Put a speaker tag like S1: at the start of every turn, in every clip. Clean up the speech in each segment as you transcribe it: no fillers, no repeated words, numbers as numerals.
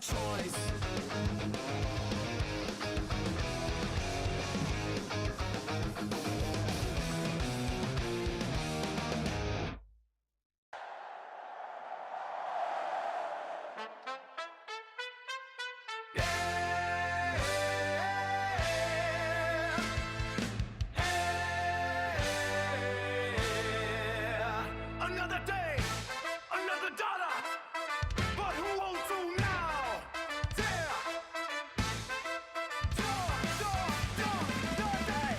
S1: choice. Another day, another dollar, but who wants to now? Yeah. Day.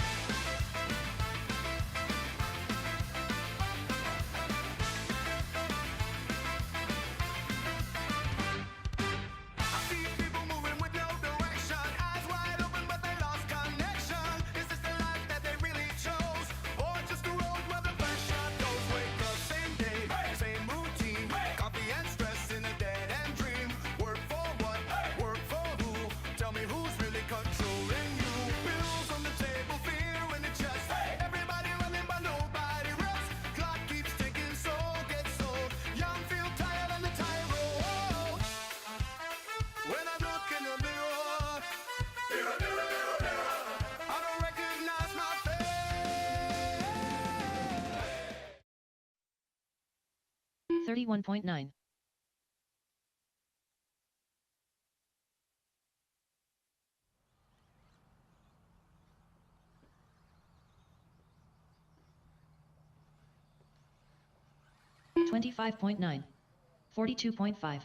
S1: I see people moving with no direction, eyes wide open but they lost connection. Is this the life that they really chose, or just a road where the first shot goes? Wake up, same day, same routine, coffee and stress in a dead end dream. Work for what? Work for who? Tell me who's really controlling you? Bills on the table, fear in the chest. Everybody running but nobody rests. Clock keeps ticking, soul gets sold. Young feel tired on the tightrope. When I look in the mirror, mirror, mirror, mirror, mirror, I don't recognize my face.
S2: 31.9. $25.9. 42.5.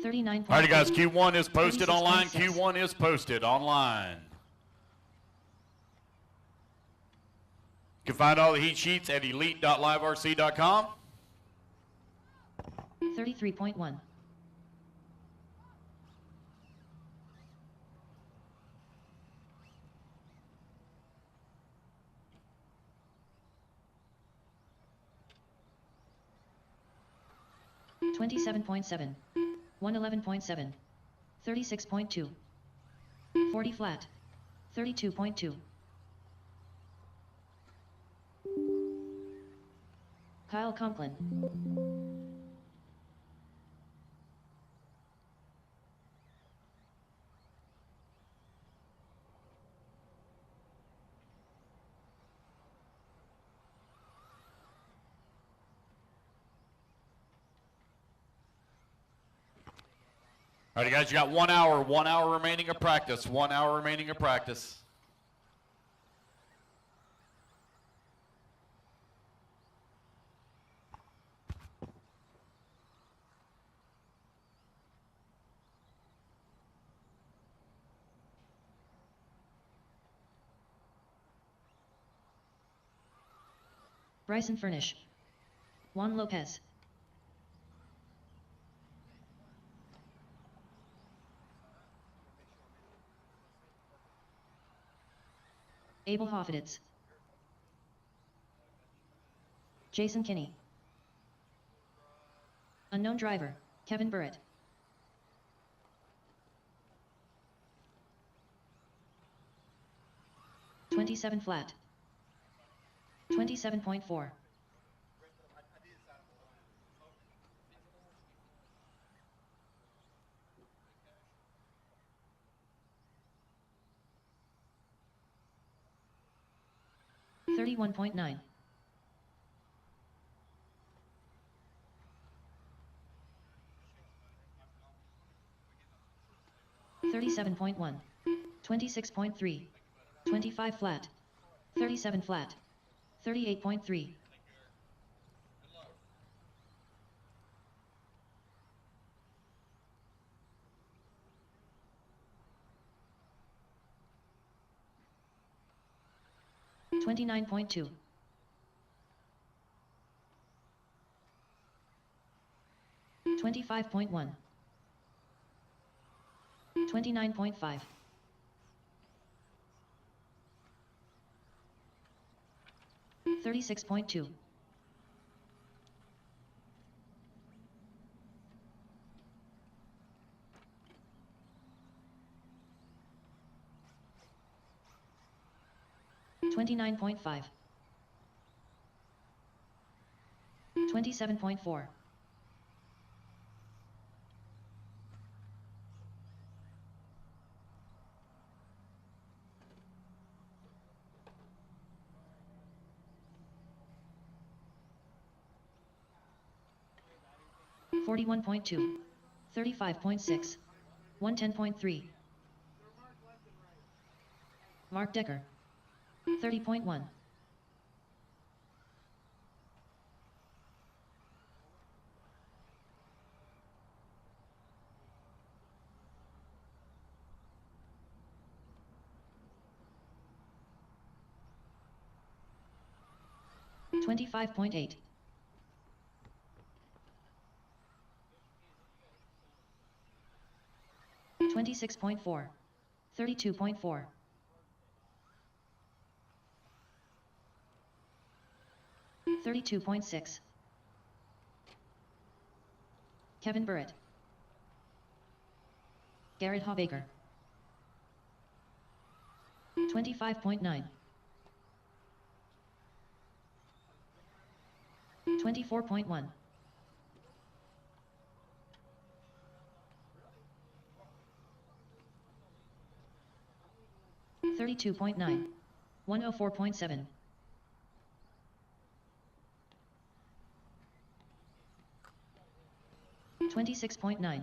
S2: 39.
S3: Alrighty guys, Q1 is posted online.
S2: 36.6.
S3: Q1 is posted online. You can find all the heat sheets at elite.liverc.com.
S2: 33.1. 27.7. 111.7. 36.2. 40 flat. 32.2. Kyle Conklin.
S3: All right, guys, you got 1 hour remaining of practice, 1 hour remaining of practice.
S2: Bryson Furnish. Juan Lopez. Abel Hoffeditz. Jason Kinney. Unknown driver, Kevin Burrett. $27 flat. 27.4. $31.9. 37.1. 26.3. 25 flat. 37 flat. 38.3. 29.2. 25.1. 29.5. 36.2. 29.5. 27.4. 41.2, 35.6, 110.3. Mark Decker, 30.1. Twenty-five point eight. 26.4, 32.4. 32.6. Kevin Burrett, Garrett Hawbaker, 25.9. 24.1. 32.9. 104.7. 26.9.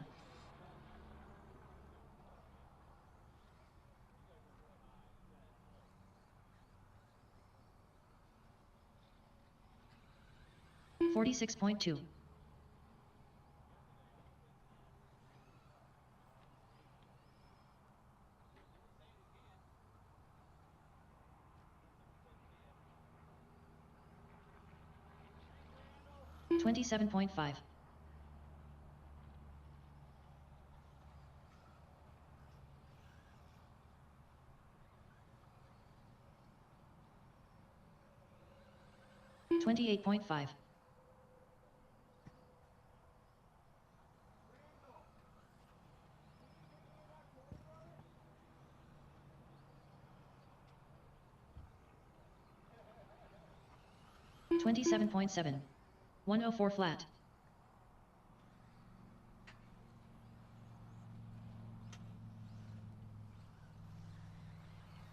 S2: 46.2. 27.5. 28.5. 27.7. 104 flat.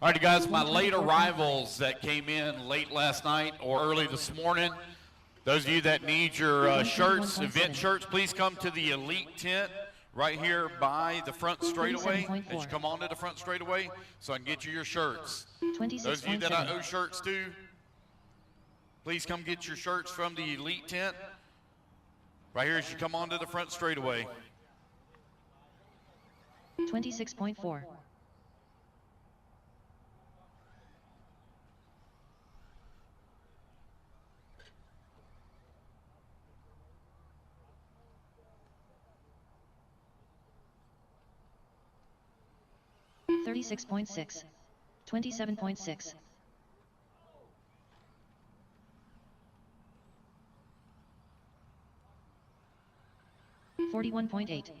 S3: All right, guys, my late arrivals that came in late last night or early this morning, those of you that need your shirts, event shirts, please come to the Elite tent right here by the front straightaway as you come onto the front straightaway so I can get you your shirts. Those of you that I owe shirts to, please come get your shirts from the Elite tent right here as you come onto the front straightaway.
S2: 26.4. 36.6. 27.6. 41.8.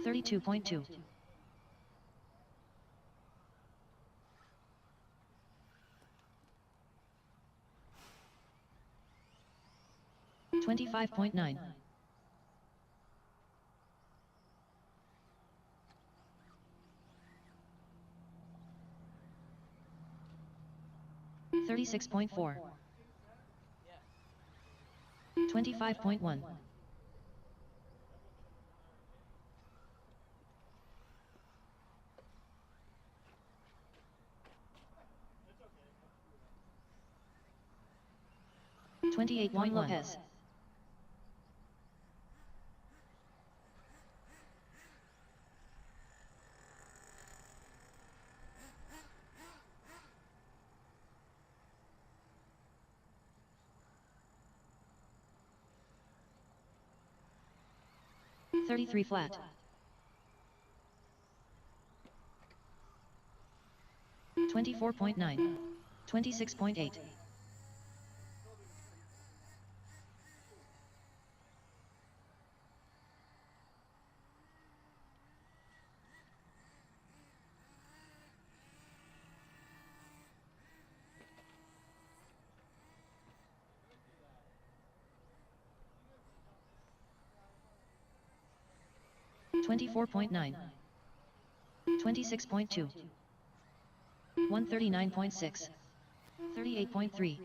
S2: 32.2. 25.9. 36.4. 25.1. 28.1. Lopez. 33 flat. 24.9. 26.8. 24.9. 26.2. 139.6. 38.3.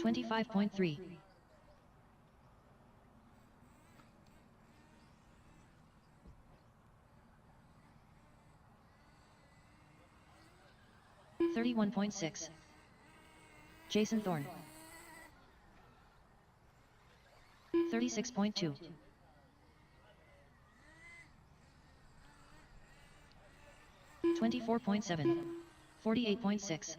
S2: 25.3. 31.6. Jason Thorne. 36.2. 24.7. 48.6.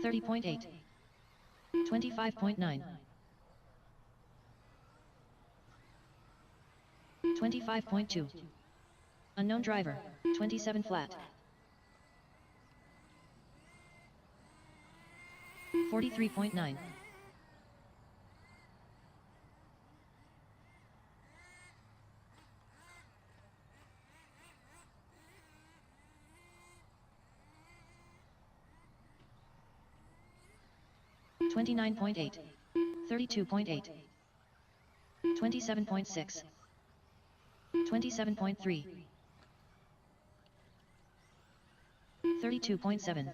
S2: 30.8. 25.9. 25.2. Unknown driver. 27 flat. 43.9. 29.8. 32.8. 27.6. 27.3. 32.7.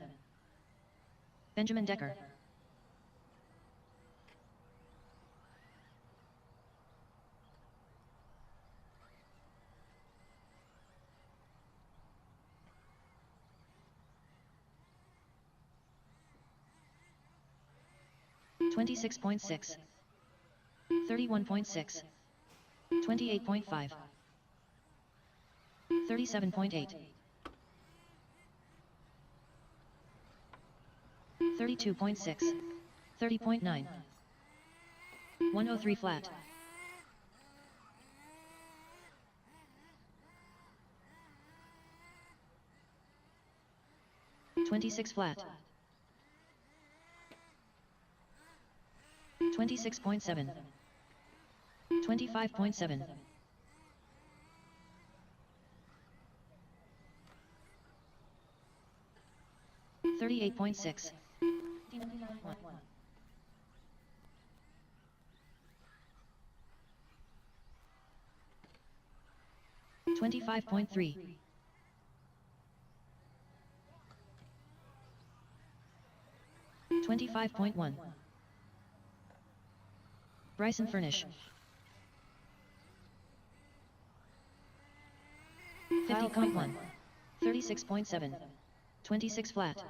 S2: Benjamin Decker. 26.6. 31.6. 28.5. 37.8. 32.6. 30.9. 103 flat. 26 flat. 26.7. 25.7. 38.6. 25.3. 25.1. Bryson Furnish. 50.1. 36.7. 26 flat.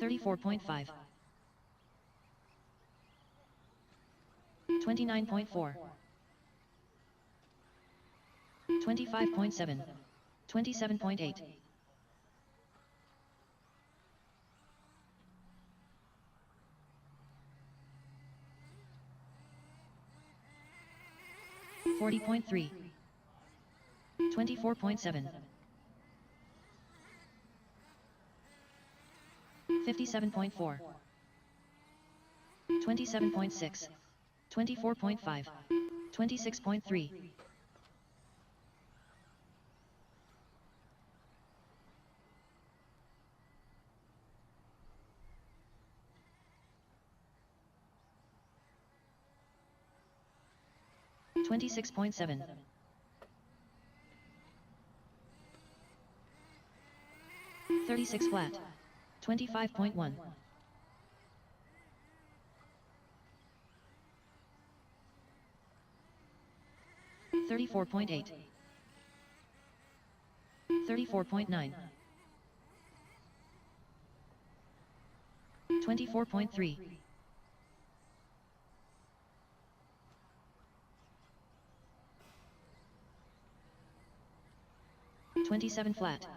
S2: 34.5. 29.4. 25.7. 27.8. 40.3. 24.7. 57.4. 27.6. 24.5. 26.3. 26.7. 36 flat. 25.1. 34.8. 34.9. 24.3. 27 flat.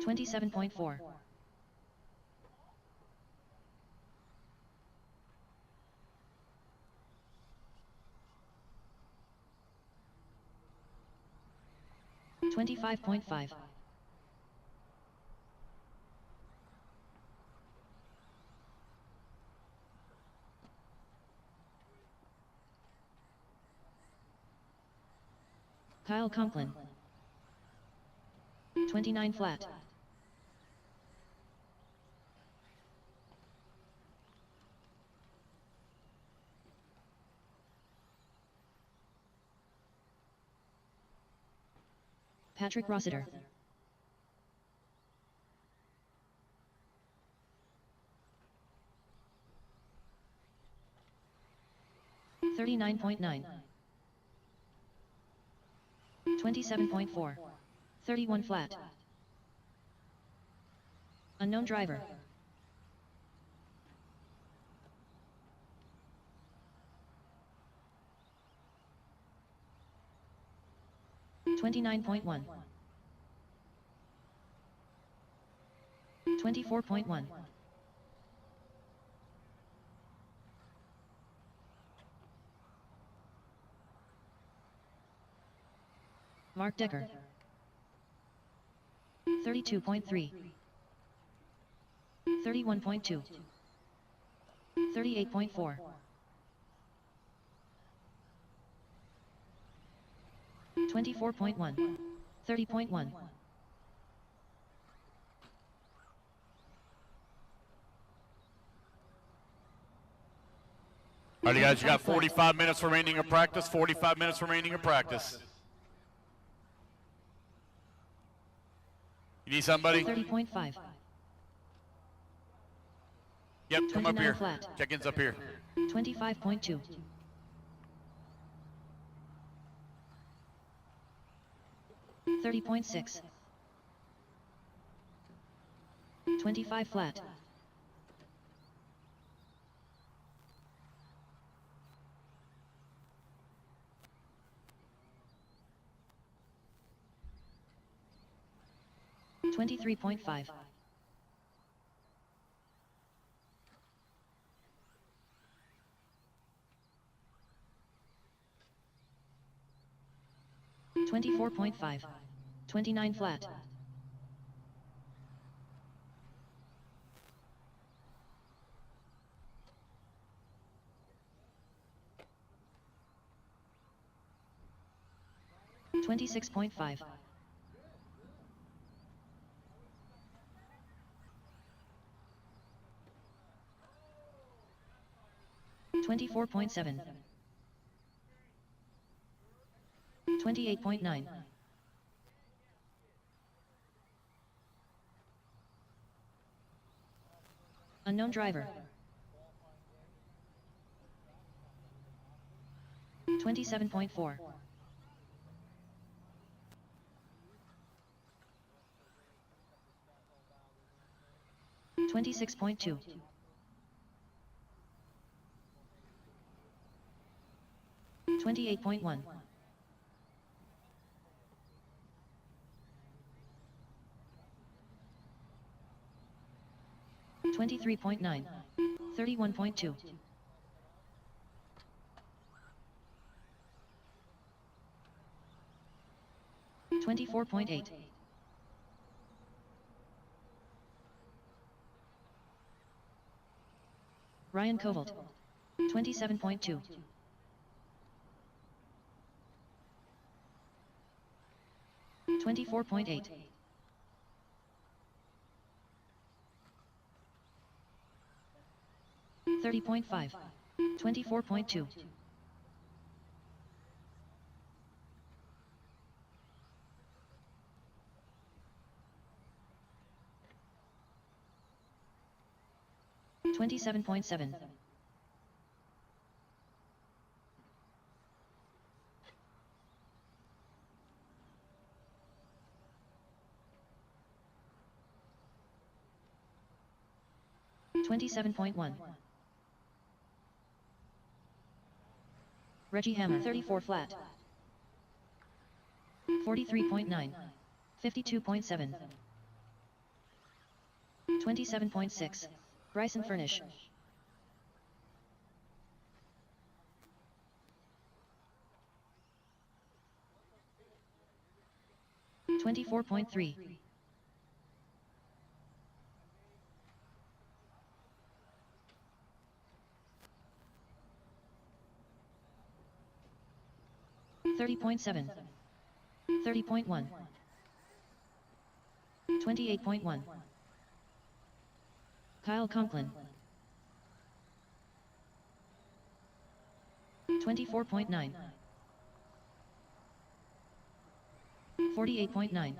S2: 27.4. 27.5. 25.5. Kyle Conklin. 29 flat. Patrick Rossiter. $39.9. 27.4. 31 flat. Unknown driver. $29.1. 24.1. Mark Decker. 32.3. 31.2. 38.4. 24.1. 30.1.
S3: All right, guys, you got 45 minutes remaining of practice. 45 minutes remaining of practice. You need somebody?
S2: 30.5.
S3: Yep, come up
S2: 29
S3: here.
S2: flat.
S3: Check-in's up here.
S2: 25.2. 30.6. 25 flat. 23.5. 24.5. 29 flat. 26.5. 24.7. 28.9. 'Unknown driver. 27.4. 26.2. 28.1. 23.9. 31.2. 24.8. 'Ryan Kovold. 27.2. 24.8. 30.5. 24.2. 27.7. 27.1. Reggie Hammer. 34 flat. 43.9. 52.7. 27.6. Bryson Furnish. 24.3. 30.7. 30.1. 28.1. Kyle Conklin. 24.9. 48.9.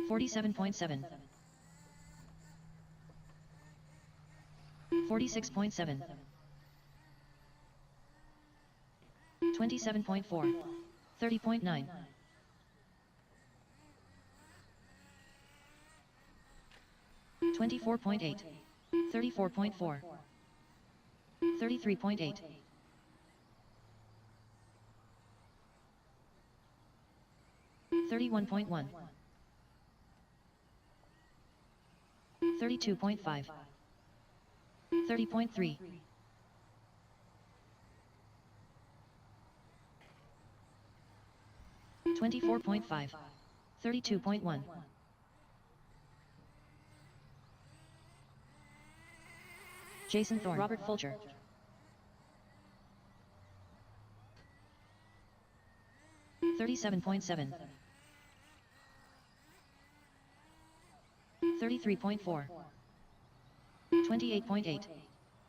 S2: 47.7. 46.7. 27.4. 30.9. 24.8. 34.4. 33.8. 31.1. 32.5. 30.3. 24.5. 32.1. Jason Thorne. Robert Fulcher. 37.7. 33.4. 28.8.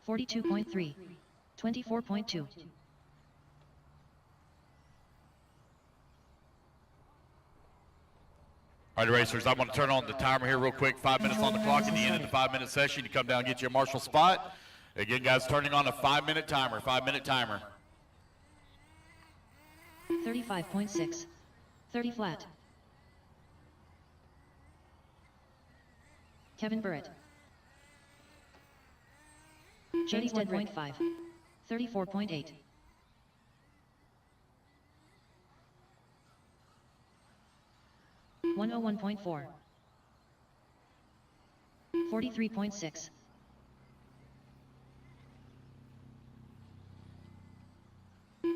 S2: 42.3. 24.2.
S3: All right, racers, I'm going to turn on the timer here real quick. 5 minutes on the clock. At the end of the 5-minute session, you come down and get your marshal spot. Again, guys, turning on a 5-minute timer. 5-minute timer.
S2: 35.6. 30 flat. Kevin Burrett. 31.5. 34.8. 101.4. 43.6.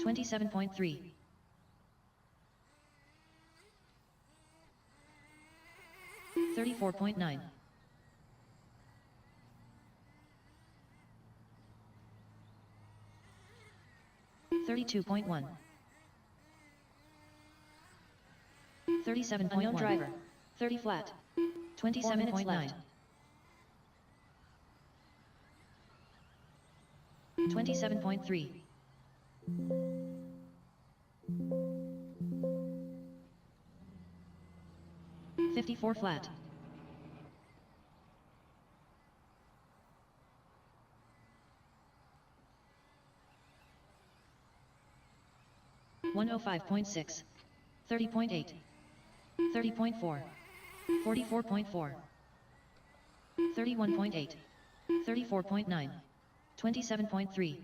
S2: 27.3. 34.9. 32.1. 37.1. Unknown driver. 30 flat. 27.9. 27.3. 54 flat. 105.6. 30.8. 30.4. 44.4. 31.8. 34.9. 27.3.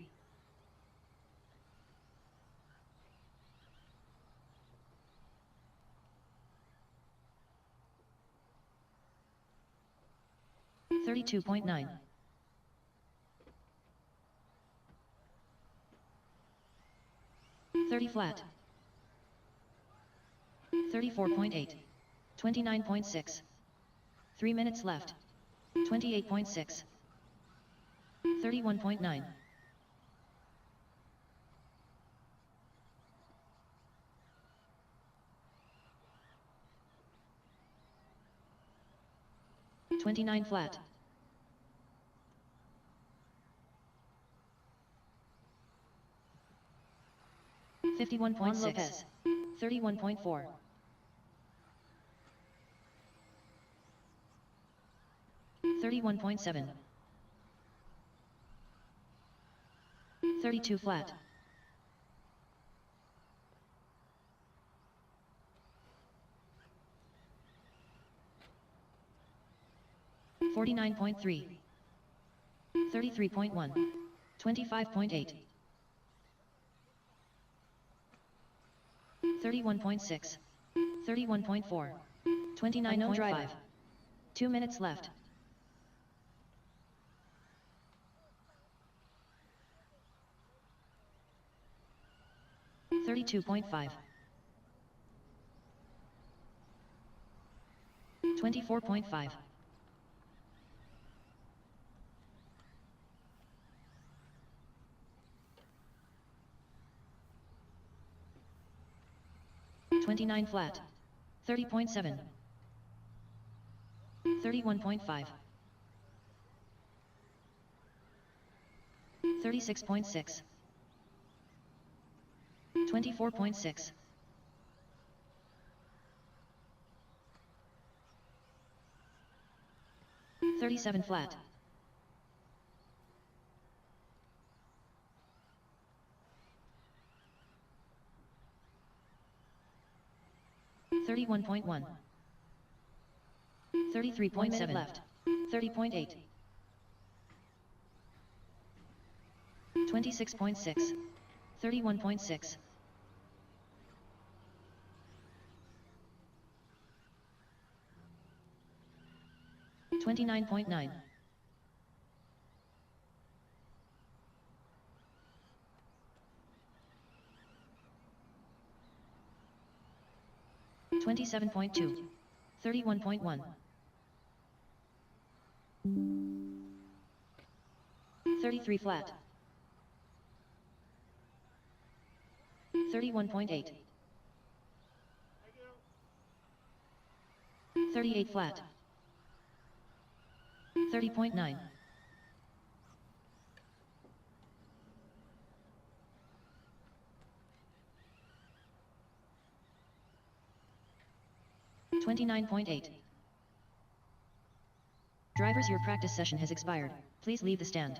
S2: 32.9. 30 flat. 34.8. 29.6. 3 minutes left. 28.6. 31.9. 29 flat. 51.6. 31.4. 31.7. 32 flat. 49.3. 33.1. 25.8. 31.6. 31.4. 29.5. 2 minutes left. 32.5. 24.5. 29 flat. 30.7. 31.5. 36.6. 24.6. 37 flat. 31.1. 33.7 left. 30.8. 26.6. 31.6. 29.9. 27.2. 31.1. 33 flat. 31.8. 38 flat. 30.9. 29.8. Drivers, your practice session has expired. Please leave the stand.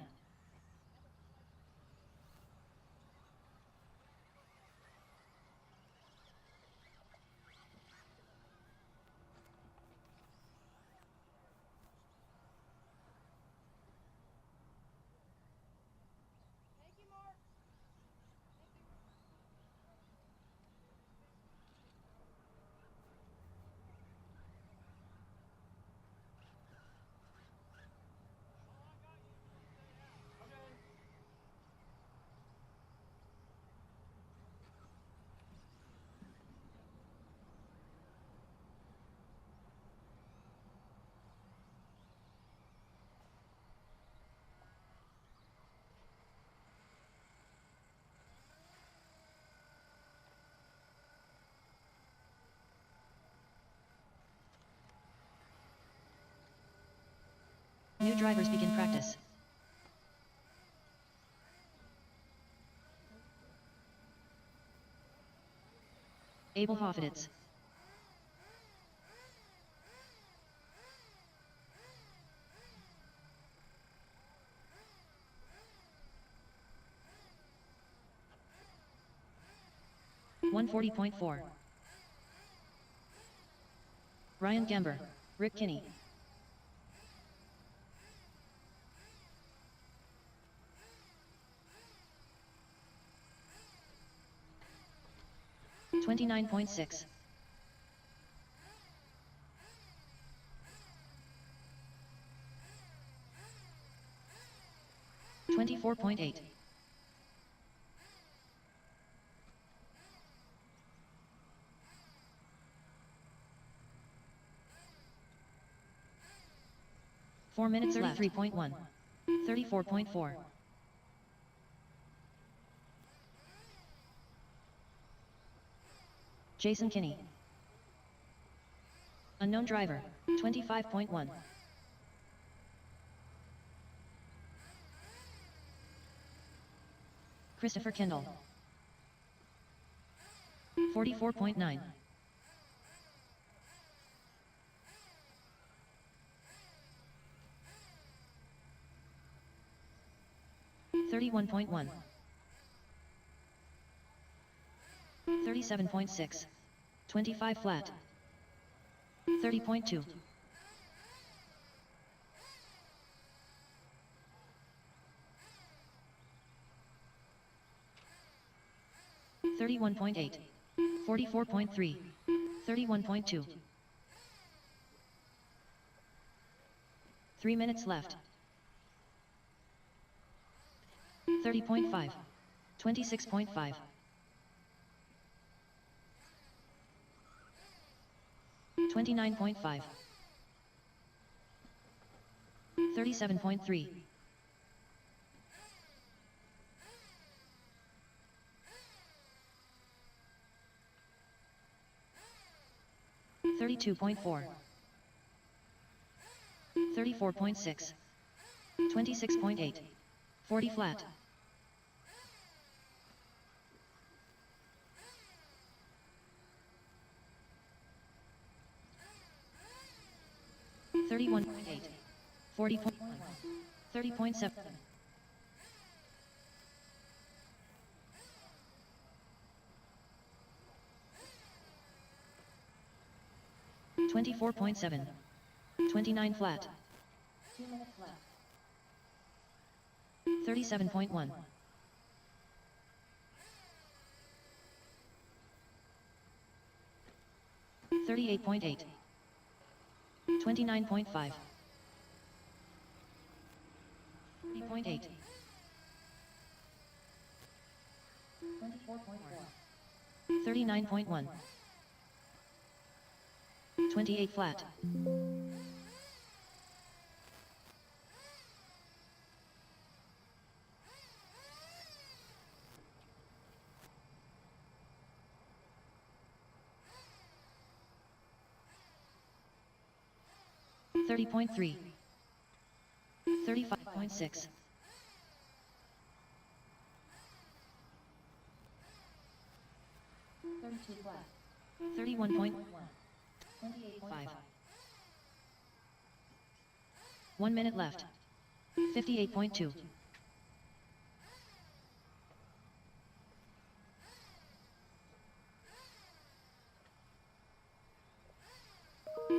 S2: New drivers begin practice. Abel Hoffeditz. $140.4. Ryan Gamber, Rick Kinney. $29.6. 24.8. 4 minutes 33.1. 34.4. Jason Kinney. Unknown driver, 25.1. Christopher Kendall. 44.9. 31.1. 37.6. 25 flat. 30.2. 31.8. 44.3. 31.2. 3 minutes left. 30.5. 26.5. 29.5. 37.3. 32.4. 34.6. 26.8. 40 flat. 31.8. 40.1. 30.7. 24.7. 29 flat. 2 minutes left. 37.1. 38.8. 29.5. 30.8. 24.4. 39.1. 28 flat. 30.3. 35.6. 32 flat. 31.1. 28.5. 1 minute left. 58.2.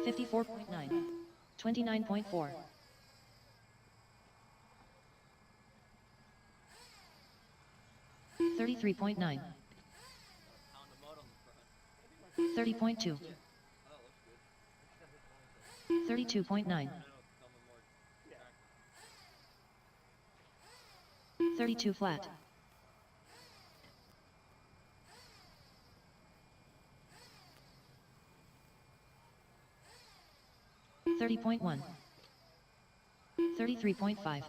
S2: 54.9. 29.4. 33.9. 30.2. 32.9. 32 flat. 30.1. 33.5.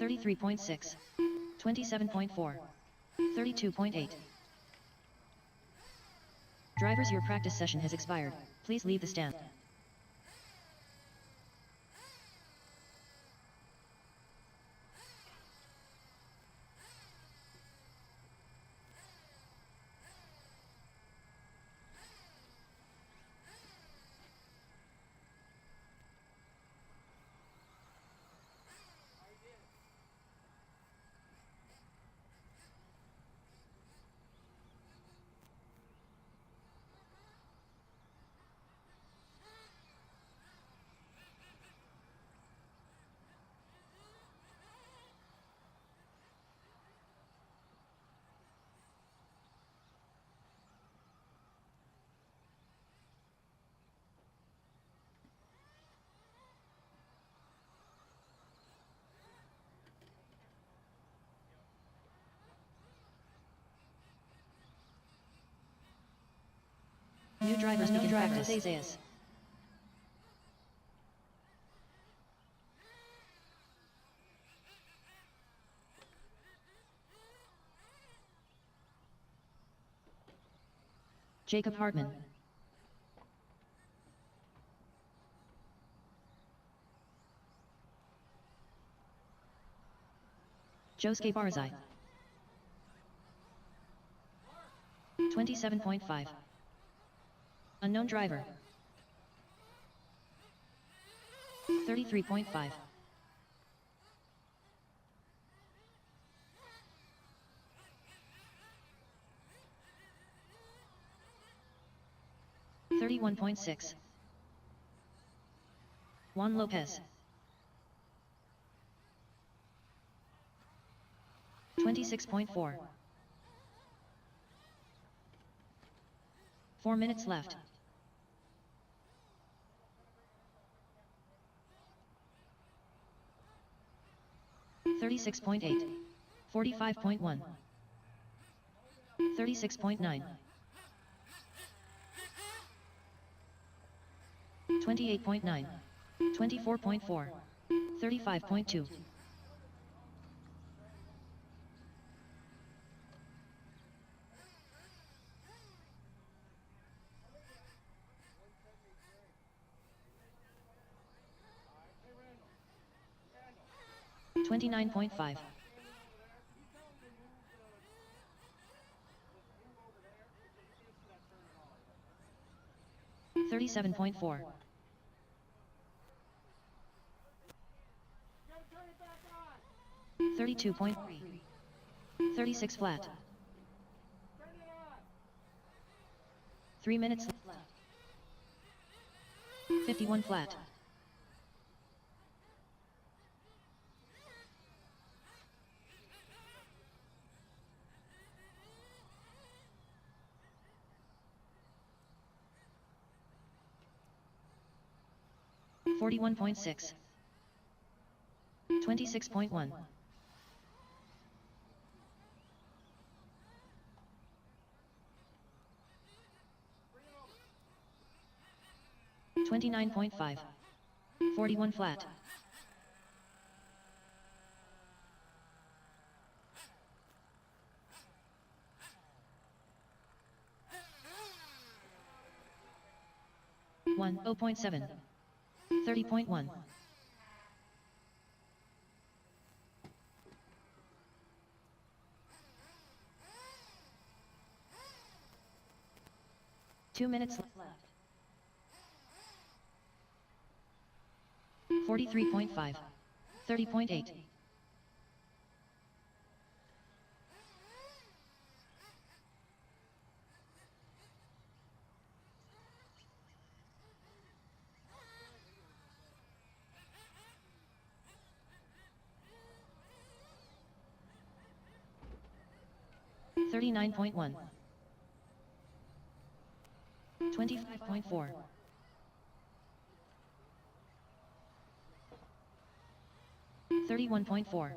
S2: 33.6. 27.4. 32.8. Drivers, your practice session has expired. Please leave the stand. New drivers begin practice. Isaias. Jacob Hartman. Josuke Barzai. 27.5. Unknown driver. 33.5. 31.6. Juan Lopez. 26.4. 4 minutes left. 36.8. 45.1. 36.9. 28.9. 24.4. 35.2. 29.5. 37.4. 32.3. 36 flat. 3 minutes left. 51 flat. 41.6. 26.1. 29.5. 41 flat. 0.7. 30.1. 2 minutes left. 43.5. 30.8. 39.1. 25.4. 31.4.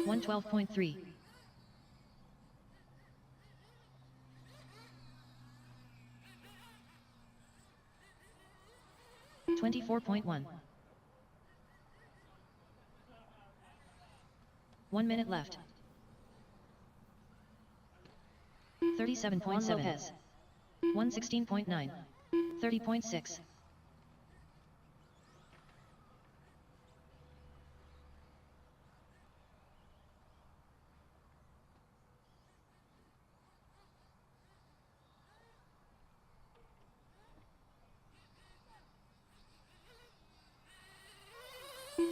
S2: 112.3. 24.1. 1 minute left. 37.7. Lopez. 116.9. 30.6.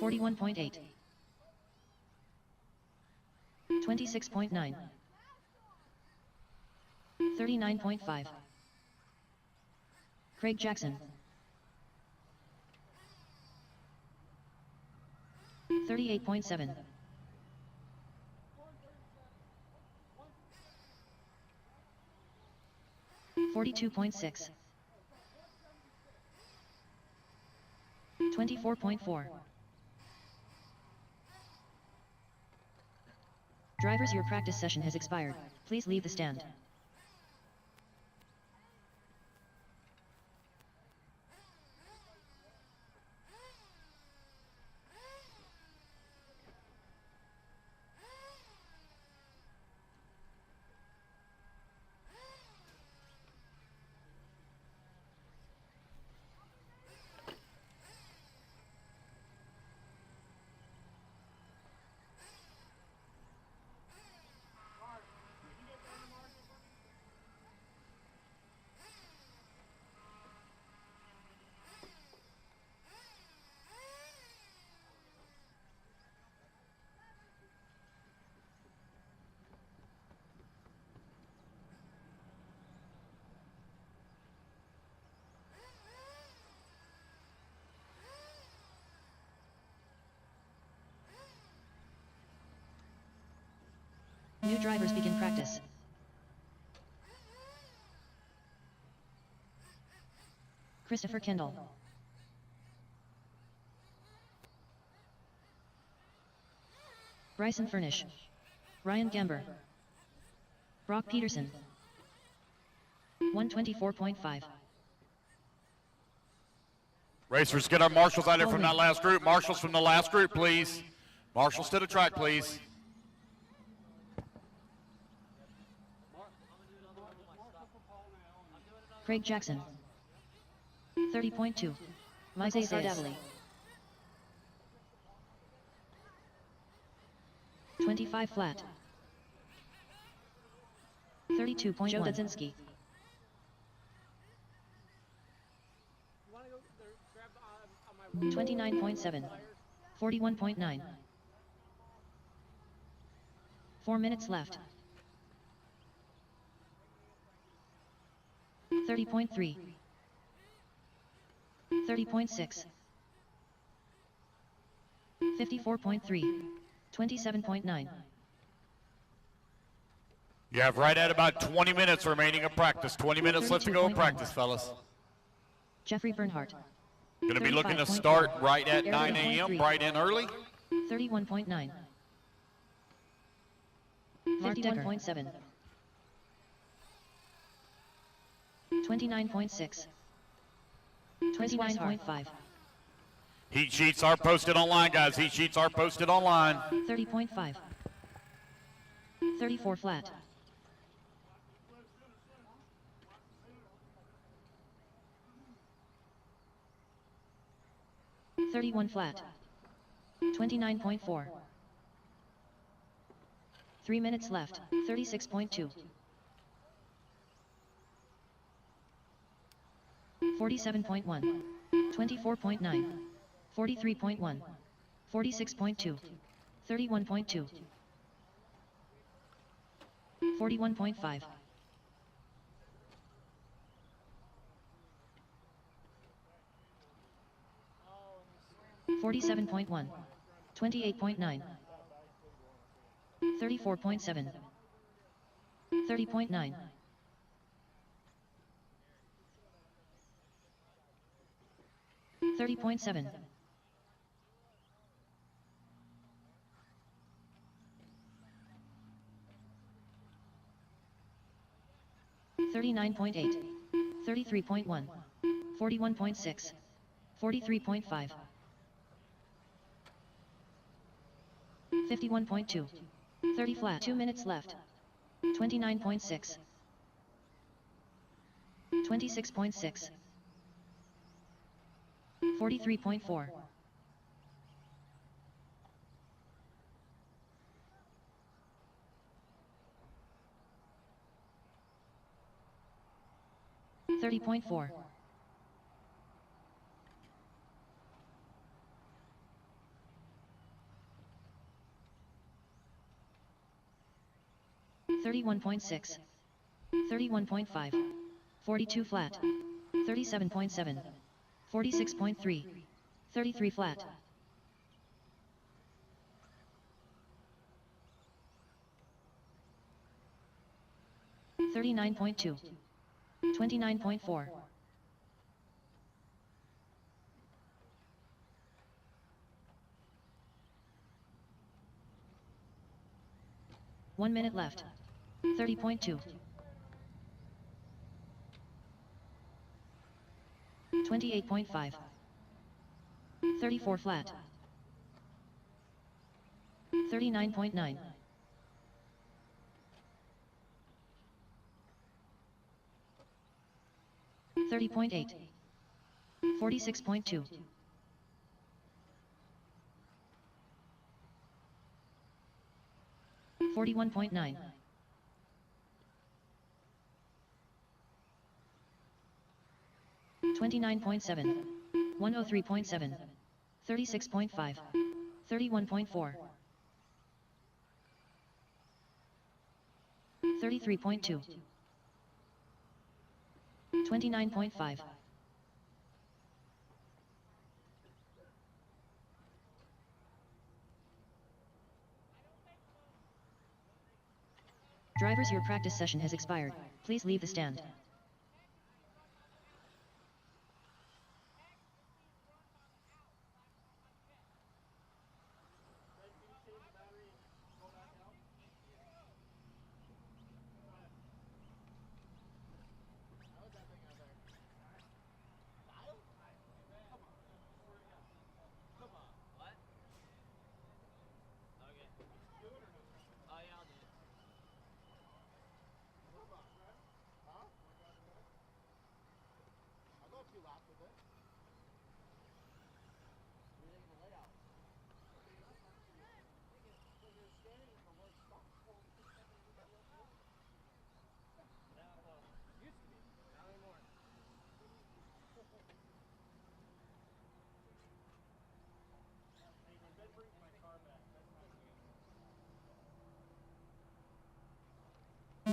S2: 41.8. 26.9. 39.5. Craig Jackson. 38.7. 42.6. 24.4. Drivers, your practice session has expired. Please leave the stand. New drivers begin practice. Christopher Kendall. Bryson Furnish. Ryan Gamber. Brock Peterson. 124.5.
S3: Racers, get our marshals out there from that last group. Marshals from the last group, please. Marshals to the track, please.
S2: Craig Jackson. 30.2. Mize Sardavali. 25 flat. 32.1. Joe Dudzinski. 29.7. 41.9. 4 minutes left. 30.3. 30.6. 54.3. 27.9.
S3: You have right at about 20 minutes remaining of practice. 20 minutes left to go in practice, fellas.
S2: Jeffrey Bernhardt.
S3: Going to be looking to start right at 9 a.m.,
S2: 30.3.
S3: right in early.
S2: 31.9. Mark 51.7. 29.6. 29.5.
S3: Heat sheets are posted online, guys. Heat sheets are posted online.
S2: 30.5. 34 flat. 31 flat. 29.4. 3 minutes left. 36.2. 47.1. 24.9. 43.1. 46.2. 31.2. 41.5. 47.1. 28.9. 34.7. 30.9. 30.7. 39.8. 33.1. 41.6. 43.5. 51.2. 30 flat. 2 minutes left. 29.6. 26.6. 43.4. 30.4. 31.6. 31.5. 42 flat. 37.7. 46.3. 33 flat. 39.2. 29.4. 1 minute left. 30.2. 28.5. 34 flat. 39.9. 30.8. 46.2. 41.9. 29.7. 103.7. 36.5. 31.4. 33.2. 29.5. Drivers, your practice session has expired. Please leave the stand.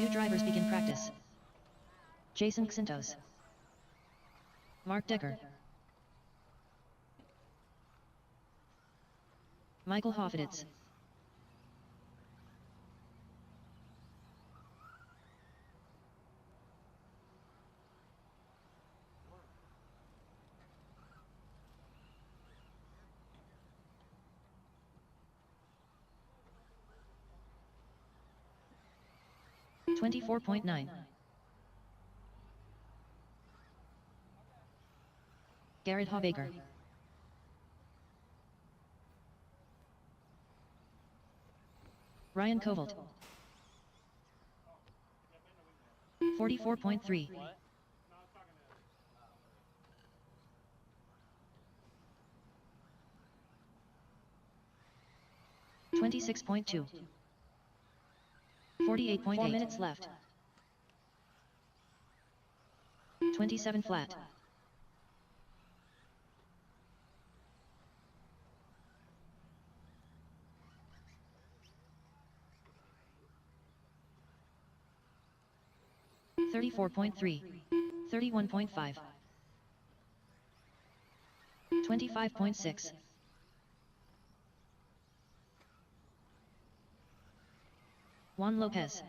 S2: New drivers begin practice. Jconcepts. Mark Decker. Michael Hoffeditz. $24.9. Garrett Hawbaker. Ryan Kovold. 44.3. $26.2. 48.8. 4 minutes left. 27 flat. $34.3. 31.5. 25.6. Juan Lopez.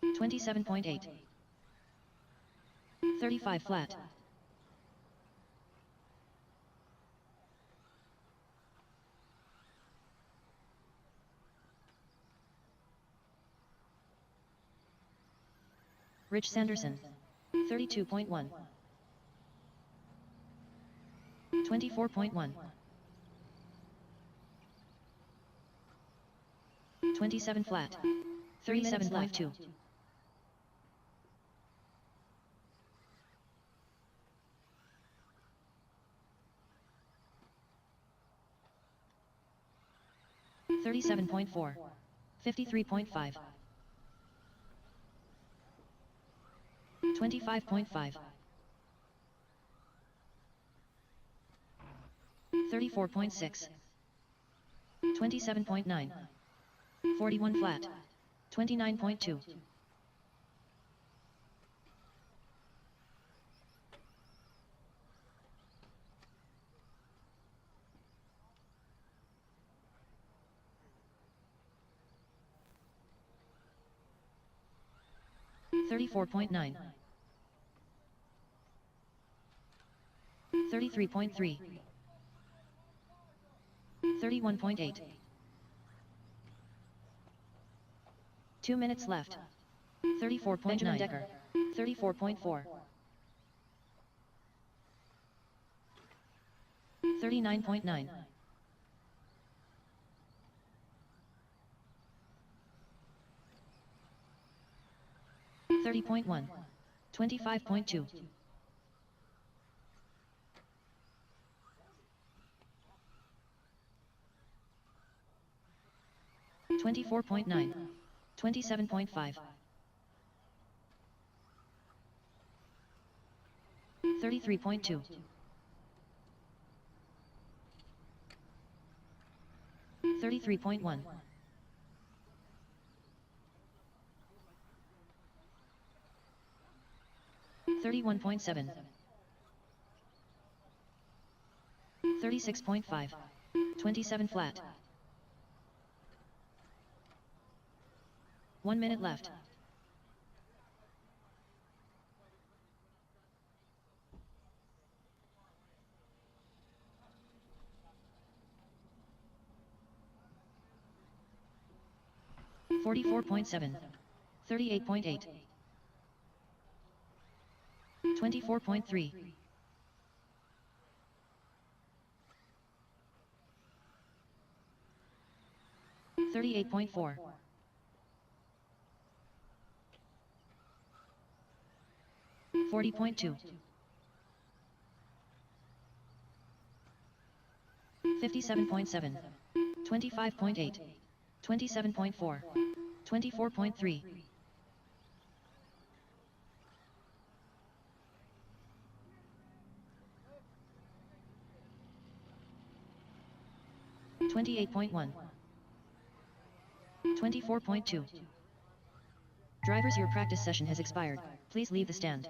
S2: 27.8. 35 flat. Rich Sanderson. 32.1. 24.1. 27 flat. 37.2. 37.4. 53.5. 25.5. 34.6. 27.9. 41 flat. 29.2. 34.9. 33.3. 31.8. 2 minutes left. 34.9. Benjamin Decker. 34.4. 39.9. 30.1. 25.2. 24.9. 27.5. 33.2. 33.1. 31.7. 36.5. 27 flat. 1 minute left. $44.7. 38.8. 24.3. 38.4. 40.2. 57.7. 25.8. 27.4. 24.3. 28.1. 24.2. Drivers, your practice session has expired. Please leave the stand.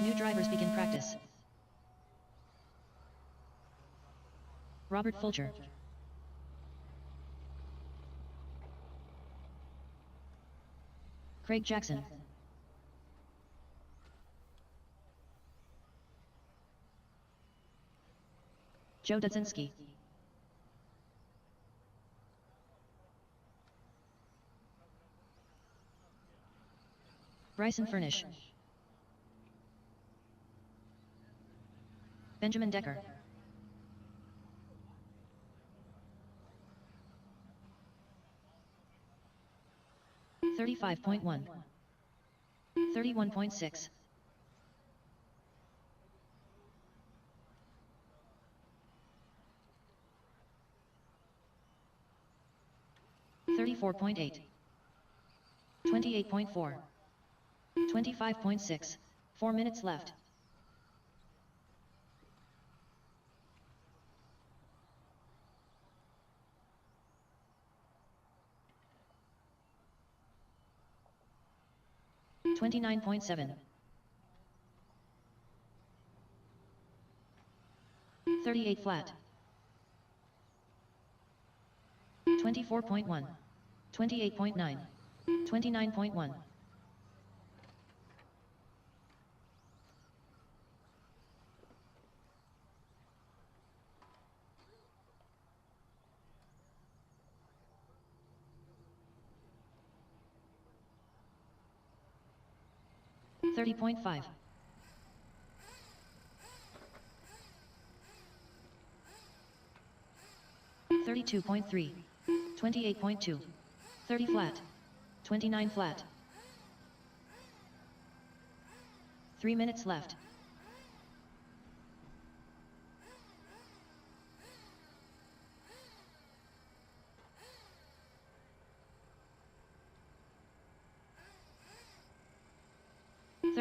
S2: New drivers begin practice. Robert Folger. Craig Jackson. Joe Dudzinski. Bryson Furnish. Benjamin Decker. $35.1. 31.6. $34.8. 28.4. 25.6. 4 minutes left. $29.7. 38 flat. 24.1. 28.9. 29.1. $30.5. 32.3. 28.2. 30 flat. 29 flat. 3 minutes left.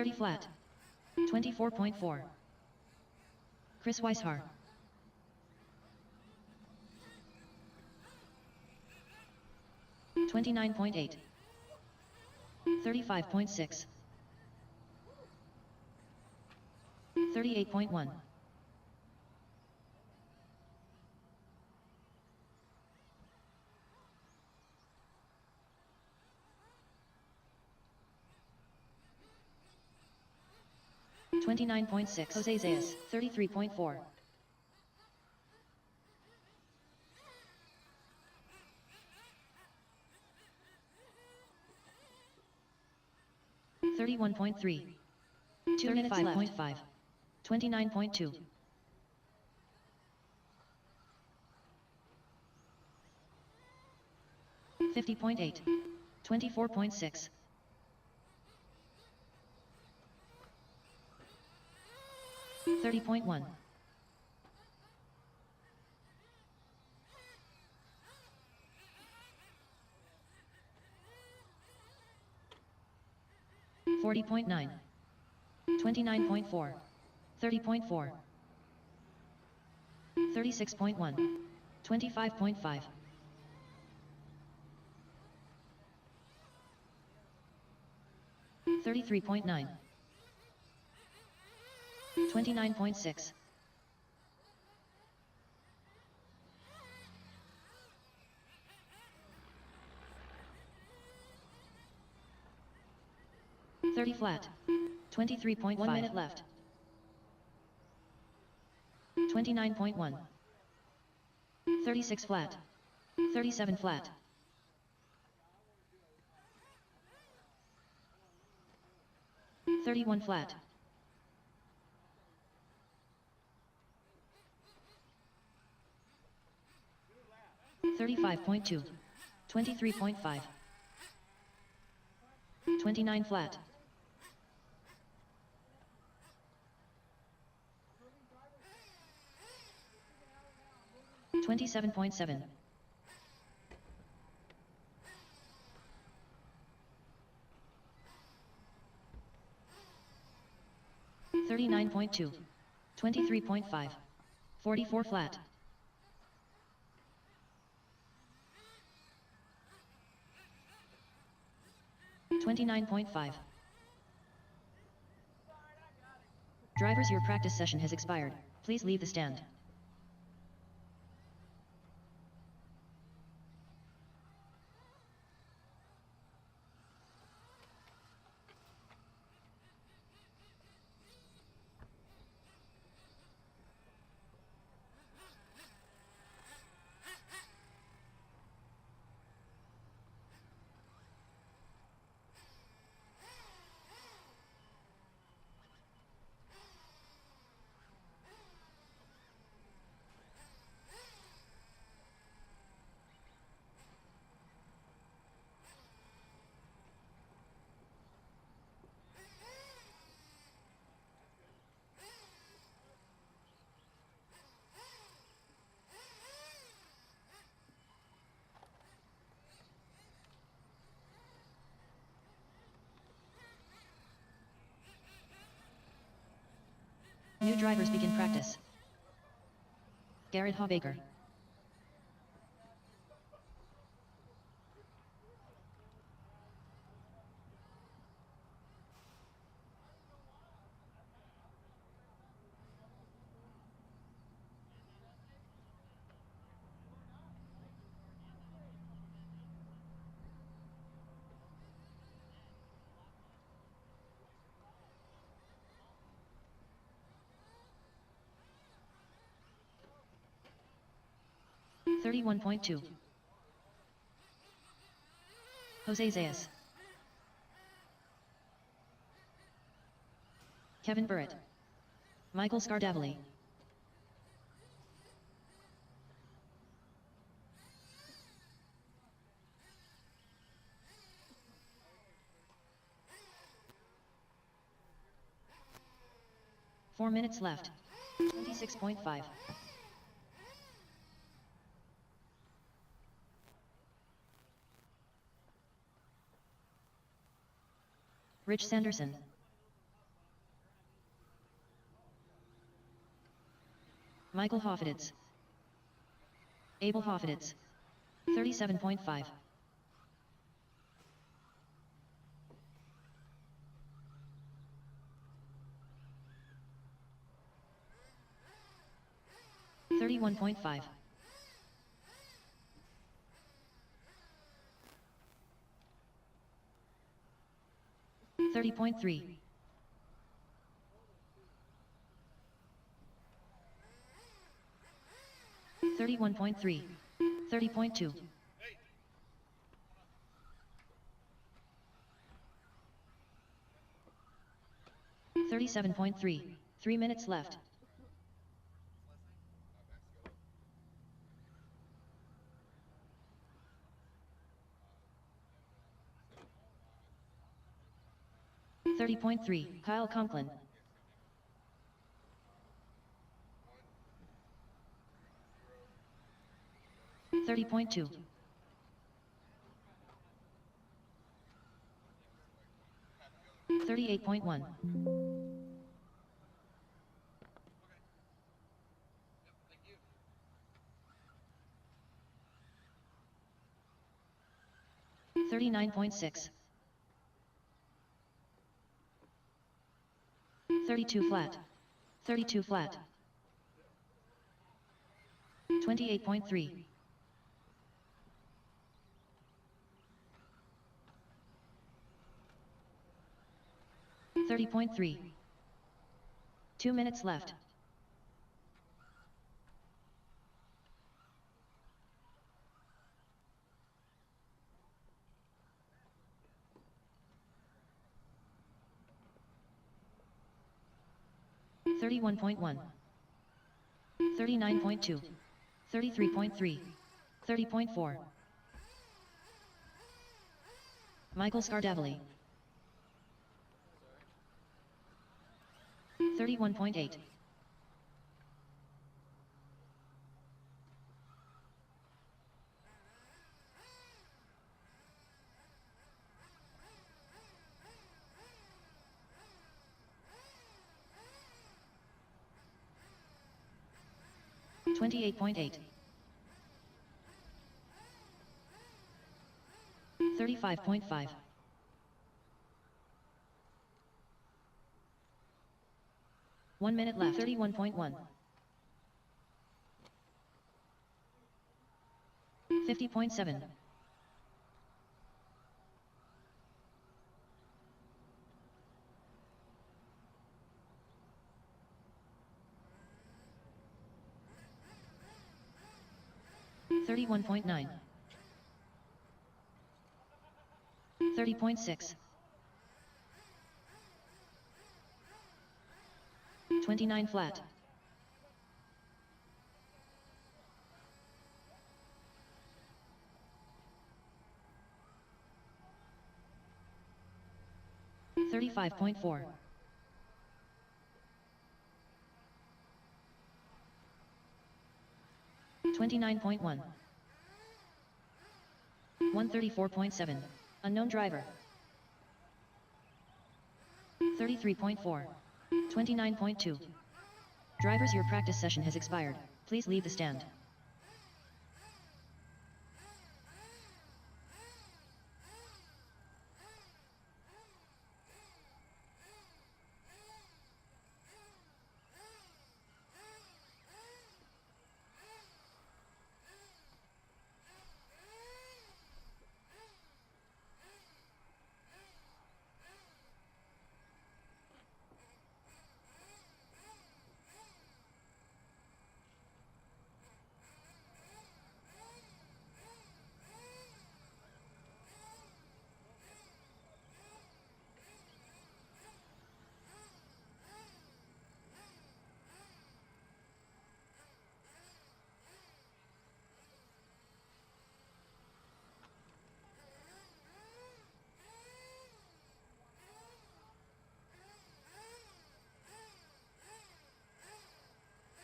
S2: $30 flat. 24.4. Chris Weishar. $29.8. 35.6. 38.1. $29.6. Jose Zayas, 33.4. $31.3. 2 minutes left. 35.5. 29.2. $50.8. 24.6. $30.1. 40.9. 29.4. 30.4. 36.1. 25.5. 33.9. 29.6. 30 flat. 23.5. 1 minute left. 29.1. 36 flat. 37 flat. 31 flat. 35.2. 23.5. 29 flat. 27.7. 39.2. 23.5. 44 flat. 29.5. Drivers, your practice session has expired. Please leave the stand. New drivers begin practice. Garrett Hawbaker. Thirty-one point two. Jose Zayas. Kevin Burrett. Michael Scardavali. Four minutes left. 26.5. Rich Sanderson. Michael Hoffeditz. Abel Hoffeditz. 37.5. Thirty-one point five. 30.3. 31.3. 30.2. 37.3. 3 minutes left. .3. Kyle Conklin. 30.2. 38.1. 39.6. 32 flat. 32 flat. 28.3. 30.3. 2 minutes left. Thirty-one point one, 39.2, 33.3, 30.4. Michael Scardavelli. 31.8. 28.8. 35.5. 1 minute left. 31.1. 50.7. 31.9. 30.6. 29 flat. 35.4. 29.1. 134.7. Unknown driver. 33.4. 29.2. Drivers, your practice session has expired. Please leave the stand.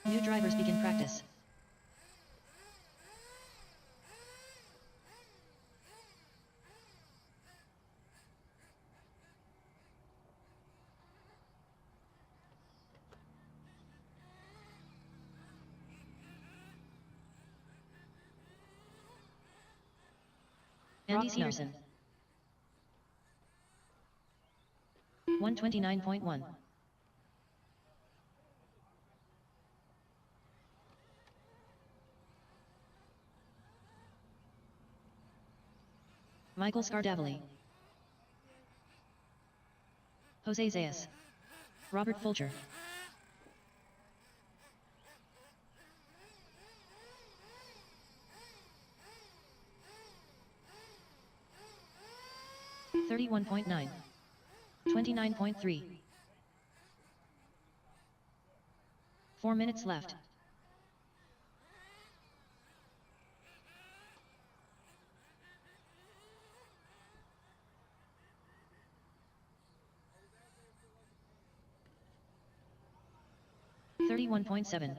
S2: New drivers begin practice. Andy Peterson. 129.1. Michael Scardavelli. Jose Zayas. Robert Fulcher. Thirty-one point 29.3. 4 minutes left. Thirty-one point 7.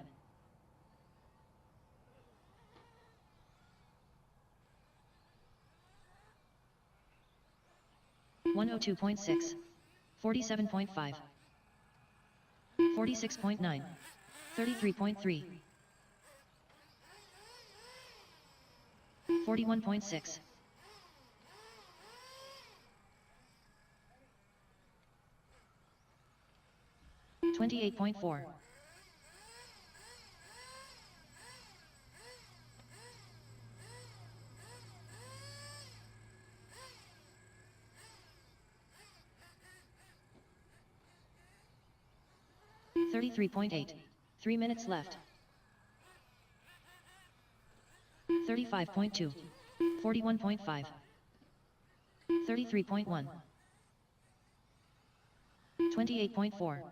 S2: 102.6. 47.5. 46.9. 33.3. 41.6. 28.4. 33.8. 3 minutes left. 35.2. 41.5. 33.1. 28.4.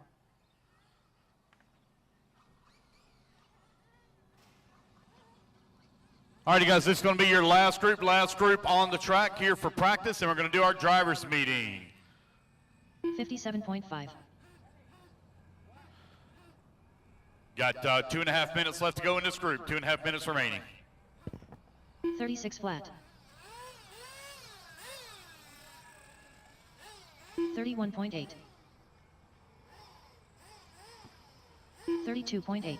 S3: All right, you guys, this is going to be your last group on the track here for practice, and we're going to do our drivers meeting.
S2: 57.5.
S3: Got 2.5 minutes left to go in this group, 2.5 minutes remaining.
S2: 36 flat. 31.8. 32.8.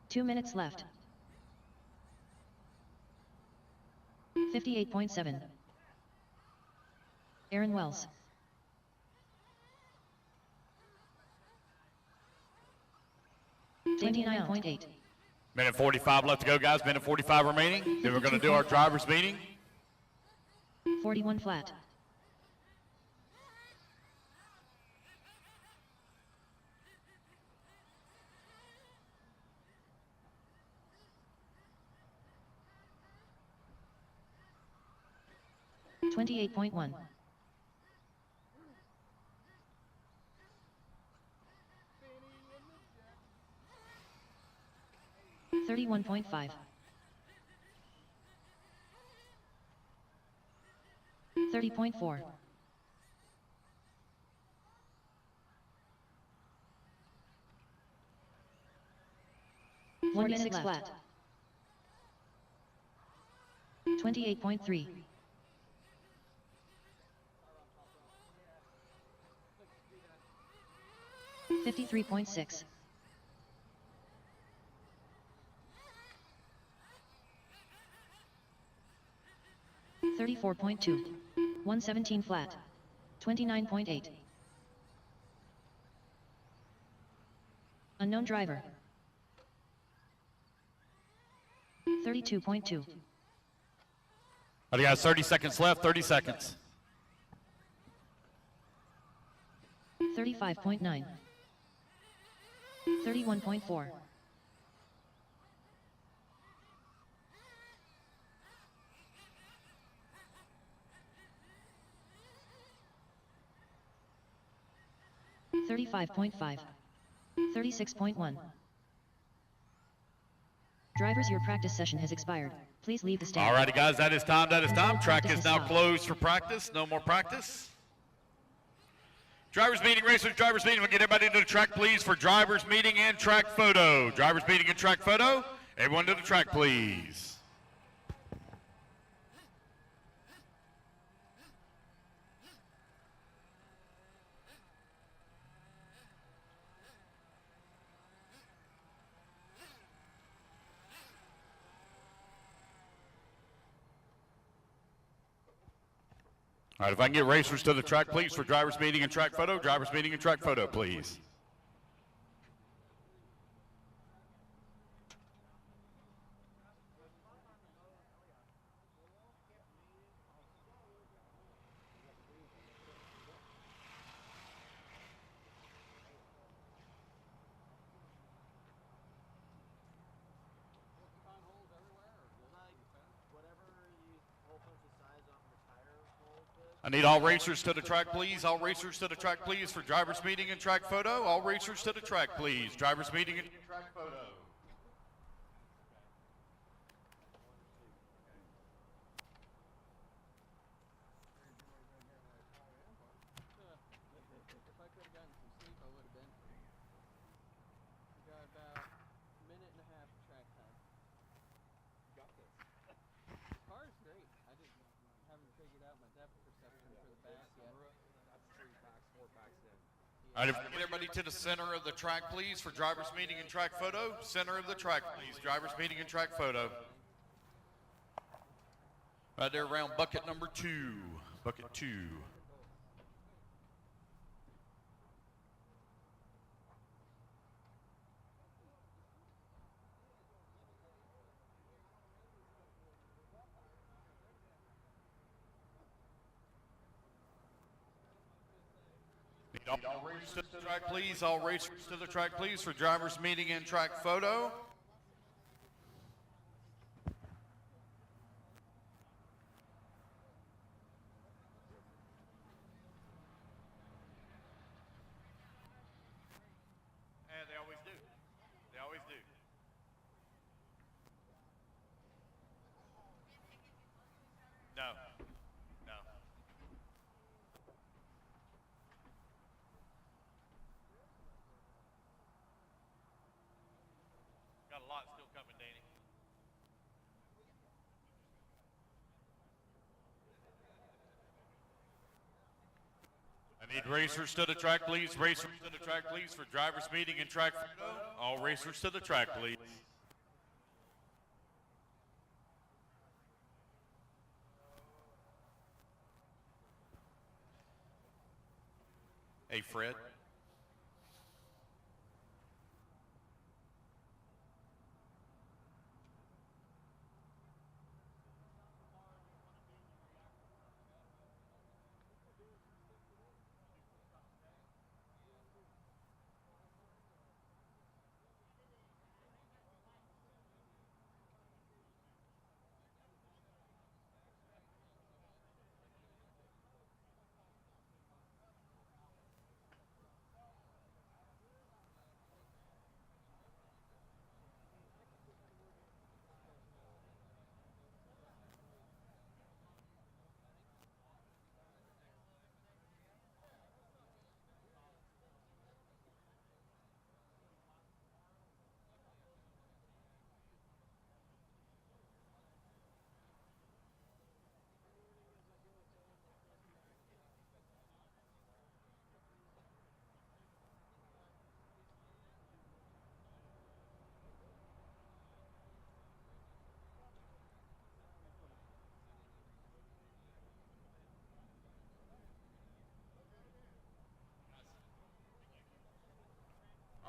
S2: 2 minutes left. 58.7. Aaron Wells. 29.8.
S3: Minute 45 left to go, guys. Minute 45 remaining. Then we're going to do our drivers meeting.
S2: 41 flat. 28.1. 31.5. 30.4. 1 minute left. 28.3. 53.6. 34.2. 117 flat. 29.8. Unknown driver. 32.2.
S3: All right, guys, 30 seconds left, 30 seconds.
S2: 35.9. 31.4. 35.5. 36.1. Drivers, your practice session has expired. Please leave the stand.
S3: All righty, guys, that is time. Track is now closed for practice. No more practice. Drivers meeting, racers, drivers meeting. We'll get everybody to the track, please, for drivers meeting and track photo. Drivers meeting and track photo. Everyone to the track, please. All right, if I can get racers to the track, please, for drivers meeting and track photo. Drivers meeting and track photo, please. I need all racers to the track, please. All racers to the track, please, for drivers meeting and track photo. All racers to the track, please. Drivers meeting and track photo. All right, get everybody to the center of the track, please, for drivers meeting and track photo. Center of the track, please. Drivers meeting and track photo. Right there around bucket number 2. Bucket 2. All racers to the track, please. All racers to the track, please, for drivers meeting and track photo. And they always do. They always do. No. No. Got a lot still coming, Danny. I need racers to the track, please. Racers to the track, please, for drivers meeting and track photo. All racers to the track, please. Hey, Fred.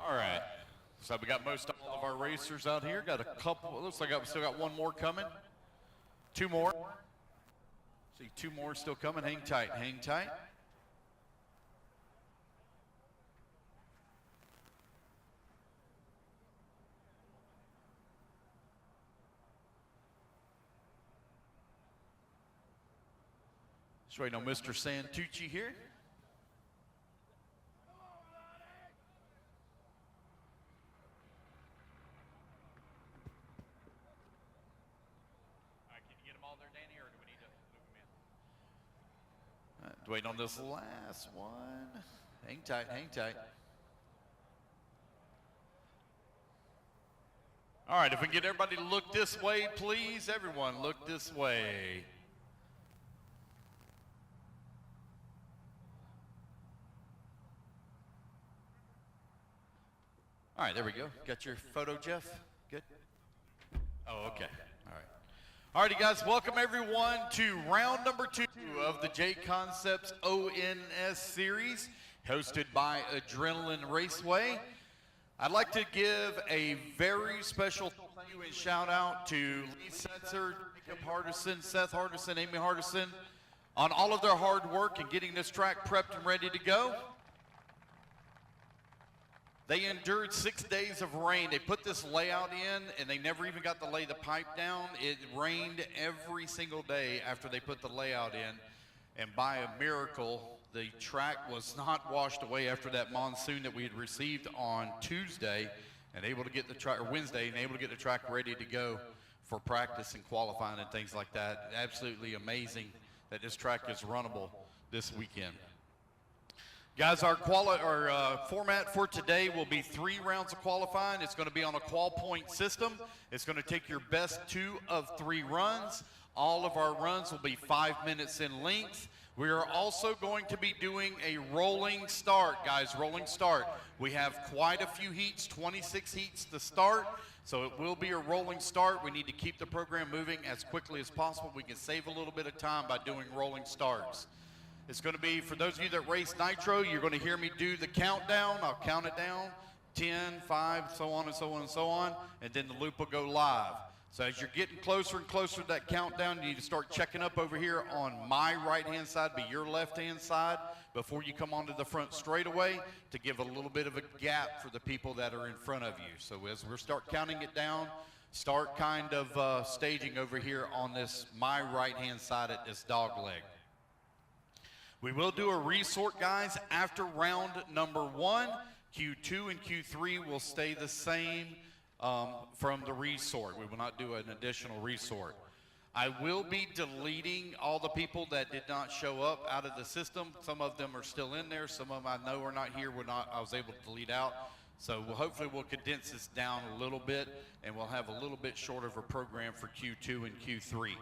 S3: All right. So we got most all of our racers out here. Got a couple. It looks like we still got one more coming. Two more. See, two more still coming. Hang tight. Hang tight. Just waiting on Mr. Santucci here. Waiting on this last one. Hang tight, hang tight. All right, if we can get everybody to look this way, please. Everyone, look this way. All right, there we go. Got your photo, Jeff? Good? Oh, okay. All right. All righty, guys, welcome everyone to round number 2 of the Jconcepts ONS series, hosted by Adrenaline Raceway. I'd like to give a very special thank you and shout out to Lee Setzer, Jacob Hardison, Seth Hardison, Amy Hardison, on all of their hard work in getting this track prepped and ready to go. They endured 6 days of rain. They put this layout in, and they never even got to lay the pipe down. It rained every single day after they put the layout in, and by a miracle, the track was not washed away after that monsoon that we had received on Tuesday, and able to get the track, or Wednesday, and able to get the track ready to go for practice and qualifying and things like that. Absolutely amazing that this track is runnable this weekend. Guys, our format for today will be 3 rounds of qualifying. It's going to be on a qual point system. It's going to take your best 2 of 3 runs. All of our runs will be 5 minutes in length. We are also going to be doing a rolling start, guys, rolling start. We have quite a few heats, 26 heats to start, so it will be a rolling start. We need to keep the program moving as quickly as possible. We can save a little bit of time by doing rolling starts. It's going to be, for those of you that race Nitro, you're going to hear me do the countdown. I'll count it down, 10, 5, so on and so on and so on, and then the loop will go live. So as you're getting closer and closer to that countdown, you need to start checking up over here on my right-hand side, be your left-hand side. before you come onto the front straightaway to give a little bit of a gap for the people that are in front of you. So as we start counting it down, start kind of staging over here on this my right-hand side at this dog leg. We will do a resort, guys, after round number 1. Q2 and Q3 will stay the same from the resort. We will not do an additional resort. I will be deleting all the people that did not show up out of the system. Some of them are still in there. Some of them I know are not here. I was able to delete out. So hopefully we'll condense this down a little bit, and we'll have a little bit shorter of a program for Q2 and Q3.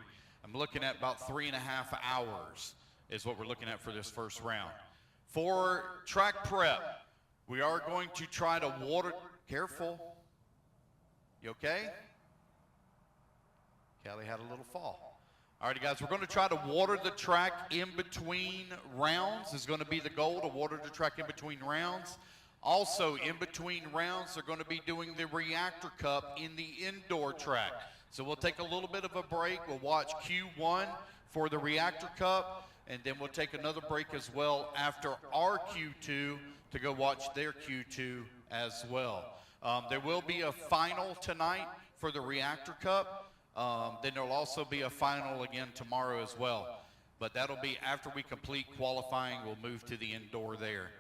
S3: I'm looking at about 3.5 hours is what we're looking at for this first round. For track prep, we are going to try to water, careful, you okay? Kelly had a little fall. All right, guys, we're going to try to water the track in between rounds is going to be the goal, to water the track in between rounds. Also, in between rounds, they're going to be doing the Reactor Cup in the indoor track. So we'll take a little bit of a break. We'll watch Q1 for the Reactor Cup, and then we'll take another break as well after our Q2 to go watch their Q2 as well. There will be a final tonight for the Reactor Cup. Then there will also be a final again tomorrow as well. But that'll be after we complete qualifying. We'll move to the indoor there.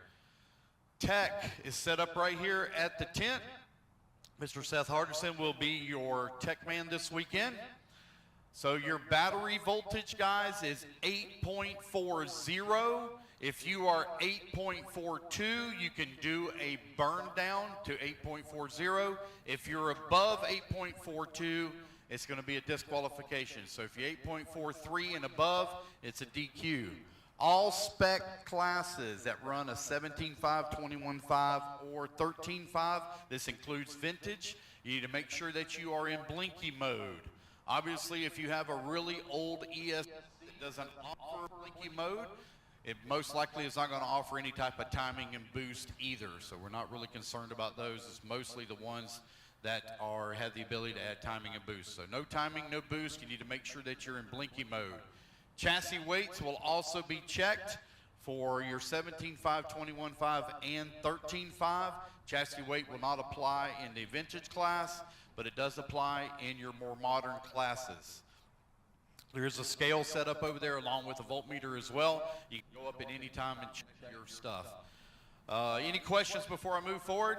S3: Tech is set up right here at the tent. Mr. Seth Hardison will be your tech man this weekend. So your battery voltage, guys, is 8.40. If you are 8.42, you can do a burn down to 8.40. If you're above 8.42, it's going to be a disqualification. So if you're 8.43 and above, it's a DQ. All spec classes that run a 17.5, 21.5, or 13.5, this includes vintage, you need to make sure that you are in blinky mode. Obviously, if you have a really old ES that doesn't offer blinky mode, it most likely is not going to offer any type of timing and boost either. So we're not really concerned about those. It's mostly the ones that have the ability to add timing and boost. So no timing, no boost. You need to make sure that you're in blinky mode. Chassis weights will also be checked for your 17.5, 21.5, and 13.5. Chassis weight will not apply in the vintage class, but it does apply in your more modern classes. There's a scale set up over there along with a voltmeter as well. You can go up at any time and check your stuff. Any questions before I move forward?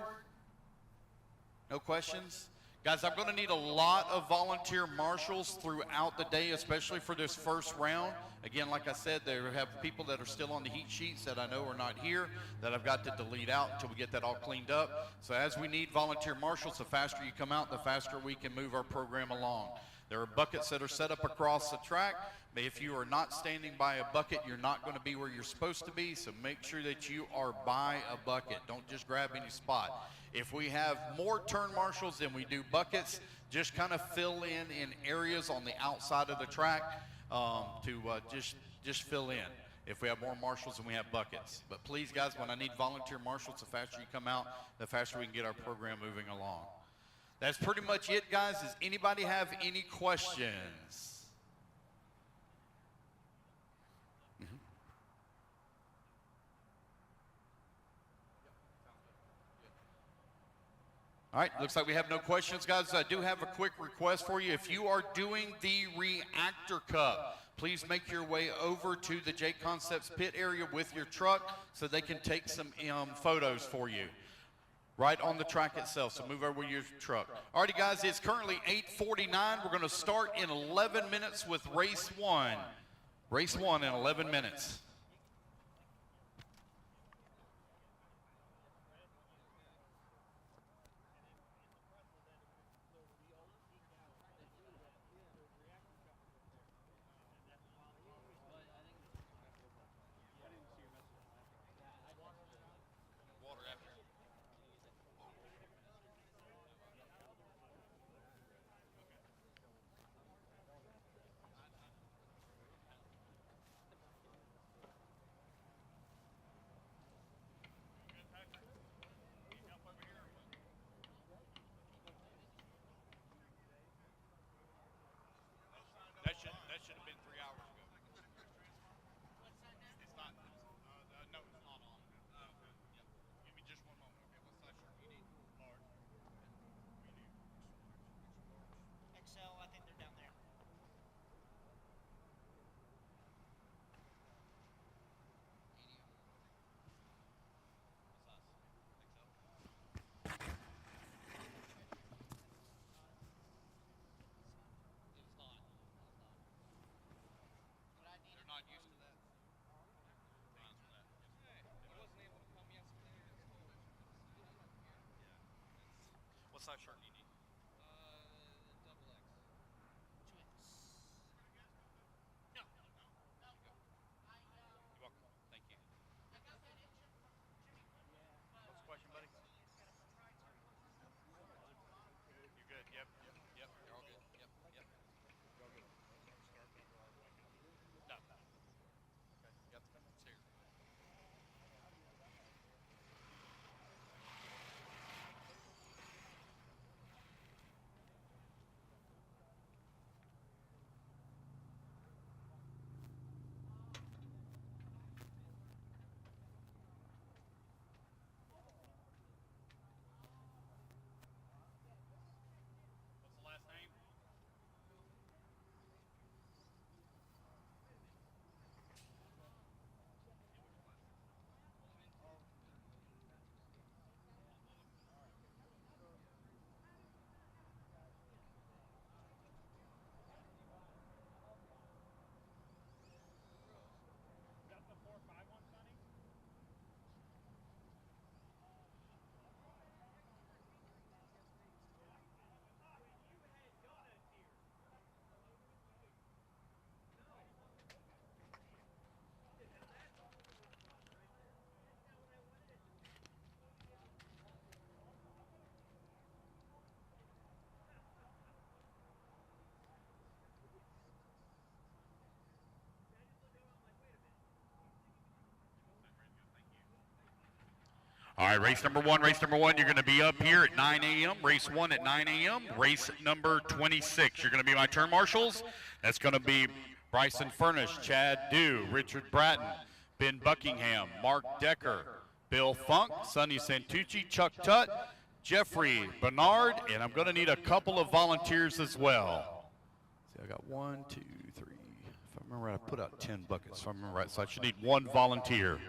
S3: No questions? Guys, I'm going to need a lot of volunteer marshals throughout the day, especially for this first round. Again, like I said, there have people that are still on the heat sheets that I know are not here that I've got to delete out until we get that all cleaned up. So as we need volunteer marshals, the faster you come out, the faster we can move our program along. There are buckets that are set up across the track. If you are not standing by a bucket, you're not going to be where you're supposed to be, so make sure that you are by a bucket. Don't just grab any spot. If we have more turn marshals than we do buckets, just kind of fill in areas on the outside of the track just fill in if we have more marshals than we have buckets. But please, guys, when I need volunteer marshals, the faster you come out, the faster we can get our program moving along. That's pretty much it, guys. Does anybody have any questions? All right, looks like we have no questions, guys. I do have a quick request for you. If you are doing the Reactor Cup, please make your way over to the Jconcepts pit area with your truck so they can take some photos for you right on the track itself. So move over with your truck. All righty, guys, it's currently 8:49. We're going to start in 11 minutes with race one. Race one in 11 minutes. What size shirt do you need?
S4: Double X.
S3: No. You're welcome. Thank you. What's the question, buddy? You're good. Yep. You're all good. Yep. No. Okay. Yep. It's here. What's the last name? All right, race number one, you're going to be up here at 9 a.m. Race 1 at 9 a.m. Race number 26. You're going to be my turn marshals. That's going to be Bryson Furnish, Chad Dew, Richard Bratton, Ben Buckingham, Mark Decker, Bill Funk, Sonny Santucci, Chuck Tutt, Jeffrey Bernard, and I'm going to need a couple of volunteers as well. See, I got 1, 2, 3. If I remember right, I put out 10 buckets. If I remember right, so I should need one volunteer.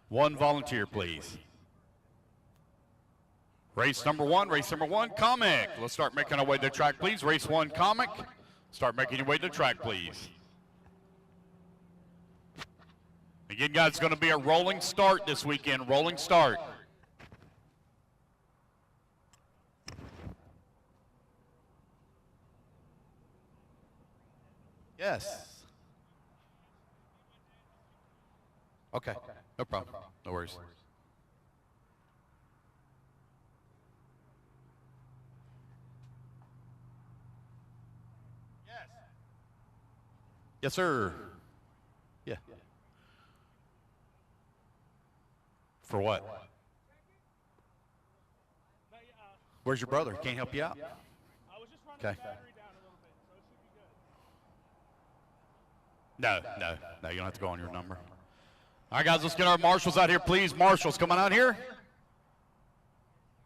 S3: One volunteer, please. Race number one, Comic. Let's start making our way to the track, please. Race 1, Comic. Start making your way to the track, please. Again, guys, it's going to be a rolling start this weekend. Rolling start. Yes. Okay. No problem. No worries. Yes, sir. Yeah. For what? Where's your brother? Can't help you out?
S5: I was just running the battery down a little bit, so it should be good.
S3: No, you don't have to go on your number. All right, guys, let's get our marshals out here, please. Marshals, come on out here.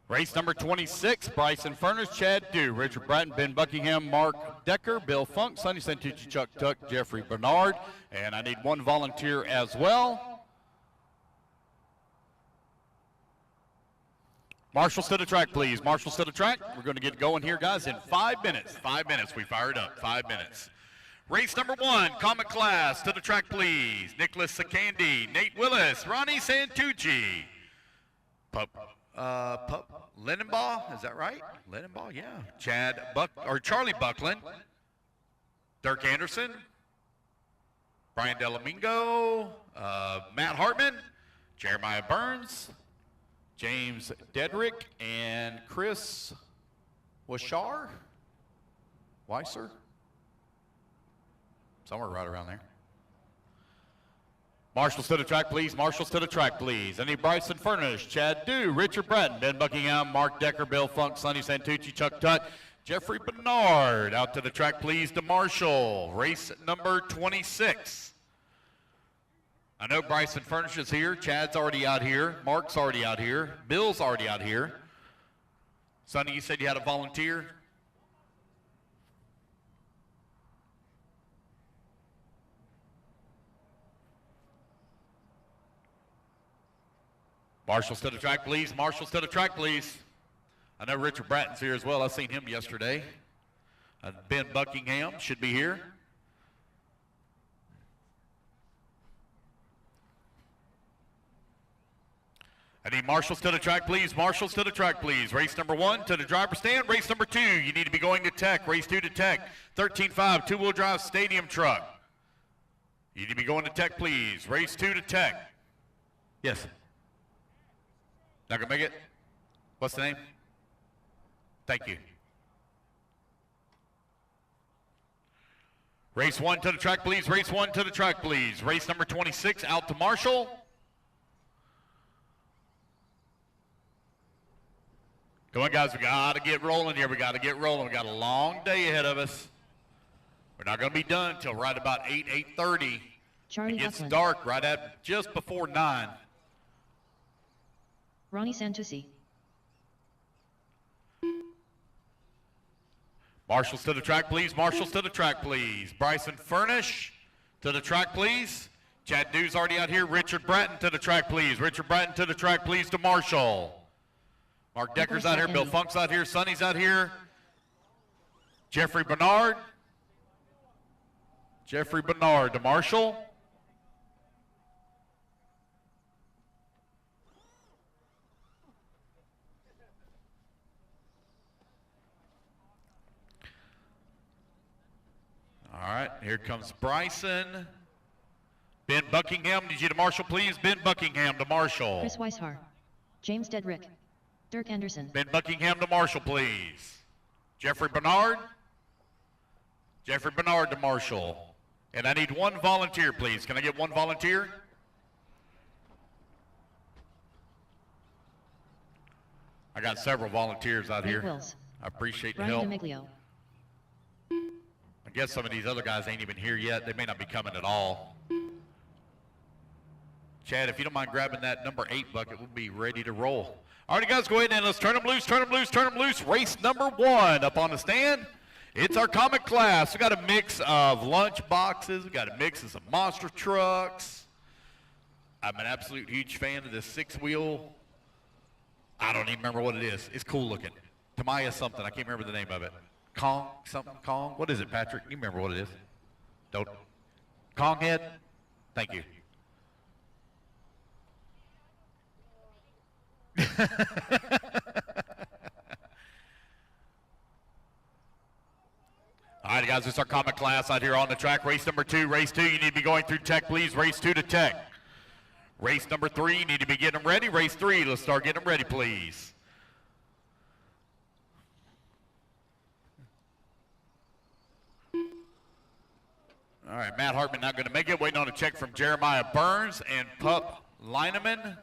S3: Race number 26, Bryson Furnish, Chad Dew, Richard Bratton, Ben Buckingham, Mark Decker, Bill Funk, Sonny Santucci, Chuck Tuck, Jeffrey Bernard, and I need one volunteer as well. Marshals to the track, please. Marshals to the track. We're going to get going here, guys, in 5 minutes. 5 minutes. We fired up. 5 minutes. Race number 1, Comic Class. To the track, please. Nicholas Sakandi, Nate Willis, Ronnie Santucci. Lindenbaugh, is that right? Lindenbaugh, yeah. Charlie Buckland, Dirk Anderson, Brian Delamingo, Matt Hartman, Jeremiah Burns, James Dedrick, and Chris Weiser? Somewhere right around there. Marshals to the track, please. Marshals to the track, please. I need Bryson Furnish, Chad Dew, Richard Bratton, Ben Buckingham, Mark Decker, Bill Funk, Sonny Santucci, Chuck Tutt, Jeffrey Bernard. Out to the track, please, to Marshall. Race number 26. I know Bryson Furnish is here. Chad's already out here. Mark's already out here. Bill's already out here. Sonny, you said you had a volunteer? Marshals to the track, please. Marshals to the track, please. I know Richard Bratton's here as well. I've seen him yesterday. Ben Buckingham should be here. I need marshals to the track, please. Marshals to the track, please. Race number 1 to the driver's stand. Race number 2, you need to be going to Tech. Race 2 to Tech. 13.5, two-wheel drive stadium truck. You need to be going to Tech, please. Race 2 to Tech. Yes. Not gonna make it? What's the name? Thank you. Race 1 to the track, please. Race 1 to the track, please. Race number 26 out to Marshall. Come on, guys. We got to get rolling here. We got to get rolling. We got a long day ahead of us. We're not going to be done until right about 8, 8:30.
S2: Charlie
S3: It gets
S2: Buckland.
S3: dark right at just before 9.
S2: Ronnie Santucci.
S3: Marshals to the track, please. Marshals to the track, please. Bryson Furnish to the track, please. Chad Dew's already out here. Richard Bratton to the track, please. Richard Bratton to the track, please, to Marshall. Mark Decker's out here. Bill Funk's out here. Sonny's out here. Jeffrey Bernard. Jeffrey Bernard to Marshall. All right, here comes Bryson. Ben Buckingham, need you to Marshall, please. Ben Buckingham to Marshall.
S2: Chris Weishar. James Dedrick. Dirk Anderson.
S3: Ben Buckingham to Marshall, please. Jeffrey Bernard. Jeffrey Bernard to Marshall. And I need one volunteer, please. Can I get one volunteer? I got several volunteers out
S2: Nate
S3: here.
S2: Wills.
S3: I appreciate the
S2: Ryan
S3: help.
S2: DeMiglio.
S3: I guess some of these other guys ain't even here yet. They may not be coming at all. Chad, if you don't mind grabbing that number 8 bucket, we'll be ready to roll. All right, guys, go ahead and let's turn them loose, turn them loose, turn them loose. Race number 1 up on the stand. It's our comic class. We got a mix of lunch boxes. We got a mix of some monster trucks. I'm an absolute huge fan of this 6-wheel. I don't even remember what it is. It's cool looking. Tamaya something. I can't remember the name of it. Kong something. Kong. What is it, Patrick? You remember what it is? Don't. Kong head? Thank you. All right, guys, it's our comic class out here on the track. Race number 2, race 2, you need to be going through Tech, please. Race 2 to Tech. Race number 3, you need to be getting them ready. Race 3, let's start getting them ready, please. All right, Matt Hartman not going to make it. Waiting on a check from Jeremiah Burns and Pup Lineman.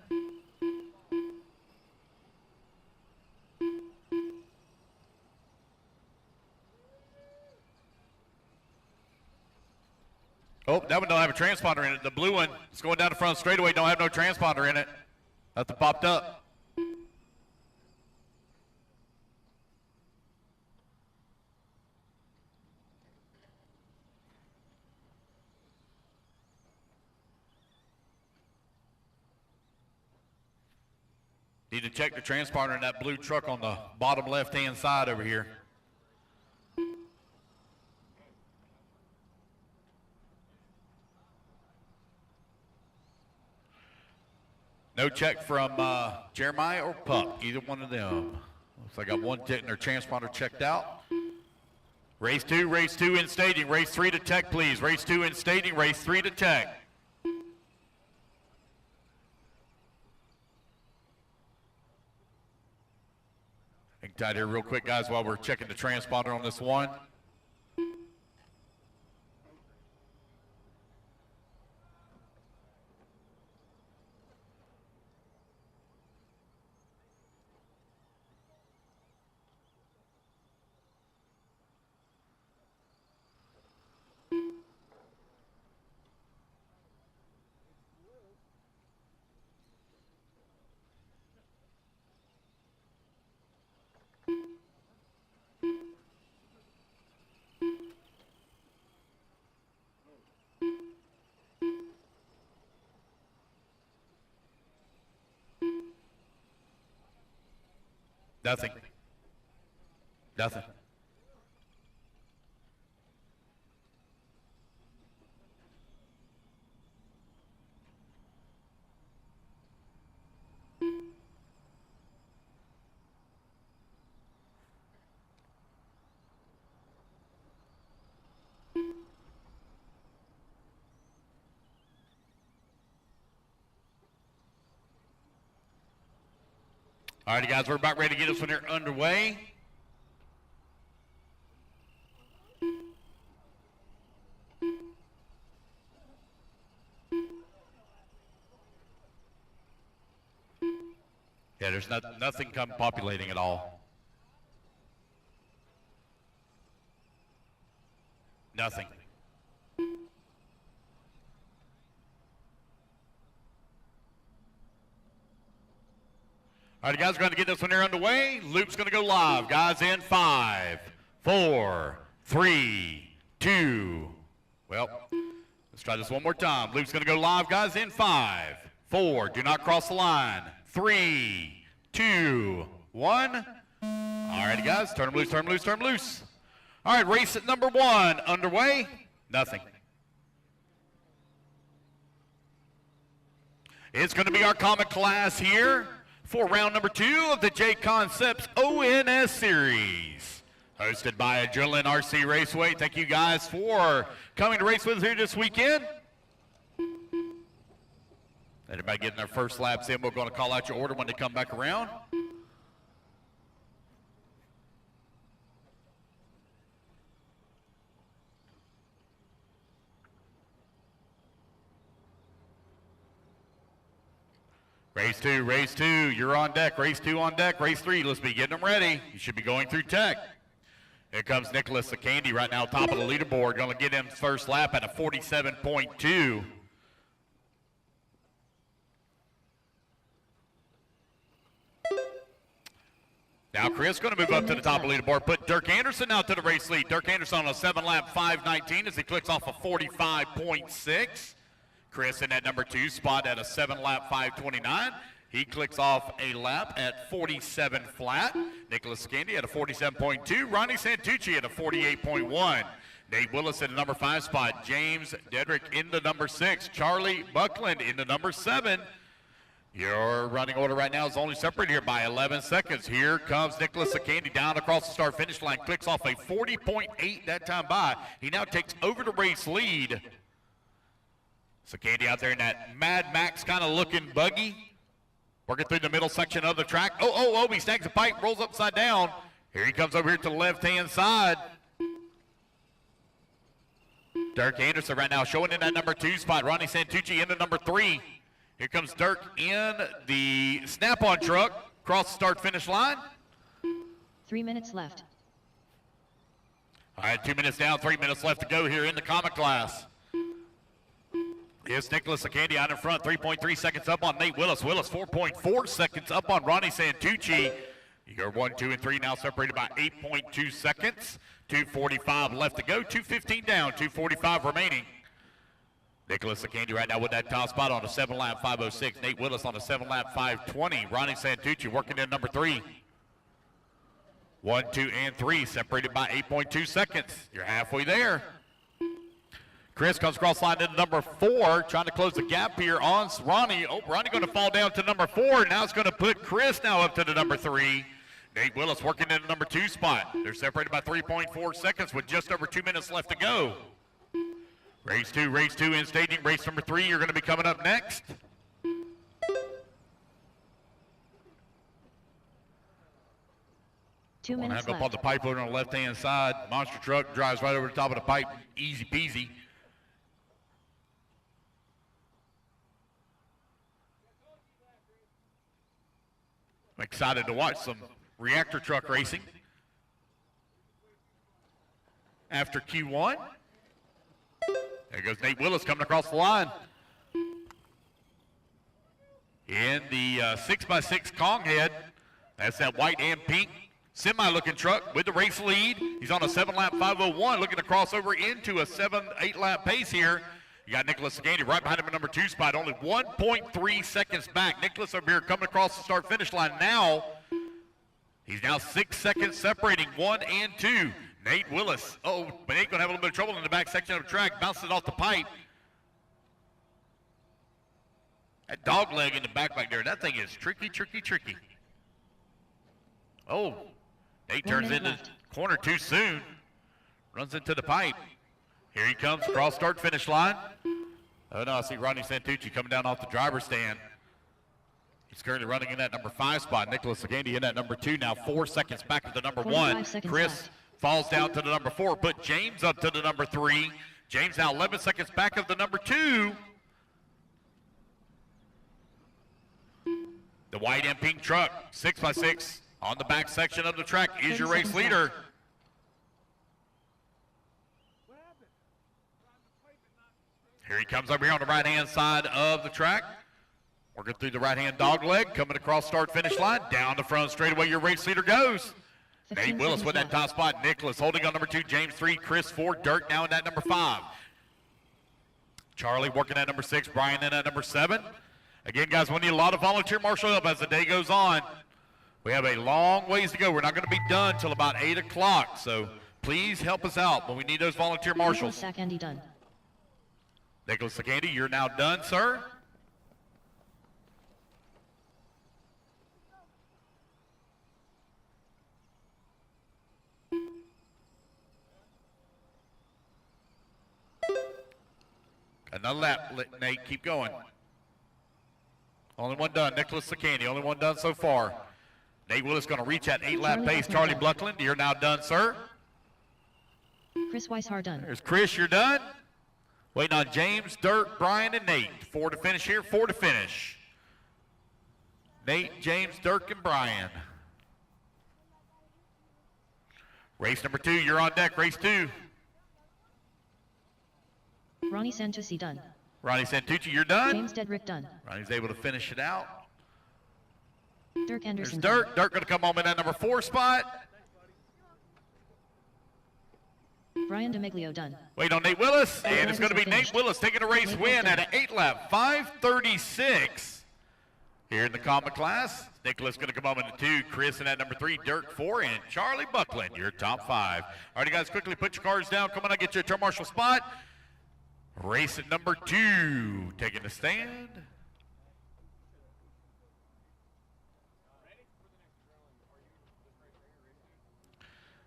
S3: Oh, that one don't have a transponder in it. The blue one is going down the front straightaway, don't have no transponder in it. Nothing popped up. Need to check the transponder in that blue truck on the bottom left-hand side over here. No check from Jeremiah or Pup, either one of them. Looks like I got one getting their transponder checked out. Race 2 in staging. Race 3 to Tech, please. Race 2 in staging. Race 3 to Tech. Hang tight here real quick, guys, while we're checking the transponder on this one. Nothing. Nothing. All right, guys, we're about ready to get this one here underway. Yeah, there's nothing come populating at all. Nothing. All right, guys, we're going to get this one here underway. Loop's going to go live. Guys, in 5, 4, 3, 2. Well, let's try this one more time. Loop's going to go live. Guys, in 5, 4. Do not cross the line. 3, 2, 1. All righty, guys, turn them loose, turn them loose, turn them loose. All right, race at number 1 underway. Nothing. It's going to be our comic class here for round number 2 of the Jconcepts ONS Series, hosted by Adrenaline RC Raceway. Thank you guys for coming to race with us here this weekend. Everybody getting their first laps in. We're going to call out your order when they come back around. Race two, you're on deck. Race 2 on deck. Race 3, let's be getting them ready. You should be going through tech. Here comes Nicholas Candy right now, top of the leaderboard. Going to get him first lap at a 47.2. Now Chris going to move up to the top of the leaderboard. Put Dirk Anderson out to the race lead. Dirk Anderson on a 7-lap 5:19 as he clicks off a 45.6. Chris in that number 2 spot at a 7-lap 5:29. He clicks off a lap at 47 flat. Nicholas Candy at a 47.2. Ronnie Santucci at a 48.1. Nate Willis in the number 5 spot. James Dedrick in the number 6. Charlie Buckland in the number 7. Your running order right now is only separated here by 11 seconds. Here comes Nicholas Candy down across the start-finish line. Clicks off a 40.8 that time by. He now takes over the race lead. So Candy out there in that Mad Max kind of looking buggy, working through the middle section of the track. Oh, he snags a pipe, rolls upside down. Here he comes over here to the left-hand side. Dirk Anderson right now showing in that number 2 spot. Ronnie Santucci in the number 3. Here comes Dirk in the snap-on truck, across the start-finish line.
S2: 3 minutes left.
S3: All right, 2 minutes down, 3 minutes left to go here in the comic class. Here's Nicholas Candy out in front, 3.3 seconds up on Nate Willis. Willis 4.4 seconds up on Ronnie Santucci. Your 1, 2, and 3 now separated by 8.2 seconds. 2:45 left to go, 2:15 down, 2:45 remaining. Nicholas Candy right now with that top spot on a 7-lap 5:06. Nate Willis on a 7-lap 5:20. Ronnie Santucci working in number 3. 1, 2, and 3 separated by 8.2 seconds. You're halfway there. Chris comes across line into number 4, trying to close the gap here on Ronnie. Oh, Ronnie going to fall down to number 4. Now it's going to put Chris now up to the number 3. Nate Willis working in the number 2 spot. They're separated by 3.4 seconds with just over 2 minutes left to go. Race 2 in staging. Race number 3, you're going to be coming up next.
S2: Two
S3: One
S2: minutes
S3: hand up
S2: left.
S3: on the pipe loader on the left-hand side. Monster truck drives right over the top of the pipe. Easy peasy. I'm excited to watch some reactor truck racing after Q1. There goes Nate Willis coming across the line. In the 6x6 Kong head. That's that white and pink semi-looking truck with the race lead. He's on a 7-lap 5:01, looking to cross over into a 8-lap pace here. You got Nicholas Candy right behind him in number 2 spot, only 1.3 seconds back. Nicholas over here coming across the start-finish line now. He's now 6 seconds separating 1 and 2. Nate Willis, but Nate gonna have a little bit of trouble in the back section of the track, bounces it off the pipe. That dog leg in the back there, that thing is tricky. Oh, Nate turns into corner too soon, runs into the pipe. Here he comes across start finish line. Oh no, I see Ronnie Santucci coming down off the driver's stand. He's currently running in that number 5 spot. Nicholas Agandi in that number 2, now 4 seconds back of the number
S2: 45
S3: 1.
S2: seconds
S3: Chris
S2: left.
S3: falls down to the number 4, put James up to the number 3. James now 11 seconds back of the number 2. The white and pink truck, 6x6 on the back section of the track is your
S2: 30
S3: race
S2: seconds
S3: leader. Here he comes over here on the right-hand side of the track. Working through the right-hand dog leg, coming across start-finish line. Down the front straightaway, your race leader goes.
S2: 15
S3: Nate Willis
S2: seconds
S3: with that
S2: left.
S3: top spot. Nicholas holding on number 2, James 3, Chris 4, Dirk now in that number 5. Charlie working at number 6, Brian in at number 7. Again, guys, we need a lot of volunteer marshal help as the day goes on. We have a long ways to go. We're not going to be done till about 8 o'clock, so please help us out, but we need those volunteer marshals.
S2: Nicholas Agandi done.
S3: Nicholas Agandi, you're now done, sir. Another lap, Nate, keep going. Only one done, Nicholas Agandi, only one done so far. Nate Willis going to reach that 8-lap
S2: Charlie
S3: pace.
S2: Buckland
S3: Charlie
S2: done.
S3: Buckland, you're now done, sir.
S2: Chris Weishar done.
S3: There's Chris, you're done. Waiting on James, Dirk, Brian, and Nate. 4 to finish here, 4 to finish. Nate, James, Dirk, and Brian. Race number 2, you're on deck, race 2.
S2: Ronnie Santucci done.
S3: Ronnie Santucci, you're done.
S2: James Dedrick done.
S3: Ronnie's able to finish it out.
S2: Dirk
S3: There's
S2: Anderson
S3: Dirk.
S2: done.
S3: Dirk going to come home in that number 4 spot.
S2: Brian DeMiglio done.
S3: Wait on Nate Willis, and
S2: Drivers
S3: it's going to
S2: are
S3: be Nate
S2: finished.
S3: Willis taking a race
S2: Nate
S3: win
S2: Willis
S3: at an 8-lap, 5:36. Here in the common class, Nicholas going to come home in the 2, Chris in at number 3, Dirk 4, and Charlie Buckland, your top 5. All right, you guys, quickly put your cards down. Come on, I'll get you a turn marshal spot. Race at number 2, taking the stand.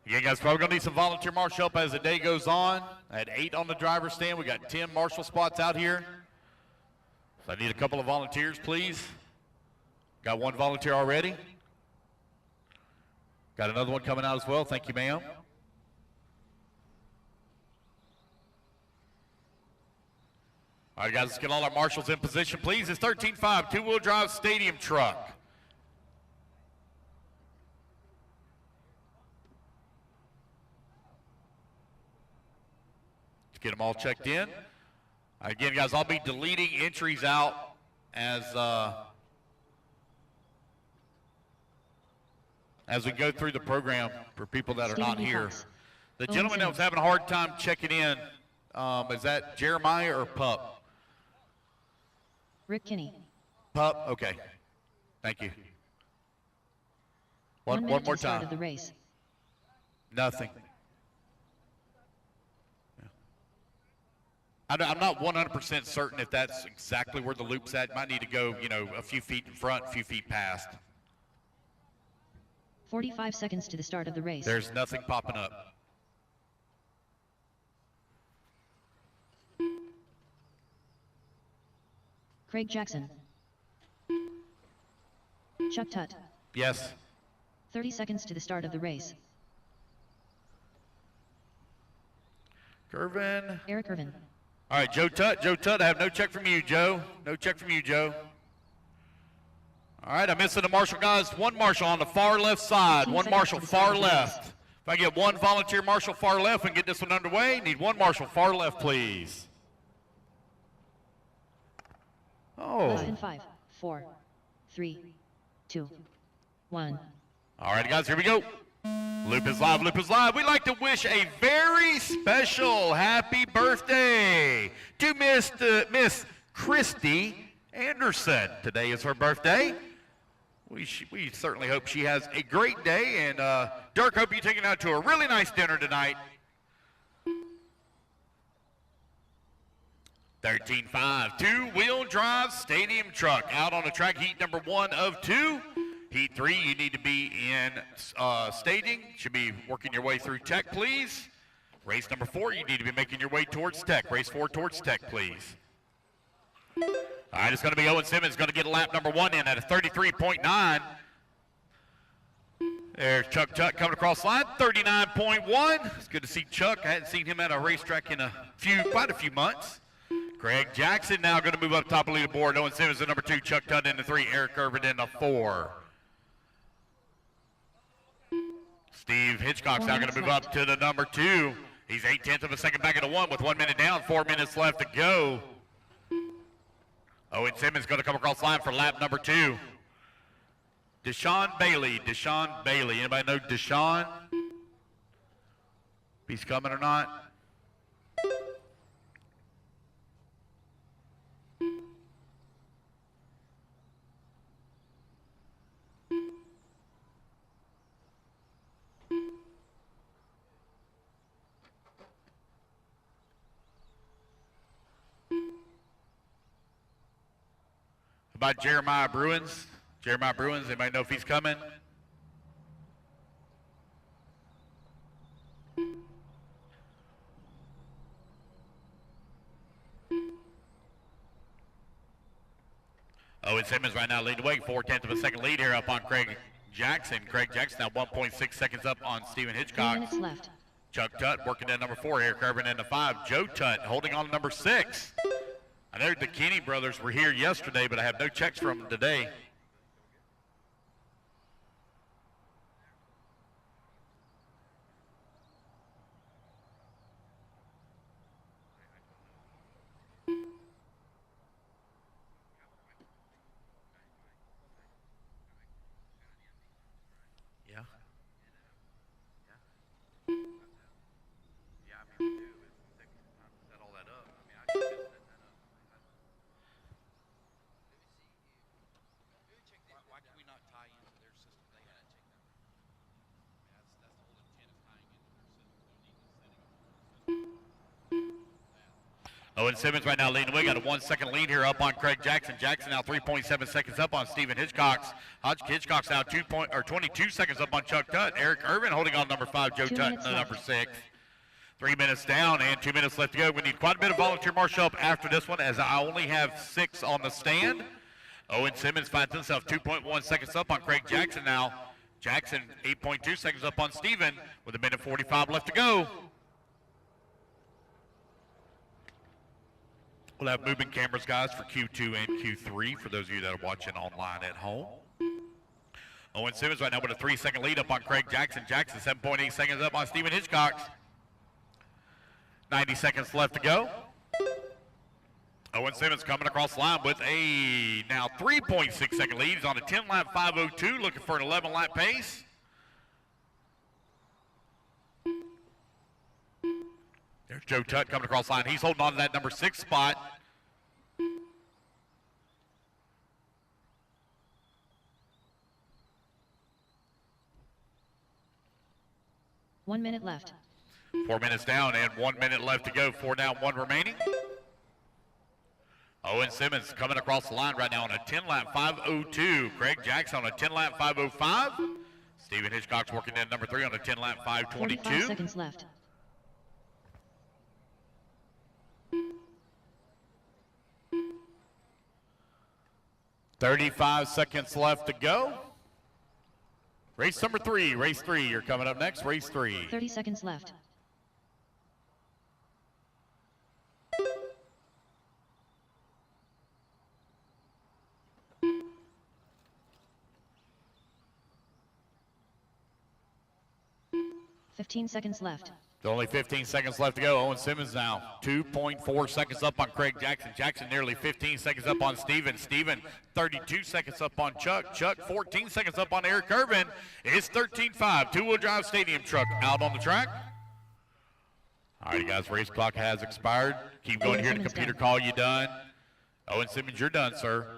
S3: Again, guys, probably going to need some volunteer marshal help as the day goes on. At 8 on the driver's stand, we got 10 marshal spots out here. So I need a couple of volunteers, please. Got one volunteer already. Got another one coming out as well. Thank you, ma'am. All right, guys, let's get all our marshals in position, please. It's 13.5, two-wheel drive stadium truck. Let's get them all checked in. Again, guys, I'll be deleting entries out as we go through the program for people that are not
S2: Stephen
S3: here.
S2: Fox.
S3: The
S2: Owen
S3: gentleman that was
S2: Sims.
S3: having a hard time checking in, is that Jeremiah or Pup?
S2: Rick Kinney.
S3: Pup, okay. Thank you. One
S2: minute
S3: more
S2: to start
S3: time.
S2: of the race.
S3: Nothing. I'm not 100% certain if that's exactly where the loop's at. Might need to go, a few feet in front, a few feet past.
S2: 45 seconds to the start of the race.
S3: There's nothing popping up.
S2: Craig Jackson. Chuck Tutt.
S3: Yes.
S2: 30 seconds to the start of the race.
S3: Curvin.
S2: Eric Irvin.
S3: All right, Joe Tutt. Joe Tutt, I have no check from you, Joe. No check from you, Joe. All right, I'm missing the marshal, guys. One marshal on the far left side.
S2: 15
S3: One
S2: seconds
S3: marshal
S2: to the start
S3: far
S2: of the race.
S3: left. If I get one volunteer marshal far left and get this one underway, need one marshal far left, please.
S2: Less
S3: Oh.
S2: than 5, 4, 3, 2, 1.
S3: All right, guys, here we go. Loop is live, loop is live. We'd like to wish a very special happy birthday to Miss Christy Anderson. Today is her birthday. We certainly hope she has a great day. And Dirk, hope you're taking out to a really nice dinner tonight. 13.5, two-wheel drive stadium truck out on the track, heat number 1 of 2. Heat 3, you need to be in staging. Should be working your way through tech, please. Race number 4, you need to be making your way towards tech. Race 4 towards tech, please. All right, it's going to be Owen Simmons going to get lap number 1 in at a 33.9. There's Chuck Tutt coming across the line, 39.1. It's good to see Chuck. I hadn't seen him at a racetrack in quite a few months. Craig Jackson now going to move up top of the leaderboard. Owen Simmons in number 2, Chuck Tutt in the 3, Eric Irvin in the 4. Steve Hitchcock's now going to move up to the number 2. He's 0.8 of a second back at the 1 with 1 minute down, 4 minutes left to go. Owen Simmons going to come across the line for lap number 2. Deshaun Bailey. Anybody know Deshaun? If he's coming or not? About Jeremiah Bruins? Anybody know if he's coming? Owen Simmons right now leading the way, 4/10 of a second lead here up on Craig Jackson. Craig Jackson now 1.6 seconds up on Stephen
S2: 3
S3: Hitchcock.
S2: minutes left.
S3: Chuck Tutt working at number 4, Eric Irvin in the 5. Joe Tutt holding on to number 6. I know the Kenny brothers were here yesterday, but I have no checks from them today. Yeah. Yeah, I mean, we do. It takes some time to set all that up. I mean, I can set that up. Why can we not tie into their system? They had to check that. I mean, that's the whole intent of tying into their system. Don't need to set it up. Owen Simmons right now leading the way. Got a 1 second lead here up on Craig Jackson. Jackson now 3.7 seconds up on Stephen Hitchcock's. Hitchcock's now 22 seconds up on Chuck Tutt. Eric Irvin holding on number 5. Joe
S2: 2
S3: Tutt
S2: minutes
S3: in the
S2: left.
S3: number 6. 3 minutes down and 2 minutes left to go. We need quite a bit of volunteer marshal up after this one, as I only have 6 on the stand. Owen Simmons finds himself 2.1 seconds up on Craig Jackson now. Jackson 8.2 seconds up on Stephen with 1:45 left to go. We'll have moving cameras, guys, for Q2 and Q3 for those of you that are watching online at home. Owen Simmons right now with a 3 second lead up on Craig Jackson. Jackson 7.8 seconds up on Stephen Hitchcock. 90 seconds left to go. Owen Simmons coming across the line with a now 3.6 second lead. He's on a 10 lap 5:02, looking for an 11 lap pace. There's Joe Tutt coming across the line. He's holding on to that number 6 spot.
S2: One minute left.
S3: 4 minutes down and 1 minute left to go. 4 down, 1 remaining. Owen Simmons coming across the line right now on a 10 lap 5:02. Craig Jackson on a 10 lap 5:05. Stephen Hitchcock's working in number 3 on a 10 lap
S2: 45
S3: 5:22.
S2: seconds left.
S3: $35 seconds left to go. Race number 3, race 3. You're coming up next, race 3.
S2: 30 seconds left. $15 seconds left.
S3: Only 15 seconds left to go. Owen Simmons now 2.4 seconds up on Craig Jackson. Jackson nearly 15 seconds up on Steven. Steven 32 seconds up on Chuck. Chuck 14 seconds up on Eric Irvin. It's 13-5. Two-wheel drive stadium truck out on the track. All right, guys, race clock has expired. Keep going
S2: Owen
S3: here. The
S2: Simmons
S3: computer
S2: done.
S3: call you done. Owen Simmons, you're done, sir.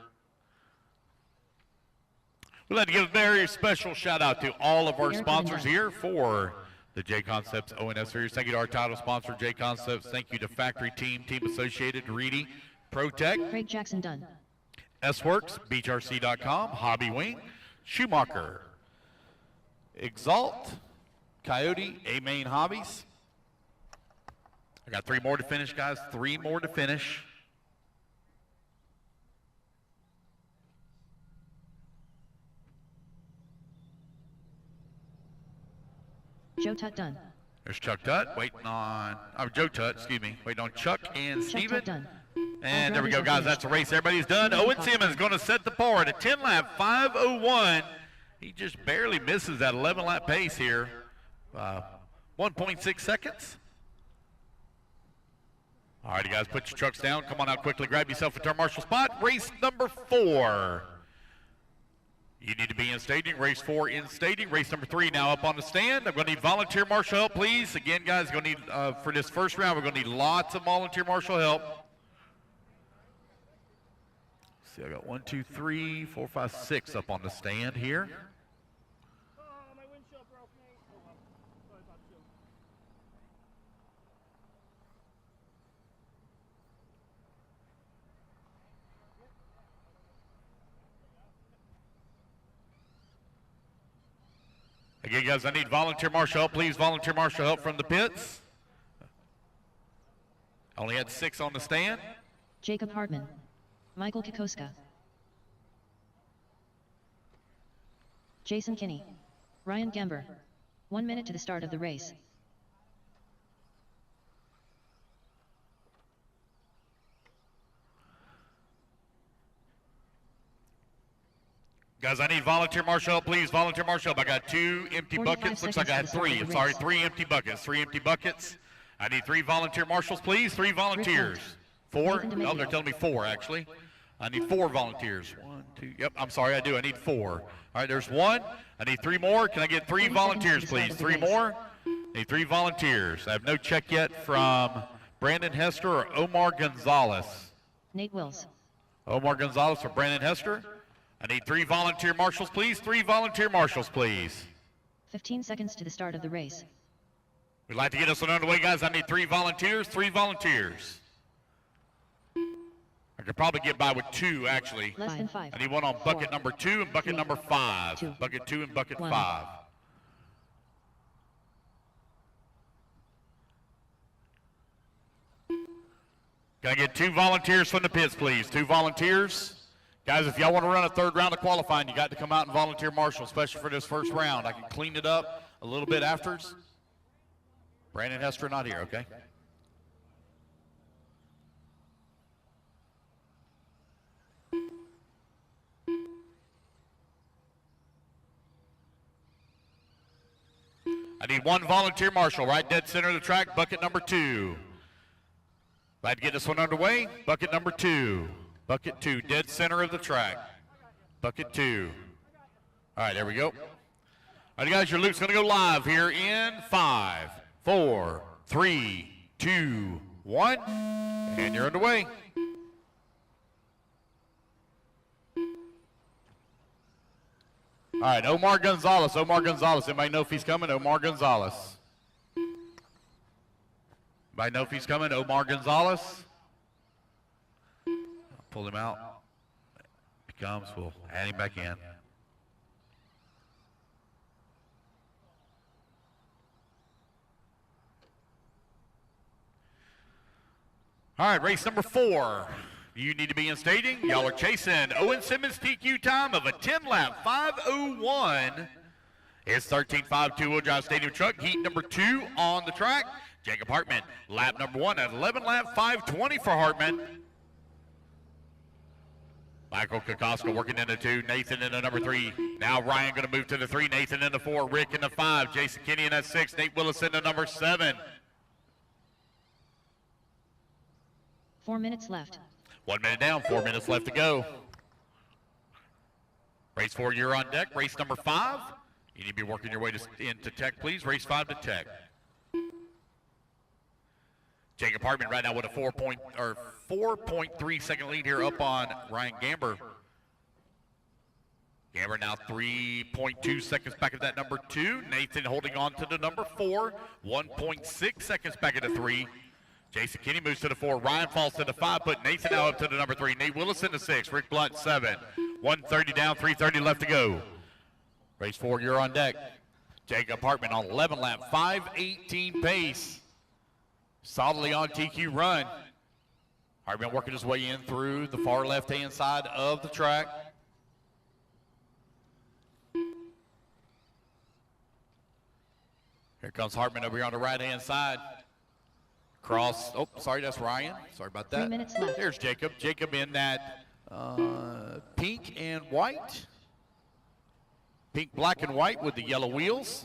S3: We'd like to give a very special shout out to all of our
S2: Eric
S3: sponsors
S2: Irvin.
S3: here for the Jconcepts ONS Series. Thank you to our title sponsor, Jconcepts. Thank you to Factory Team, Team Associated, Reedy, ProTech,
S2: Craig Jackson done.
S3: S-Works, BeachRC.com, Hobby Wing, Schumacher, Exalt, Coyote, A-Main Hobbies. I got 3 more to finish, guys. 3 more to finish.
S2: Joe Tut done.
S3: There's Chuck Tutt waiting on, Joe Tutt, excuse me, waiting on Chuck and
S2: Chuck
S3: Steven.
S2: Tut done.
S3: And there we
S2: drivers
S3: go,
S2: are
S3: guys.
S2: finished.
S3: That's a race. Everybody's done. Owen Simmons going to set the par at a 10-lap 5:01. He just barely misses that 11-lap pace here. 1.6 seconds. All righty, guys, put your trucks down. Come on out quickly. Grab yourself a turn marshal spot. Race number 4. You need to be in staging. Race 4 in staging. Race number 3 now up on the stand. I'm going to need volunteer marshal help, please. Again, guys, going to need for this first round, we're going to need lots of volunteer marshal help. See, I got 1, 2, 3, 4, 5, 6 up on the stand here.
S5: My windshield broke, mate. Oh, well. Sorry about you.
S3: Again, guys, I need volunteer marshal help, please. Volunteer marshal help from the pits. Only had 6 on the stand.
S2: Jacob Hartman. Michael Kokoska. Jason Kinney. Ryan Gamber. 1 minute to the start of the race.
S3: Guys, I need volunteer marshal help, please. Volunteer marshal help. I got 2 empty
S2: 45
S3: buckets. Looks like I had
S2: seconds to the
S3: 3.
S2: start of
S3: I'm
S2: the
S3: sorry,
S2: race.
S3: 3 empty buckets. 3 empty buckets. I need 3 volunteer marshals, please. 3 volunteers. 4?
S2: Nathan
S3: Oh,
S2: DeMaio.
S3: they're telling me 4, actually. I need 4 volunteers. 1, 2. Yep, I'm sorry, I do. I need 4. All right, there's 1. I need 3 more. Can I get 3
S2: 40
S3: volunteers,
S2: seconds to the
S3: please?
S2: start
S3: 3
S2: of the race.
S3: more. Need 3 volunteers. I have no check yet from Brandon Hester or Omar Gonzalez.
S2: Nate Wills.
S3: Omar Gonzalez or Brandon Hester. I need 3 volunteer marshals, please. 3 volunteer marshals, please.
S2: 15 seconds to the start of the race.
S3: We'd like to get us one underway, guys. I need 3 volunteers. 3 volunteers. I could probably get by with 2, actually.
S2: Less than 5.
S3: I need one on bucket
S2: 4,
S3: number 2 and bucket
S2: 3,
S3: number 5.
S2: 2,
S3: Bucket 2 and bucket
S2: 1.
S3: 5. Can I get 2 volunteers from the pits, please? 2 volunteers. Guys, if y'all want to run a 3rd round of qualifying, you got to come out and volunteer marshal, especially for this first round. I can clean it up a little bit after. Brandon Hester not here, okay? I need 1 volunteer marshal, right dead center of the track, bucket number 2. Glad to get this one underway. Bucket number 2. Bucket 2, dead center of the track. Bucket 2. All right, there we go. All right, guys, your loop's going to go live here in 5, 4, 3, 2, 1. And you're underway. All right, Omar Gonzalez. Omar Gonzalez. Anybody know if he's coming? Omar Gonzalez. Anybody know if he's coming? Omar Gonzalez. I'll pull him out. If he comes, we'll add him back in. All right, race number 4. You need to be in staging. Y'all are chasing Owen Simmons' TQ time of a 10-lap 5:01. It's 13.5 two-wheel drive stadium truck. Heat number 2 on the track. Jacob Hartman, lap number 1 at 11-lap 5:20 for Hartman. Michael Kokoska working into 2. Nathan into number 3. Now Ryan going to move to the 3. Nathan into 4. Rick into 5. Jason Kinney in at 6. Nate Willis into number 7.
S2: 4 minutes left.
S3: 1 minute down, 4 minutes left to go. Race 4, you're on deck. Race number 5. You need to be working your way into tech, please. Race 5 to tech. Jacob Hartman right now with a 4.3 second lead here up on Ryan Gamber. Gamber now 3.2 seconds back at that number 2. Nathan holding on to the number 4. 1.6 seconds back at the 3. Jason Kinney moves to the 4. Ryan falls to the 5. Put Nathan now up to the number 3. Nate Willis in the 6. Rick Blunt 7. 1:30 down, 3:30 left to go. Race 4, you're on deck. Jacob Hartman on 11-lap 5:18 pace. Solidly on TQ run. Hartman working his way in through the far left-hand side of the track. Here comes Hartman over here on the right-hand side. Cross. Oh, sorry, that's Ryan. Sorry about that.
S2: 3 minutes left.
S3: There's Jacob. Jacob in that pink and white. Pink, black, and white with the yellow wheels.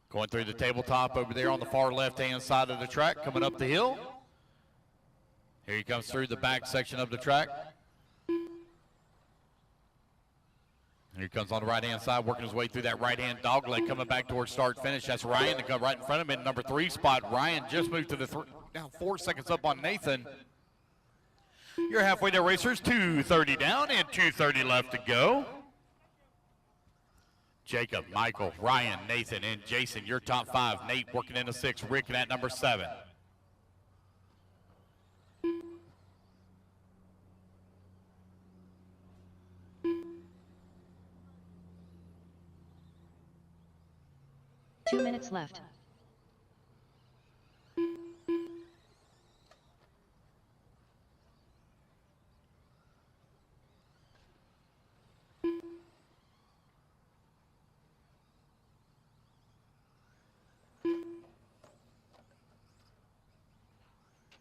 S3: Going through the tabletop over there on the far left-hand side of the track, coming up the hill. Here he comes through the back section of the track. Here he comes on the right-hand side, working his way through that right-hand dogleg, coming back towards start-finish. That's Ryan to come right in front of him in number 3 spot. Ryan just moved to the now 4 seconds up on Nathan. You're halfway there, racers. 2:30 down and 2:30 left to go. Jacob, Michael, Ryan, Nathan, and Jason, your top 5. Nate working into 6, Rick at number 7.
S2: Two minutes left.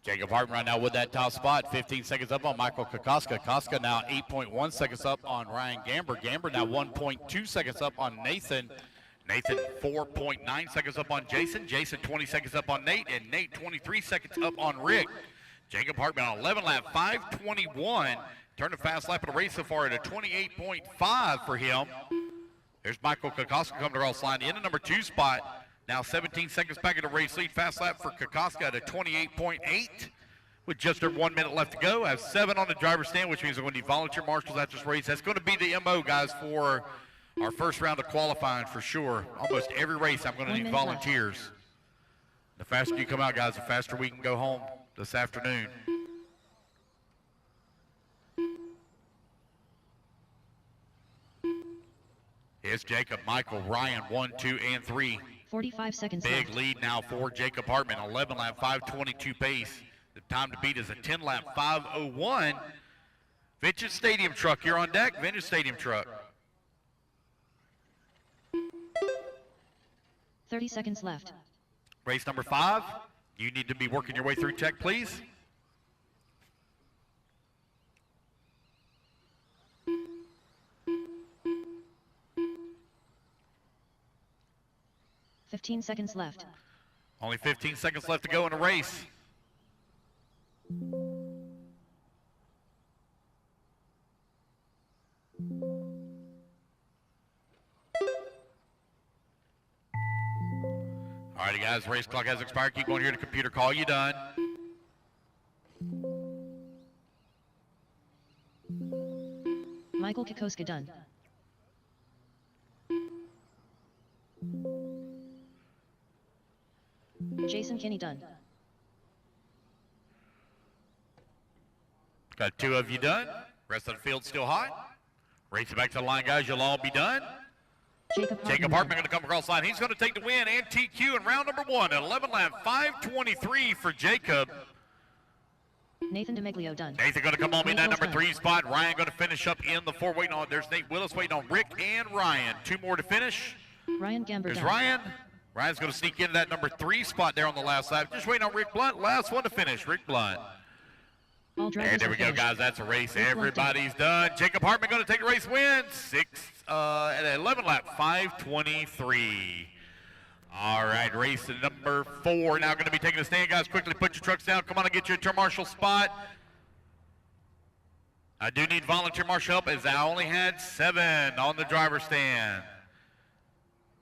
S3: Jacob Hartman right now with that top spot. 15 seconds up on Michael Kokoska. Koska now 8.1 seconds up on Ryan Gamber. Gamber now 1.2 seconds up on Nathan. Nathan 4.9 seconds up on Jason. Jason 20 seconds up on Nate. And Nate 23 seconds up on Rick. Jacob Hartman on 11 lap, 5:21. Turned a fast lap of the race so far at a 28.5 for him. There's Michael Kokoska coming across the line into number 2 spot. Now 17 seconds back at the race lead. Fast lap for Kokoska at a 28.8 with just over 1 minute left to go. Have 7 on the driver's stand, which means we're going to need volunteer marshals at this race. That's going to be the MO, guys, for our first round of qualifying for sure. Almost every race I'm going to need volunteers. The faster you come out, guys, the faster we can go home this afternoon. Here's Jacob, Michael, Ryan, 1, 2, and 3.
S2: 45 seconds
S3: Big
S2: left.
S3: lead now for Jacob Hartman, 11 lap, 5:22 pace. The time to beat is a 10 lap, 5:01. Vintage Stadium truck, you're on deck. Vintage Stadium truck.
S2: 30 seconds left.
S3: Race number 5. You need to be working your way through tech, please.
S2: Fifteen seconds left.
S3: Only 15 seconds left to go in the race. All righty, guys, race clock has expired. Keep going here to computer call. You done.
S2: Michael Kokoska done. Jason Kinney done.
S3: Got 2 of you done. Rest of the field still hot. Racing back to the line, guys. You'll all be done. Jacob Hartman going to come across the line. He's going to take the win and TQ in round number 1 at 11 lap, 5:23 for Jacob.
S2: Nathan DeMeglio done.
S3: Nathan going to come home in that number 3 spot. Ryan going to finish up in the 4 waiting on. There's Nate Willis waiting on Rick and Ryan. 2 more to finish.
S2: Ryan Gamber
S3: There's
S2: done.
S3: Ryan. Ryan's going to sneak into that number 3 spot there on the last lap. Just waiting on Rick Blunt. Last one to finish, Rick Blunt.
S2: All drivers
S3: And there
S2: are
S3: we go,
S2: finished.
S3: guys. That's a race.
S2: Rick Blunt
S3: Everybody's done. Jacob Hartman going to take the race win. At 11 lap, 5:23. All right, race number 4 now going to be taking a stand, guys. Quickly put your trucks down. Come on and get you a turn marshal spot. I do need volunteer marshal help as I only had 7 on the driver's stand.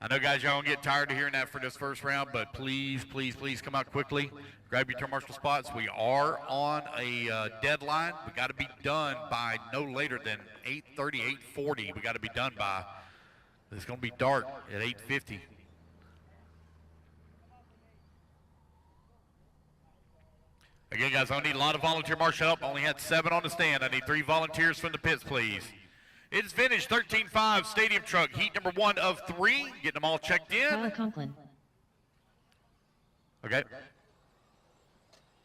S3: I know, guys, y'all gonna get tired of hearing that for this first round, but please, please, please come out quickly. Grab your turn marshal spots. We are on a deadline. We got to be done by no later than 8:30, 8:40. We got to be done by. It's gonna be dark at 8:50. Again, guys, I need a lot of volunteer marshal help. Only had 7 on the stand. I need 3 volunteers from the pits, please. It's vintage 13.5 stadium truck, heat number 1 of 3. Getting them all checked in.
S2: Kyle Conklin.
S3: Okay.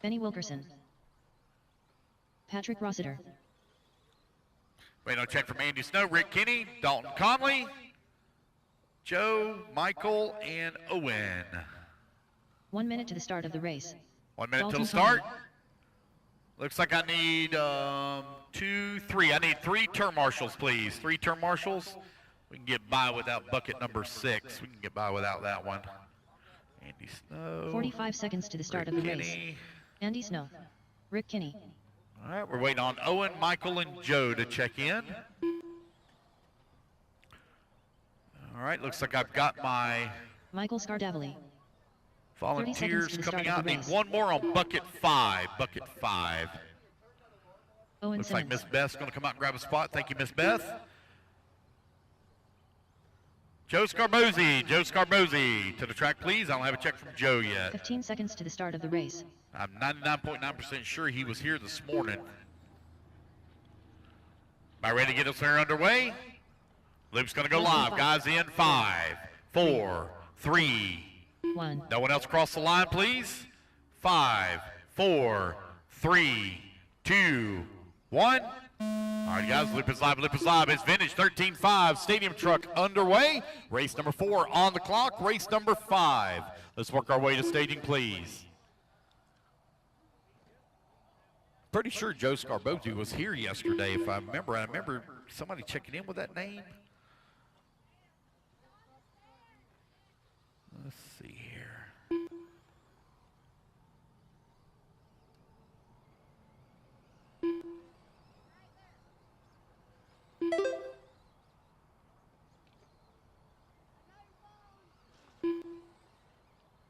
S2: Benny Wilkerson. Patrick Rossiter.
S3: Waiting on a check from Andy Snow, Rick Kinney, Dalton Conley, Joe, Michael, and Owen.
S2: 1 minute to the start of the race.
S3: 1 minute till
S2: Dalton
S3: the start.
S2: Conley.
S3: Looks like I need 2, 3. I need 3 turn marshals, please. 3 turn marshals. We can get by without bucket number 6. We can get by without that one. Andy Snow.
S2: 45 seconds to the start
S3: Rick
S2: of the race.
S3: Kinney.
S2: Andy Snow. Rick Kinney.
S3: All right, we're waiting on Owen, Michael, and Joe to check in. All right, looks like I've got my
S2: Michael Scardavali.
S3: volunteers
S2: to the
S3: coming
S2: start
S3: out.
S2: of the
S3: Need
S2: race.
S3: one more on bucket 5. Bucket 5.
S2: Owen
S3: Looks like
S2: Simmons.
S3: Miss Beth's going to come out and grab a spot. Thank you, Miss Beth. Joe Scarbozzi to the track, please. I don't have a check from Joe yet.
S2: 15 seconds to the start of the race.
S3: I'm 99.9% sure he was here this morning. About ready to get us here underway? Loop's going to go live. Guys in 5, 4, 3.
S2: 1.
S3: No one else across the line, please. 5, 4, 3, 2, 1. All right, guys, loop is live, It's vintage 13.5 stadium truck underway. Race number 4 on the clock, race number 5. Let's work our way to staging, please. Pretty sure Joe Scarbozzi was here yesterday, if I remember. I remember somebody checking in with that name. Let's see here.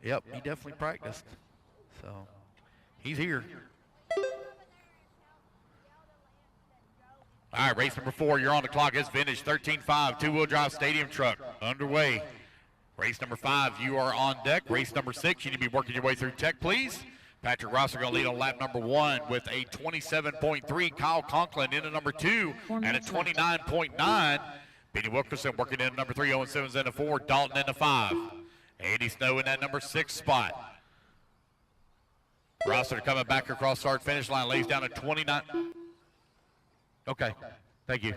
S3: Yep, he definitely practiced. So, he's here. All right, race number 4, you're on the clock. It's vintage 13.5 two-wheel drive stadium truck underway. Race number 5, you are on deck. Race number 6, you need to be working your way through tech, please. Patrick Rosser going to lead on lap number 1 with a 27.3. Kyle Conklin into number 2 and a 29.9. Benny Wilkerson working in number 3. Owen Simmons into 4. Dalton into 5. Andy Snow in that number 6 spot. Rosser coming back across start finish line, lays down a 29. Okay, thank you.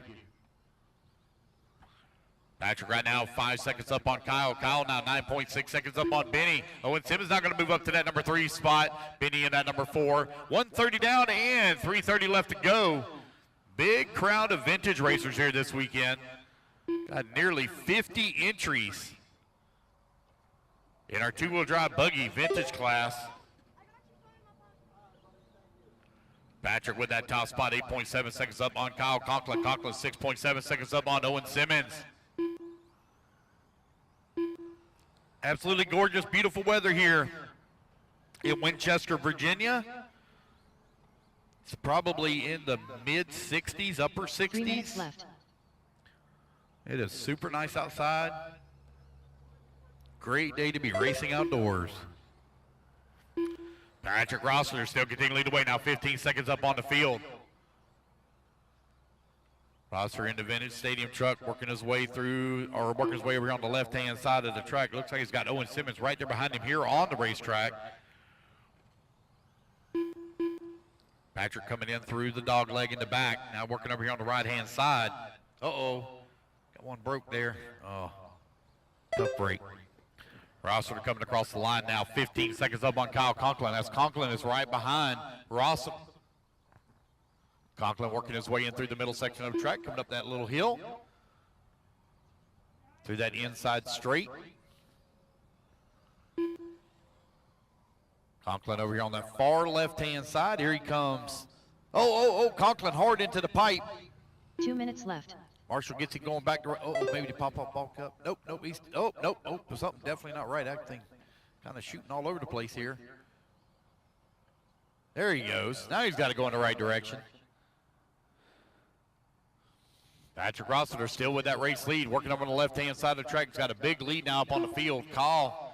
S3: Patrick right now 5 seconds up on Kyle. Kyle now 9.6 seconds up on Benny. Owen Simmons not going to move up to that number 3 spot. Benny in that number 4. 1:30 down and 3:30 left to go. Big crowd of vintage racers here this weekend. Got nearly 50 entries in our two-wheel drive buggy vintage class. Patrick with that top spot, 8.7 seconds up on Kyle Conklin. Conklin 6.7 seconds up on Owen Simmons. Absolutely gorgeous, beautiful weather here in Winchester, Virginia. It's probably in the mid-60s, upper 60s.
S2: 3 minutes left.
S3: It is super nice outside. Great day to be racing outdoors. Patrick Rossler still continuing to lead the way, now 15 seconds up on the field. Rossler in the vintage stadium truck working his way through, or working his way over on the left-hand side of the track. Looks like he's got Owen Simmons right there behind him here on the racetrack. Patrick coming in through the dog leg in the back, now working over here on the right-hand side. Uh-oh, got one broke there. Oh, tough break. Rossler coming across the line now, 15 seconds up on Kyle Conklin. As Conklin is right behind Rossler. Conklin working his way in through the middle section of the track, coming up that little hill. Through that inside straight. Conklin over here on that far left-hand side. Here he comes. Oh, Conklin hard into the pipe.
S2: 2 minutes left.
S3: Marshall gets it going back to, maybe to pop up ball cup. Nope, he's, nope, something definitely not right. That thing kind of shooting all over the place here. There he goes. Now he's got to go in the right direction. Patrick Rossiter still with that race lead, working over on the left-hand side of the track. He's got a big lead now up on the field. Kyle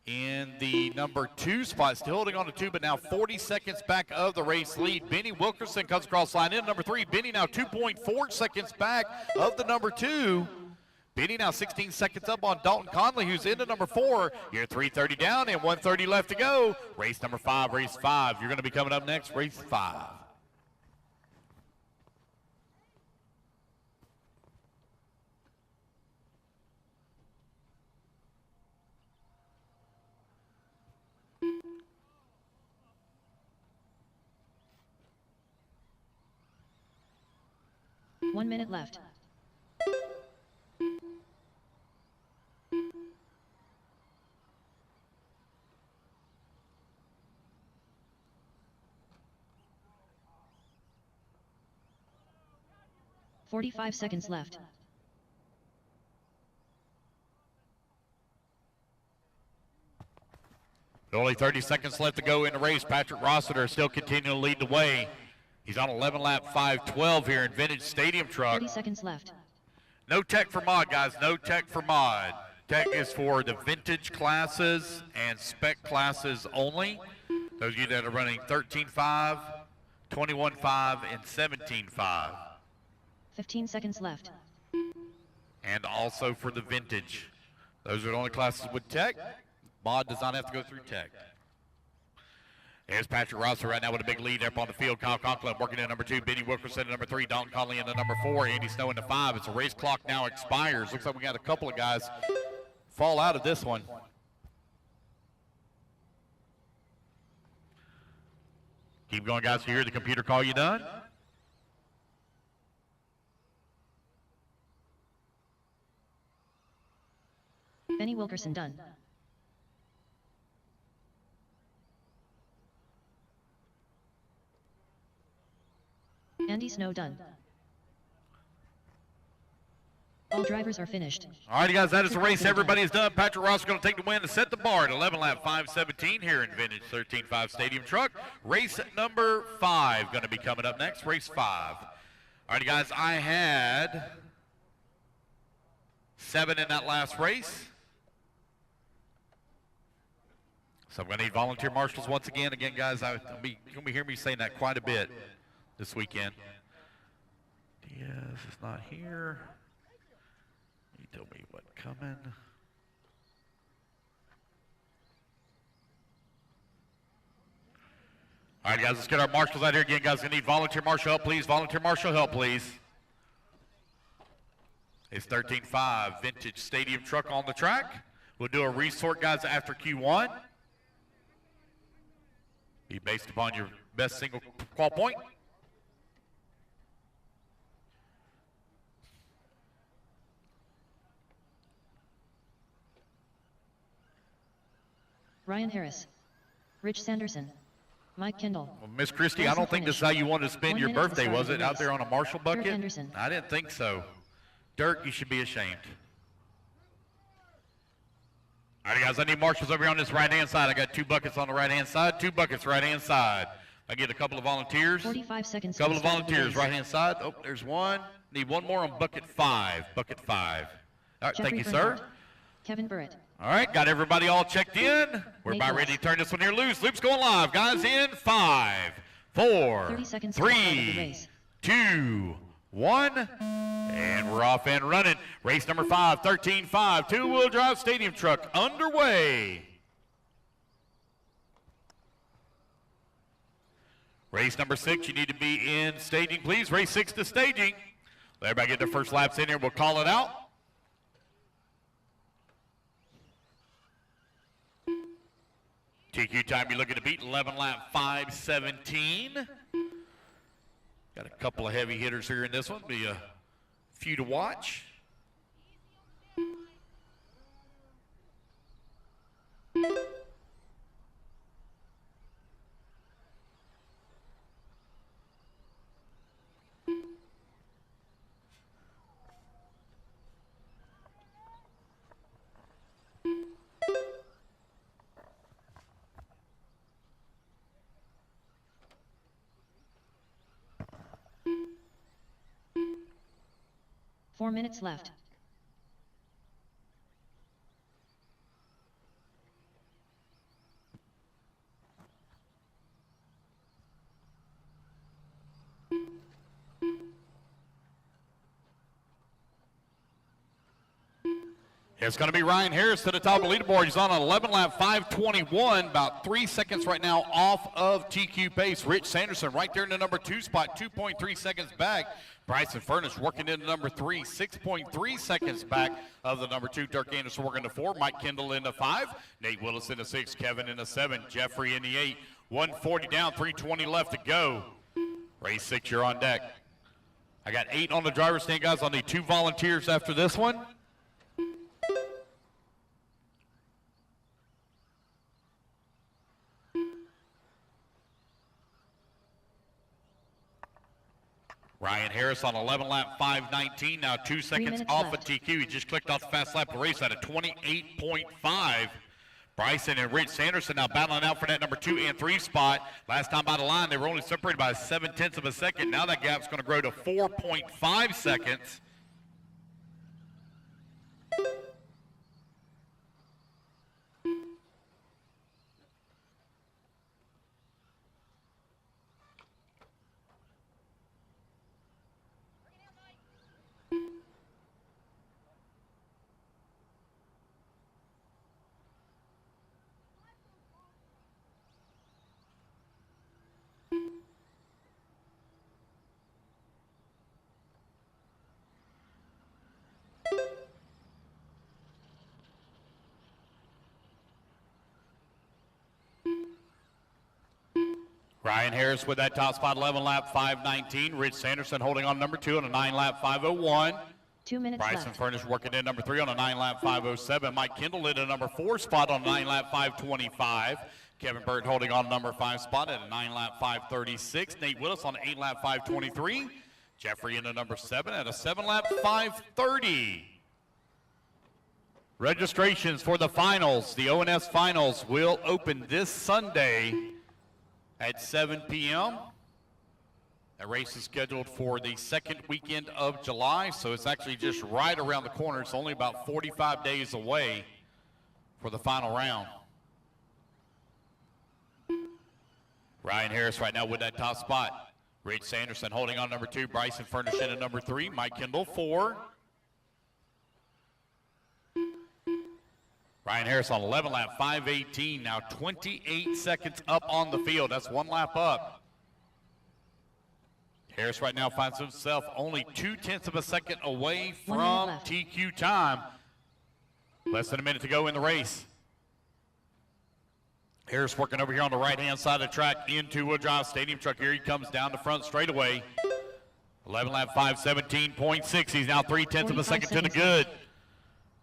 S3: in the number 2 spot, still holding on to 2, but now 40 seconds back of the race lead. Benny Wilkerson comes across the line in number 3. Benny now 2.4 seconds back of the number 2. Benny now 16 seconds up on Dalton Conley, who's into number 4. You're 3:30 down and 1:30 left to go. Race number 5, race 5. You're going to be coming up next, race 5.
S2: 1 minute left. "45 seconds left.
S3: Only 30 seconds left to go in the race. Patrick Rossiter still continuing to lead the way. He's on 11 lap 5:12 here in Vintage Stadium Truck.
S2: 30 seconds left.
S3: No tech for mod, guys. No tech for mod. Tech is for the vintage classes and spec classes only. Those of you that are running 13.5, 21.5, and 17.5.
S2: 15 seconds left.
S3: And also for the vintage. Those are the only classes with tech. Mod does not have to go through tech. There's Patrick Rossiter right now with a big lead up on the field. Kyle Conklin working in number 2. Benny Wilkerson in number 3. Dalton Conley in the number 4. Andy Snow in the 5. It's a race clock now expires. Looks like we got a couple of guys fall out of this one. Keep going, guys. You hear the computer call you done?
S2: Benny Wilkerson done. Andy Snow done. All drivers are finished.
S3: All righty, guys, that is the race. Everybody is done. Patrick Ross is going to take the win and set the bar at 11 lap 5:17 here in Vintage 13.5 Stadium Truck. Race number 5 going to be coming up next. Race 5. All righty, guys, I had 7 in that last race. So I'm going to need volunteer marshals once again. Again, guys, you're going to be hearing me saying that quite a bit this weekend. Diaz is not here. He told me what coming. All right, guys, let's get our marshals out here again. Guys, we need volunteer marshal help, please. Volunteer marshal help, please. It's 13.5 Vintage Stadium Truck on the track. We'll do a resort, guys, after Q1. Be based upon your best single qual point.
S2: Ryan Harris. Rich Sanderson. Mike Kendall.
S3: Well, Miss Christie, I don't think this is how you wanted to spend
S2: 1
S3: your
S2: minute to
S3: birthday,
S2: start
S3: was
S2: the
S3: it? Out
S2: race.
S3: there on a Marshall bucket?
S2: Anderson.
S3: I didn't think so. Dirk, you should be ashamed. All right, guys, I need marshals over here on this right-hand side. I got 2 buckets on the right-hand side, 2 buckets right-hand side. I get a couple of volunteers.
S2: 45 seconds.
S3: Couple of
S2: to start the
S3: volunteers,
S2: race.
S3: right-hand side. Oh, there's one. Need one more on bucket 5. Bucket 5. All right,
S2: Jeffrey
S3: thank you,
S2: Bernhardt.
S3: sir.
S2: Kevin Burrett.
S3: All right, got everybody all checked in. We're
S2: Nate
S3: about
S2: Wells.
S3: ready to turn this one here loose. Loop's going live, guys, in 5, 4,
S2: 30 seconds to the start of the
S3: 3,
S2: race.
S3: 2, 1, and we're off and running. Race number 5, 13.5, two-wheel drive stadium truck underway. Race number 6, you need to be in staging, please. Race 6 to staging. Let everybody get their first laps in here. We'll call it out. TQ time you're looking to beat 11 lap 5:17. Got a couple of heavy hitters here in this one. Be a few to watch.
S2: Four minutes left.
S3: It's going to be Ryan Harris to the top of the leaderboard. He's on an 11 lap 5:21, about 3 seconds right now off of TQ pace. Rich Sanderson right there in the number 2 spot, 2.3 seconds back. Bryson Furnish working into number 3, 6.3 seconds back of the number 2. Dirk Anderson working to 4. Mike Kendall in the 5. Nate Willis in the 6. Kevin in the 7. Jeffrey in the 8. 140 down, 320 left to go. Race 6, you're on deck. I got 8 on the driver's stand, guys. I'll need 2 volunteers after this one. Ryan Harris on 11 lap 5:19, now 2 seconds
S2: minutes
S3: off
S2: left.
S3: of TQ. He just clicked off the fast lap of the race at a 28.5. Bryson and Rich Sanderson now battling out for that number 2 and 3 spot. Last time by the line, they were only separated by 7/10 of a second. Now that gap's going to grow to 4.5 seconds. Ryan Harris with that top spot, 11 lap 5:19. Rich Sanderson holding on number 2 on a 9 lap 5:01.
S2: 2 minutes
S3: Bryson
S2: left.
S3: Furnish working in number 3 on a 9 lap 5:07. Mike Kendall in a number 4 spot on a 9 lap 5:25. Kevin Burton holding on number 5 spot at a 9 lap 5:36. Nate Willis on an 8 lap 5:23. Jeffrey in a number 7 at a 7 lap 5:30. Registrations for the finals, the ONS finals, will open this Sunday at 7 p.m. That race is scheduled for the second weekend of July, so it's actually just right around the corner. It's only about 45 days away for the final round. Ryan Harris right now with that top spot. Rich Sanderson holding on number 2. Bryson Furnish in at number 3. Mike Kendall 4. Ryan Harris on 11 lap 5:18, now 28 seconds up on the field. That's 1 lap up. Harris right now finds himself only 0.2 of a second away
S2: 1 minute
S3: from
S2: left.
S3: TQ time. Less than a minute to go in the race. Harris working over here on the right-hand side of the track into a drive stadium truck. Here he comes down the front straightaway. 11 lap 5:17.6. He's now 0.3 of a
S2: 45
S3: second to the
S2: seconds
S3: good.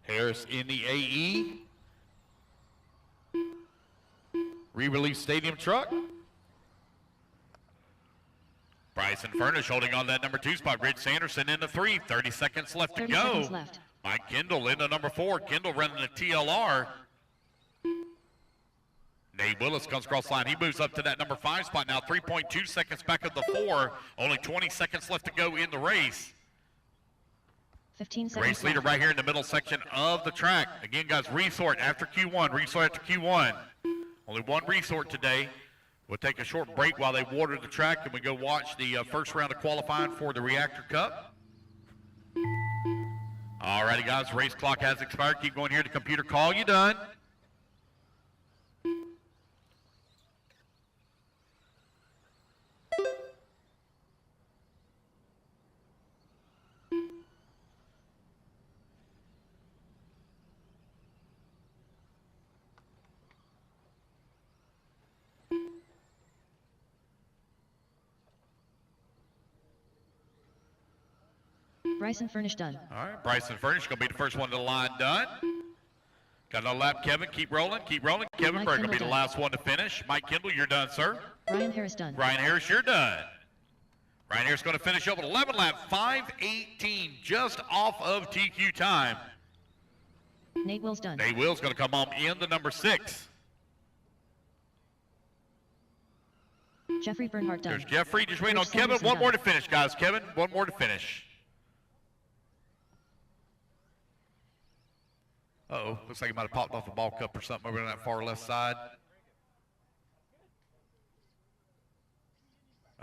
S3: Harris in the AE. Re-release stadium truck. Bryson Furnish holding on that number 2 spot. Rich Sanderson in the 3. 30 seconds left to
S2: 30
S3: go.
S2: seconds left.
S3: Mike Kendall into number 4. Kendall running the TLR. Nate Willis comes across the line. He moves up to that number 5 spot now. 3.2 seconds back of the 4. Only 20 seconds left to go in the race.
S2: 15 seconds
S3: Race leader
S2: left.
S3: right here in the middle section of the track. Again, guys, resort after Q1. Resort after Q1. Only 1 resort today. We'll take a short break while they water the track, and we go watch the first round of qualifying for the Reactor Cup. All righty, guys, race clock has expired. Keep going here. The computer call you done.
S2: Bryson Furnish done.
S3: All right, Bryson Furnish going to be the first one to the line done. Got another lap, Kevin. Keep rolling, keep rolling. Kevin
S2: Mike
S3: Berg going to be
S2: Kendall
S3: the
S2: done.
S3: last one to finish. Mike Kendall, you're done, sir.
S2: Ryan Harris done.
S3: Ryan Harris, you're done. Ryan Harris going to finish up with 11 lap 5:18, just off of TQ time.
S2: Nate Wills done.
S3: Nate Will's going to come on in the number 6.
S2: Jeffrey Bernhardt done.
S3: There's Jeffrey. Just waiting on
S2: Rich
S3: Kevin.
S2: Sanderson
S3: One more to
S2: done.
S3: finish, guys. Kevin, one more to finish. Uh-oh. Looks like he might have popped off a ball cup or something over on that far left side.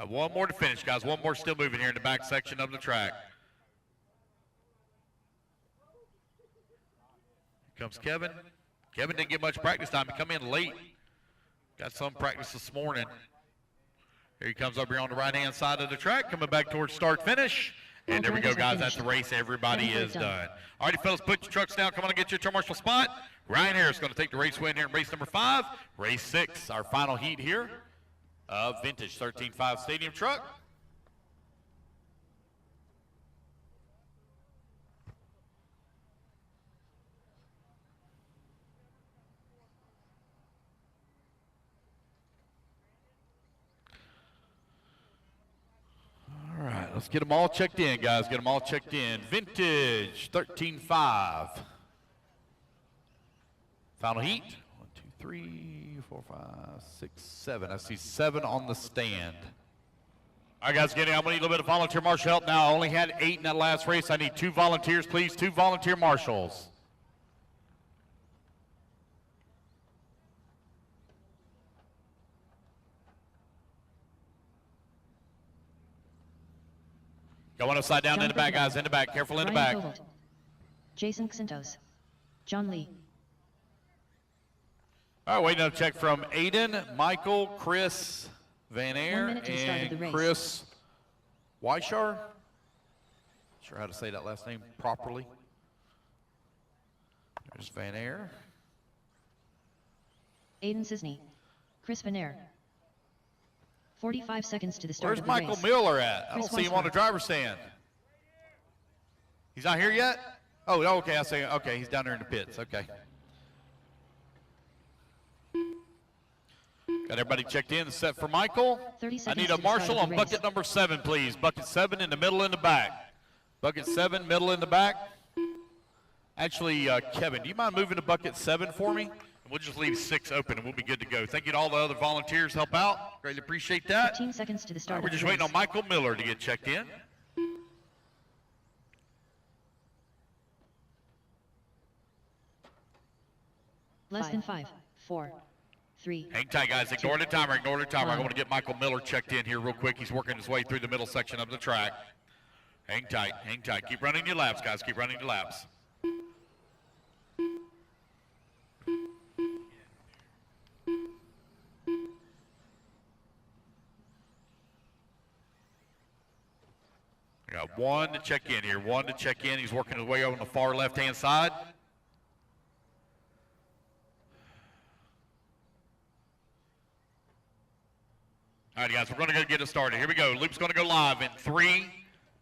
S3: One more to finish, guys. One more still moving here in the back section of the track. Here comes Kevin. Kevin didn't get much practice time. He come in late. Got some practice this morning. Here he comes over here on the right-hand side of the track, coming back towards start-finish. And there we go, guys. That's the race. Everybody is done. All righty, fellas, put your trucks down. Come on and get your turn marshal spot. Ryan Harris going to take the race win here in race number 5. Race 6, our final heat here of vintage 13.5 stadium truck. let's get them all checked in, guys. Get them all checked in. Vintage, 13.5. Final heat. 1, 2, 3, 4, 5, 6, 7. I see 7 on the stand. All right, guys, I'm going to need a little bit of volunteer marshal help now. I only had 8 in that last race. I need 2 volunteers, please. 2 volunteer marshals. Going upside down in the back, guys. In the back. Careful in the back.
S2: Ryan Kovold, Jconcepts, John Lee,
S3: All right, waiting on a check from Aiden, Michael, Chris, Van
S2: 1
S3: Air,
S2: minute to the start of the
S3: and
S2: race.
S3: Chris Weishar. Sure how to say that last name properly. There's Van Air.
S2: Aiden Cisney, Chris Benair. 45 seconds to the start
S3: Where's
S2: of the
S3: Michael
S2: race.
S3: Miller at? I
S2: Chris
S3: don't see him on the
S2: Weishaupt.
S3: driver's stand. He's not here yet? Oh, okay, I see. Okay, he's down there in the pits. Okay. Got everybody checked in and set for Michael.
S2: 30
S3: I
S2: seconds
S3: need
S2: to
S3: a
S2: the start
S3: marshal
S2: of
S3: on
S2: the
S3: bucket
S2: race.
S3: number 7, please. Bucket 7 in the middle in the back. Bucket 7, middle in the back. Actually, Kevin, do you mind moving to bucket 7 for me? And we'll just leave 6 open and we'll be good to go. Thank you to all the other volunteers help out. Greatly appreciate that.
S2: 15 seconds to the start
S3: We're
S2: of the
S3: just
S2: race.
S3: waiting on Michael Miller to get checked in.
S2: Less than 5, 4, 3,
S3: Hang tight, guys. Ignore the timer. Ignore the timer. I want to get Michael Miller checked in here real quick. He's working his way through the middle section of the track. Hang tight. Hang tight. Keep running your laps, guys. Keep running your laps. I got 1 to check in here. 1 to check in. He's working his way over on the far left-hand side. All right, guys, we're going to go get it started. Here we go. Loop's going to go live in 3,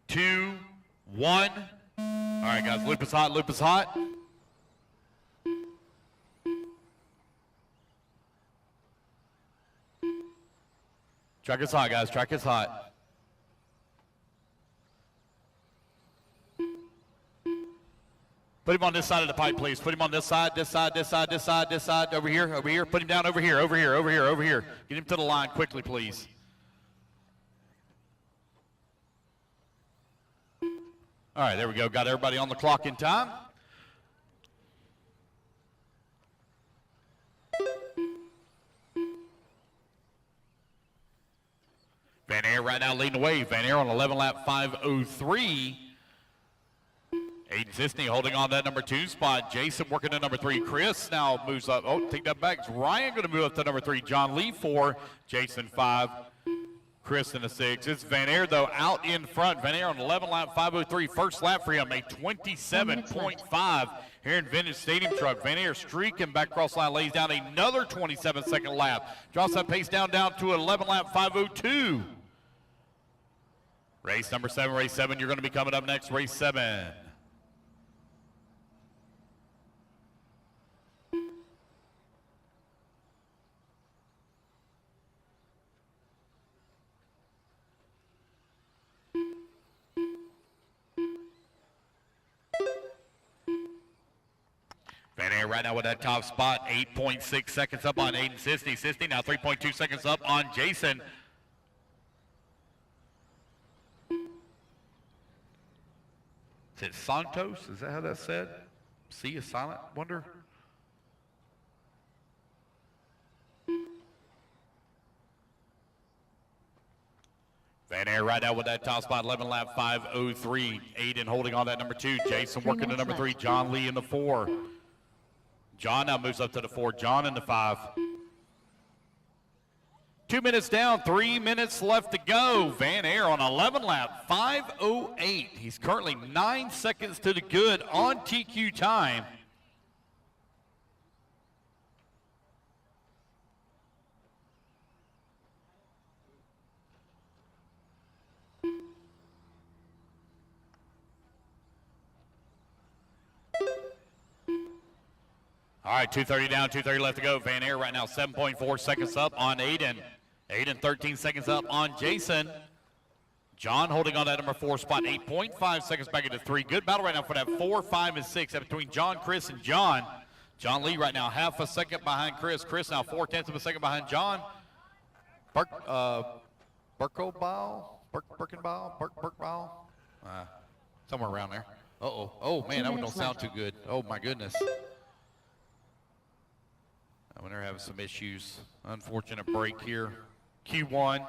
S3: 2, 1. All right, guys, loop is hot. Loop is hot. Track is hot, guys. Track is hot. Put him on this side of the pipe, please. Put him on this side, this side, this side, this side, this side, over here, over here. Put him down over here, over here, over here, over here. Get him to the line quickly, please. All right, there we go. Got everybody on the clock in time. Van Air right now leading the way. Van Air on 11 lap 5:03. Aiden Cisney holding on to that number 2 spot. Jason working to number 3. Chris now moves up. Oh, take that back. It's Ryan going to move up to number 3. John Lee 4. Jason 5. Chris in the 6. It's Van Air, though, out in front. Van Air on 11 lap 5:03. First lap for him, a 27.5 here in Vintage Stadium Truck. Van Air streaking back cross line, lays down another 27-second lap. Drops that pace down to 11 lap 5:02. Race number 7, race 7. You're going to be coming up next, race 7. Van Air right now with that top spot, 8.6 seconds up on Aiden Cisney. Cisney now 3.2 seconds up on Jason. Is it Santos? Is that how that's said? C is silent, wonder? Van Air right now with that top spot, 11 lap 5:03. Aiden holding on that number 2. Jason
S2: 3
S3: working to
S2: minutes
S3: number 3.
S2: left.
S3: John Lee in the 4. John now moves up to the 4. John in the 5. 2 minutes down, 3 minutes left to go. Van Air on 11 lap 5:08. He's currently 9 seconds to the good on TQ time. All right, 2:30 down, 2:30 left to go. Van Air right now 7.4 seconds up on Aiden. Aiden 13 seconds up on Jason. John holding on to that number 4 spot, 8.5 seconds back into 3. Good battle right now for that 4, 5, and 6 between John, Chris, and John. John Lee right now half a second behind Chris. Chris now 4/10 of a second behind John. Birkenbaugh, somewhere around there. Uh-oh. Oh, man, that one don't sound too good. Oh, my goodness. I wonder having some issues. Unfortunate break here. Q1.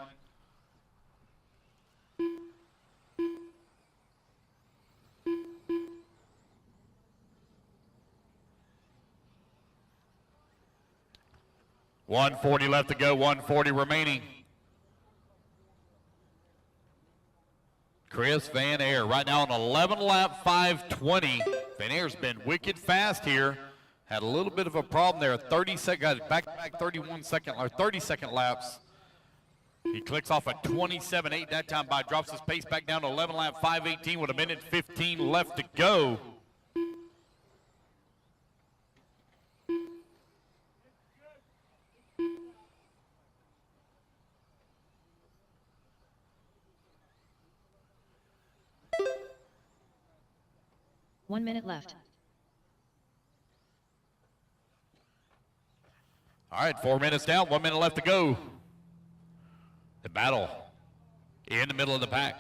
S3: $140 left to go, 140 remaining. Chris Van Air right now on 11 lap, 5:20. Van Air's been wicked fast here. Had a little bit of a problem there. 30-second, back-to-back 30-second laps. He clicks off a 27.8 that time by, drops his pace back down to 11 lap, 5:18 with 1:15 left to go.
S2: One minute left.
S3: All right, 4 minutes down, 1 minute left to go. The battle in the middle of the pack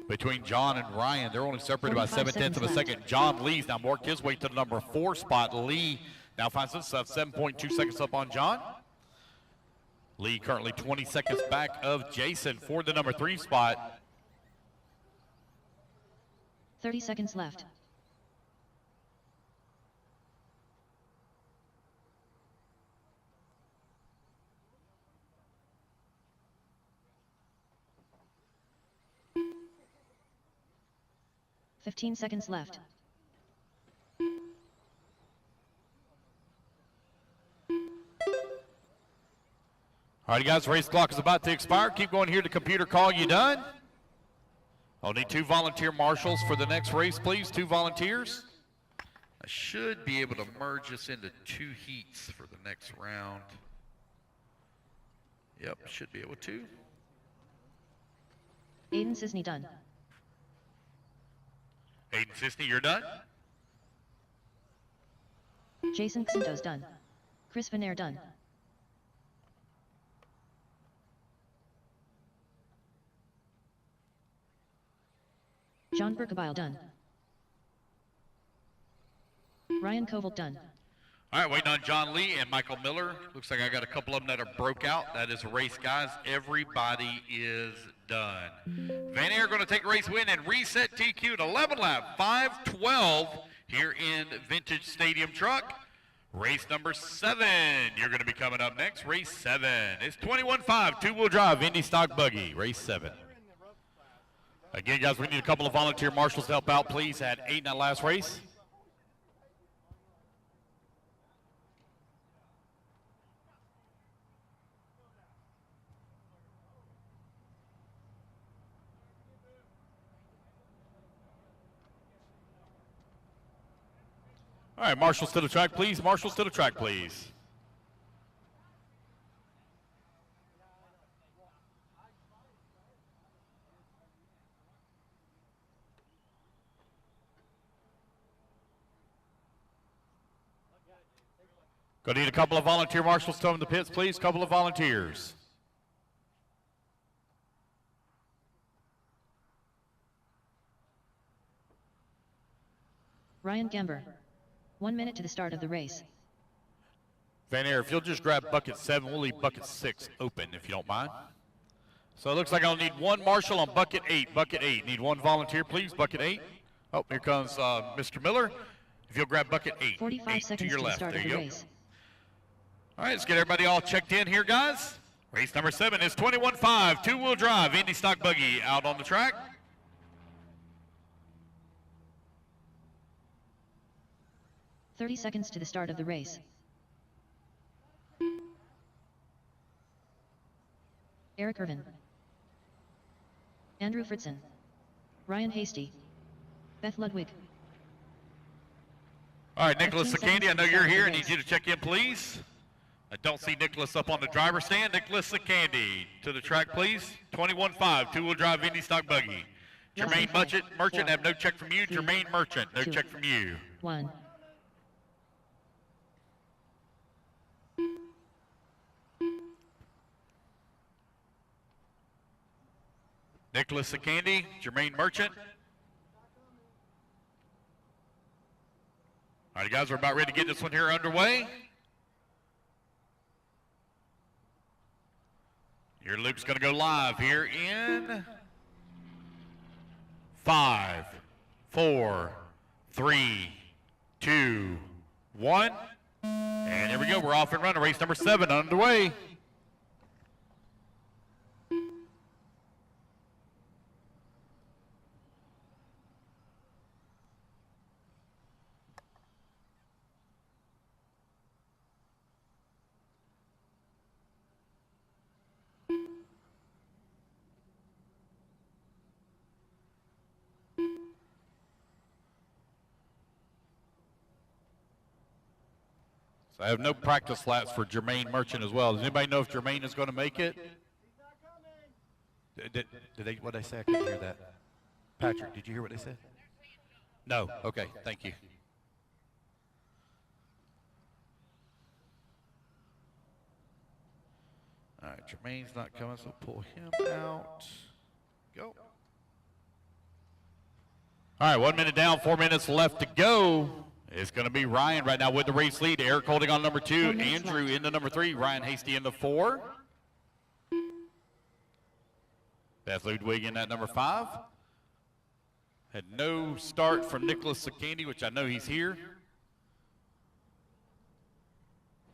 S3: between John and Ryan. They're only separated by 7/10 of a second. John Lee's now worked his way to the number 4 spot. Lee now finds himself 7.2 seconds up on John. Lee currently 20 seconds back of Jason for the number 3 spot.
S2: 30 seconds left. Fifteen seconds left.
S3: All right, guys, race clock is about to expire. Keep going here to computer call you done. I'll need 2 volunteer marshals for the next race, please. 2 volunteers. I should be able to merge this into 2 heats for the next round. Yep, should be able to.
S2: Aiden Sisney done.
S3: Aiden Sisney, you're done?
S2: Jason Xentos done. Chris Van Air done. John Berkebile done. Ryan Koval done.
S3: All right, waiting on John Lee and Michael Miller. Looks like I got a couple of them that are broke out. That is a race, guys. Everybody is done. Van Air going to take a race win and reset TQ at 11 lap, 5:12 here in Vintage Stadium Truck. Race number 7, you're going to be coming up next. Race 7. It's 21.5, 2-wheel drive, Indy stock buggy. Race 7. Again, guys, we need a couple of volunteer marshals to help out, please, at 8 in that last race. All right, marshals to the track, please. Marshals to the track, please. Gonna need a couple of volunteer marshals to come in the pits, please. Couple of volunteers.
S2: Ryan Gamber. 1 minute to the start of the race.
S3: Van Air, if you'll just grab bucket 7, we'll leave bucket 6 open if you don't mind. So it looks like I'll need 1 marshal on bucket 8. Bucket 8. Need 1 volunteer, please. Bucket 8. Oh, here comes Mr. Miller. If you'll grab bucket 8.
S2: 45
S3: 8
S2: seconds
S3: to your
S2: to the
S3: left.
S2: start
S3: There
S2: of
S3: you
S2: the
S3: go.
S2: race.
S3: All right, let's get everybody all checked in here, guys. Race number 7 is 21.5, 2-wheel drive, Indy stock buggy out on the track.
S2: "30 seconds to the start of the race. Eric Irvin. Andrew Fritzen. Ryan Hasty. Beth Ludwig.
S3: All right, Nicholas
S2: 15
S3: Sacandi, I know
S2: seconds
S3: you're
S2: to
S3: here. I
S2: start the
S3: need you to check in, please. I don't see Nicholas up on the driver's stand. Nicholas Candy to the track, please. 21.5, two-wheel drive Indy stock buggy. Jermaine Merchant, have no check from you. Jermaine Merchant, no check from you.
S2: 1.
S3: Nicholas Candy, Jermaine Merchant. All right, guys, we're about ready to get this one here underway. Your loop's going to go live here in 5, 4, 3, 2, 1. And here we go. We're off and running. Race number 7 underway. So I have no practice laps for Jermaine Merchant as well. Does anybody know if Jermaine is going to make it? Did they? What did they say? I couldn't hear that. Patrick, did you hear what they said? No. Okay. Thank you. All right. Jermaine's not coming, so pull him out. Go. All right. 1 minute down. 4 minutes left to go. It's going to be Ryan right now with the race lead. Eric holding on number 2. Andrew into number 3. Ryan Hasty in the 4. Beth Ludwig in at number 5. Had no start from Nicholas Candy, which I know he's here.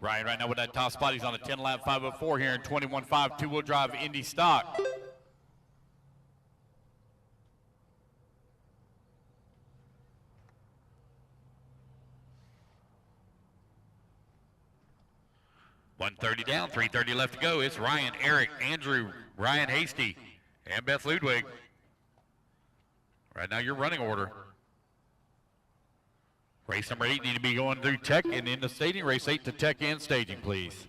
S3: Ryan right now with that top spot. He's on a 10-lap 504 here in 21.5 two-wheel drive Indy stock. .130 down, 3:30 left to go. It's Ryan, Eric, Andrew, Ryan Hasty, and Beth Ludwig. Right now, your running order. Race number 8 need to be going through tech and into staging. Race 8 to tech and staging, please.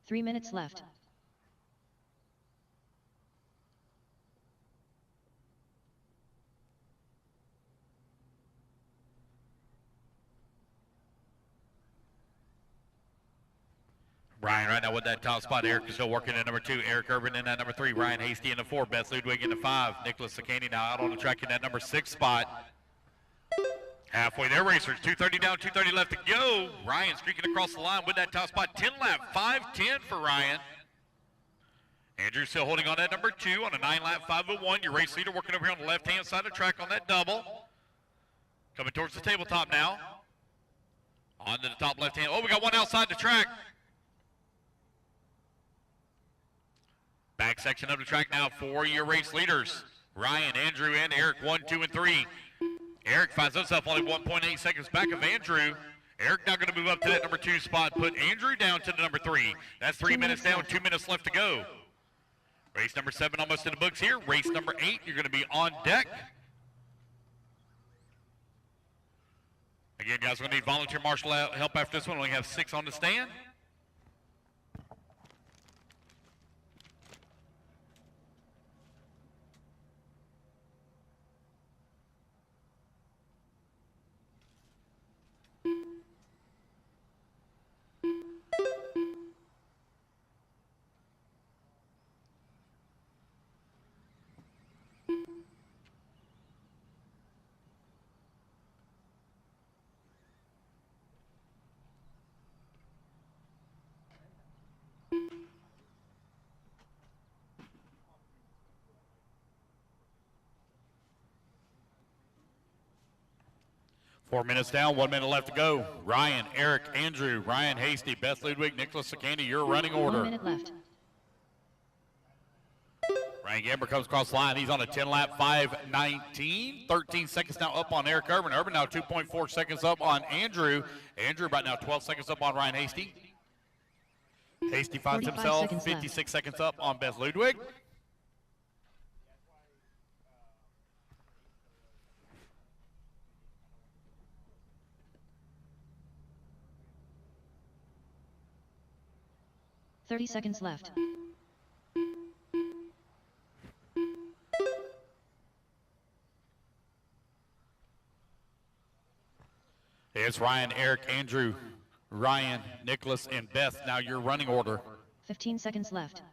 S2: Three minutes left.
S3: Ryan right now with that top spot. Eric is still working at number 2. Eric Urban in at number 3. Ryan Hasty in the 4. Beth Ludwig in the 5. Nicholas Candy now out on the track in that number 6 spot. Halfway there, racers. 2:30 down, 2:30 left to go. Ryan streaking across the line with that top spot. 10 lap, 5:10 for Ryan. Andrew still holding on at number 2 on a 9-lap 5:01. Your race leader working over here on the left-hand side of the track on that double. Coming towards the tabletop now. On to the top left-hand. Oh, we got one outside the track. Back section of the track now for your race leaders. Ryan, Andrew, and Eric, 1, 2, and 3. Eric finds himself only 1.8 seconds back of Andrew. Eric now going to move up to that number 2 spot, put Andrew down to the number 3. That's 3 minutes down, 2 minutes left to go. Race number 7 almost in the books here. Race number 8, you're going to be on deck. Again, guys, we're going to need volunteer marshal help after this one. We only have 6 on the stand. Four minutes down, 1 minute left to go. Ryan, Eric, Andrew, Ryan Hasty, Beth Ludwig, Nicholas Candy, your running order.
S2: 1 minute left.
S3: Ryan Gamber comes across the line. He's on a 10-lap 5:19. 13 seconds now up on Eric Urban. Urban now 2.4 seconds up on Andrew. Andrew right now 12 seconds up on Ryan Hasty. Hasty finds
S2: 45
S3: himself
S2: seconds left.
S3: 56 seconds up on Beth Ludwig.
S2: Thirty seconds left.
S3: It's Ryan, Eric, Andrew, Ryan, Nicholas, and Beth. Now your running order.
S2: 15 seconds left.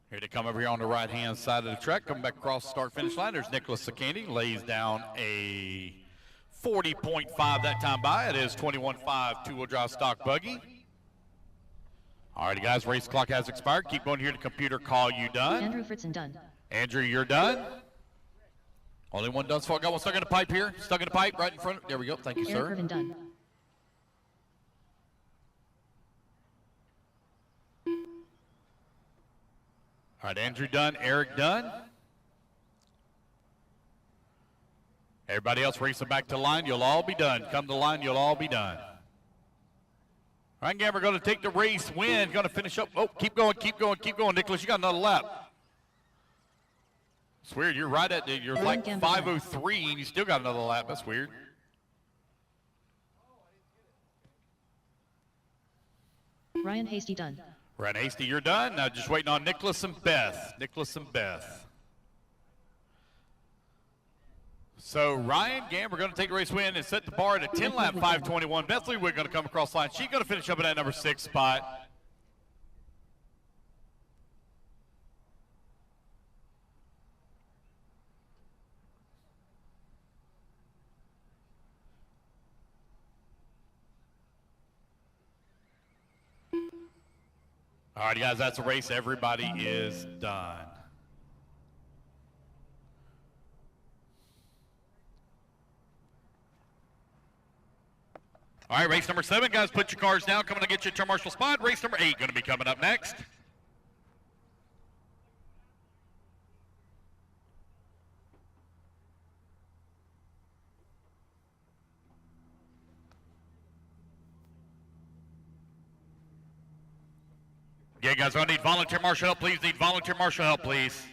S3: Here to come over here on the right-hand side of the track, coming back across the start-finish line. There's Nicholas Sakandi, lays down a 40.5 that time by. It is 21.5 two-wheel drive stock buggy. All righty, guys, race clock has expired. Keep going here to computer call you done.
S2: Andrew Fritzen done.
S3: Andrew, you're done. Only one done so far. Got one stuck in the pipe here. Stuck in the pipe right in front. There we go. Thank you,
S2: Eric
S3: sir.
S2: Irvin done.
S3: All right, Andrew done. Eric done. Everybody else racing back to the line. You'll all be done. Come to the line. You'll all be done. All right, again, we're going to take the race win. Going to finish up. Oh, keep going, keep going, keep going. Nicholas, you got another lap. It's weird. You're right at you're
S2: Ryan
S3: like
S2: Gamble.
S3: 5:03 and you still got another lap. That's weird.
S2: Ryan Hasty done.
S3: Ryan Hasty, you're done. Now just waiting on Nicholas and Beth. Nicholas and Beth. So Ryan Gamble going to take the race win and set the bar at a 10-lap 5:21. Beth Ludwig going to come across the line. She's going to finish up at that number 6 spot. All right, guys, that's a race. Everybody is done. All right, race number 7, guys, put your cars down. Coming to get you a turn marshal spot. Race number 8 going to be coming up next. Yeah, guys, I need volunteer marshal help, please. Need volunteer marshal help, please.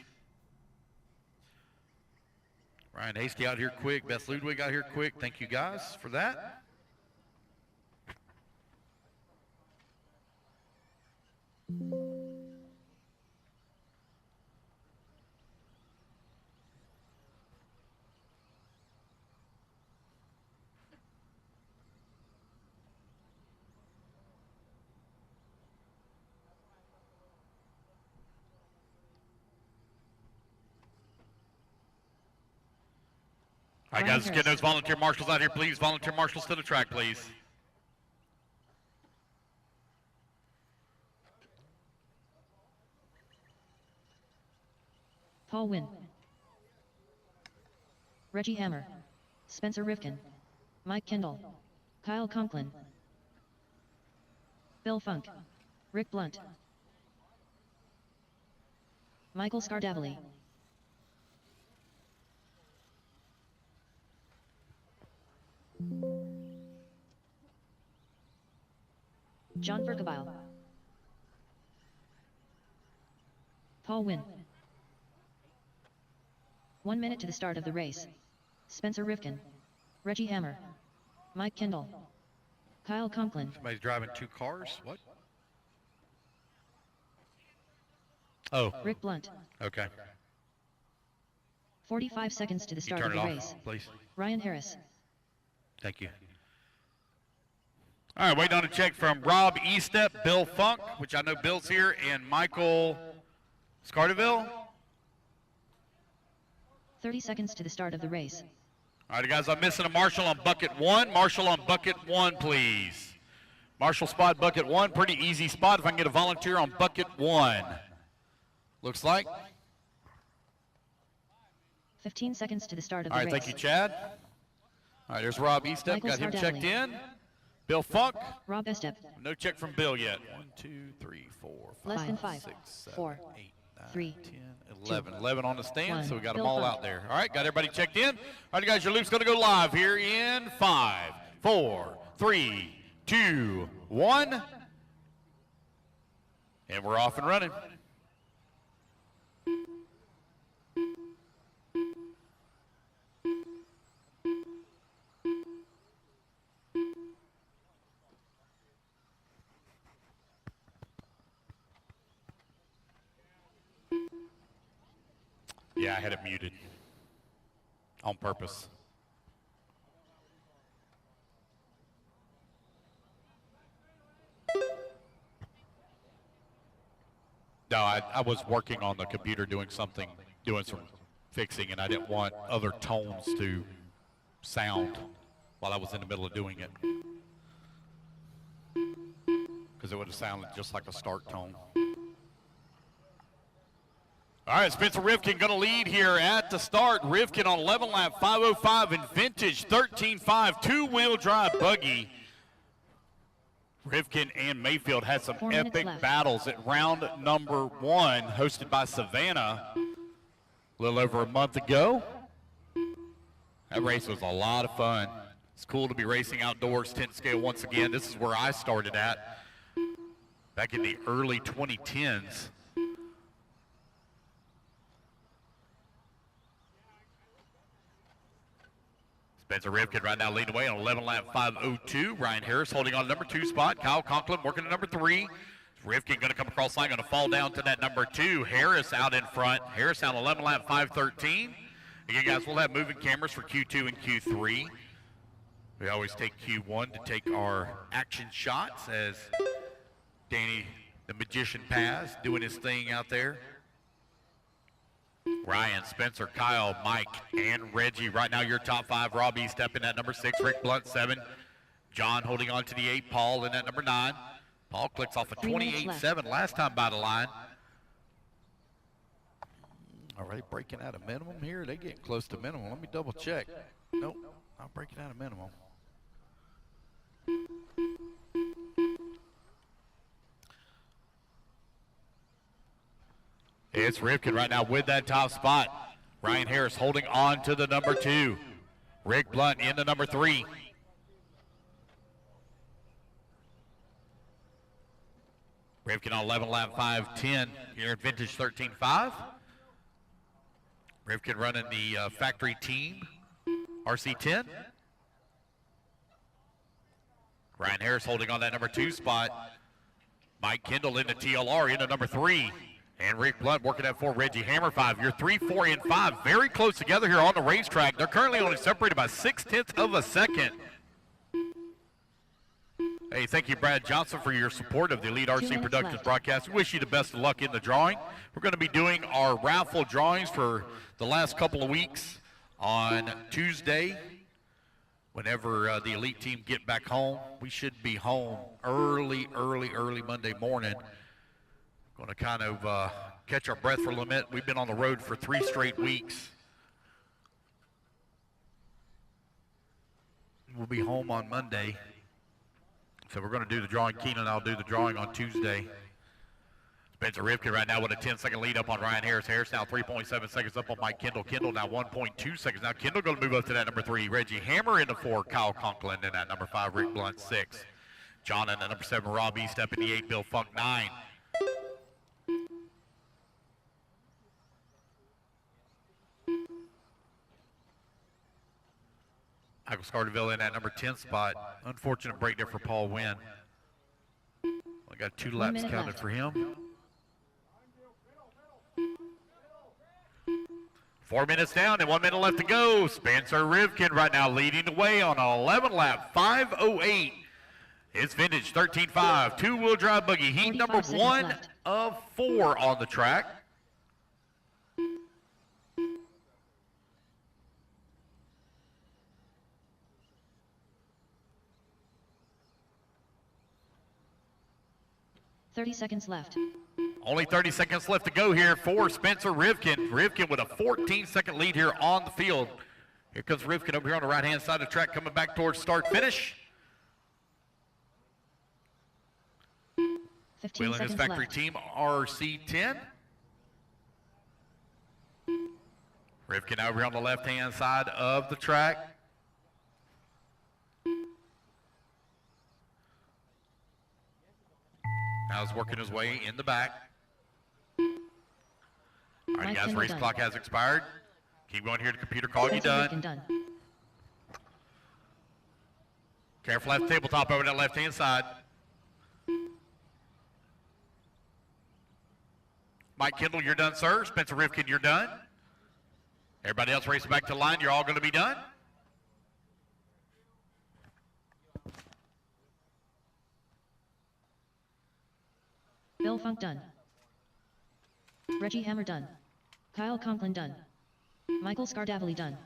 S3: Ryan Hasty out here quick. Beth Ludwig out here quick. Thank you, guys, for that. All right, guys, let's get those volunteer marshals out here, please. Volunteer marshals to the track, please.
S2: Paul Wynn. Reggie Hammer. Spencer Rifkin. Mike Kendall. Kyle Conklin. Bill Funk. Rick Blunt. Michael Scardavali. John Verkabile. Paul Wynn. 1 minute to the start of the race. Spencer Rifkin. Reggie Hammer. Mike Kendall. Kyle Conklin.
S3: Somebody's driving 2 cars? What? Oh,
S2: Rick Blunt.
S3: okay.
S2: 45 seconds to the
S3: You
S2: start
S3: turn
S2: of
S3: it
S2: the
S3: off,
S2: race.
S3: please.
S2: Ryan Harris.
S3: Thank you. All right, waiting on a check from Rob Estep, Bill Funk, which I know Bill's here, and Michael Scardaville.
S2: 30 seconds to the start of the race.
S3: All right, guys, I'm missing a marshal on bucket 1. Marshal on bucket 1, please. Marshal spot bucket 1, pretty easy spot. If I can get a volunteer on bucket 1. Looks like.
S2: 15 seconds to the start of
S3: All
S2: the
S3: right,
S2: race.
S3: thank you, Chad. All right, there's Rob Estep.
S2: Michael
S3: Got him
S2: Scardavali.
S3: checked in. Bill Funk.
S2: Rob Estep.
S3: No check from Bill yet. 1, 2, 3, 4, 5,
S2: Less than 5,
S3: 6, 7,
S2: 4,
S3: 8, 9,
S2: 3,
S3: 10, 11. 11 on the stand,
S2: 1.
S3: so we got
S2: Bill
S3: them all
S2: Funk.
S3: out there. All right, got everybody checked in. All right, guys, your loop's going to go live here in 5, 4, 3, 2, 1. And we're off and running. Yeah, I had it muted on purpose. No, I was working on the computer doing some fixing, and I didn't want other tones to sound while I was in the middle of doing it. Because it would have sounded just like a start tone. All right, Spencer Rivkin going to lead here at the start. Rivkin on 11 lap, 5:05 in vintage 13.5 two-wheel drive buggy. Rivkin and Mayfield had some epic battles at round number 1, hosted by Savannah a little over a month ago. That race was a lot of fun. It's cool to be racing outdoors, 10 scale once again. This is where I started at back in the early 2010s. Spencer Rivkin right now leading away on 11 lap 5:02. Ryan Harris holding on number 2 spot. Kyle Conklin working at number 3. Rivkin going to come across line, going to fall down to that number 2. Harris out in front. Harris on 11 lap 5:13. Again, guys, we'll have moving cameras for Q2 and Q3. We always take Q1 to take our action shots as Danny, the magician, Paz, doing his thing out there. Ryan, Spencer, Kyle, Mike, and Reggie. Right now, your top 5. Robbie stepping at number 6. Rick Blunt, 7. John holding on to the 8. Paul in at number 9. Paul clicks off a 28.7 last time by the line. Are they breaking out a minimum here? They getting close to minimum. Let me double check. Nope, not breaking out a minimum. It's Rivkin right now with that top spot. Ryan Harris holding on to the number 2. Rick Blunt in the number 3. Rivkin on 11 lap 5:10 here at vintage 13.5. Rivkin running the factory team RC10. Ryan Harris holding on that number 2 spot. Mike Kendall in the TLR in the number 3. And Rick Blunt working at 4. Reggie Hammer 5. You're 3, 4, and 5 very close together here on the racetrack. They're currently only separated by 0.6 of a second. Hey, thank you, Brad Johnson, for your support of the Elite RC Productions broadcast. We wish you the best of luck in the drawing. We're going to be doing our raffle drawings for the last couple of weeks on Tuesday. Whenever the Elite team get back home, we should be home early Monday morning. Going to kind of catch our breath for a little bit. We've been on the road for 3 straight weeks. We'll be home on Monday. So we're going to do the drawing. Keenan and I'll do the drawing on Tuesday. Spencer Rivkin right now with a 10-second lead up on Ryan Harris. Harris now 3.7 seconds up on Mike Kendall. Kendall now 1.2 seconds. Now Kendall going to move up to that number 3. Reggie Hammer in the 4. Kyle Conklin in that number 5. Rick Blunt 6. John in the number 7. Rob East up in the 8. Bill Funk 9. Michael Scarterville in that number 10 spot. Unfortunate break there for Paul Wynn. We got 2 laps counted left for him. 4 minutes down and 1 minute left to go. Spencer Rivkin right now leading the way on an 11 lap 5:08. It's vintage 13.5 two-wheel drive buggy. Heat number 1 left of 4 on the track.
S2: Seconds left.
S3: Only 30 seconds left to go here for Spencer Rivkin. Rivkin with a 14-second lead here on the field. Here comes Rivkin over here on the right-hand side of the track, coming back towards start-finish. Wheeling his factory
S2: left.
S3: team RC10. Rivkin over here on the left-hand side of the track. working his way in the back. All right,
S2: Mike
S3: guys,
S2: Kendall
S3: race
S2: done.
S3: clock has expired. Keep going here to computer call you
S2: Spencer Rivkin
S3: done.
S2: done.
S3: Careful at the tabletop over that left-hand side. Mike Kendall, you're done, sir. Spencer Rivkin, you're done. Everybody else racing back to the line, you're all going to be done.
S2: Bill Funk done. Reggie Hammer done. Kyle Conklin done. Michael Scardavali done.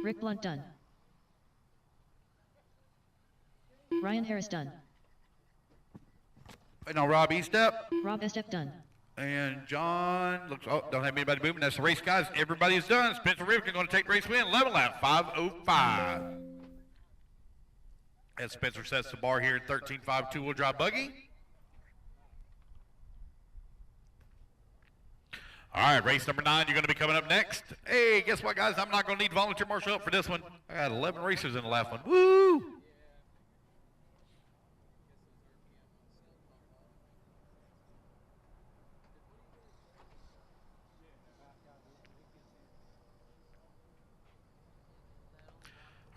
S2: Rick Blunt done. Ryan Harris done.
S3: And now Rob Estep
S2: Rob Estep done.
S3: and John looks. Oh, don't have anybody moving. That's the race, guys. Everybody is done. Spencer Rivkin going to take the race win. 11 lap, 5:05. As Spencer sets the bar here at 13.5 two-wheel drive buggy. All right, race number 9, you're going to be coming up next. Hey, guess what, guys? I'm not going to need volunteer marshal help for this one. I got 11 racers in the last one. Woo!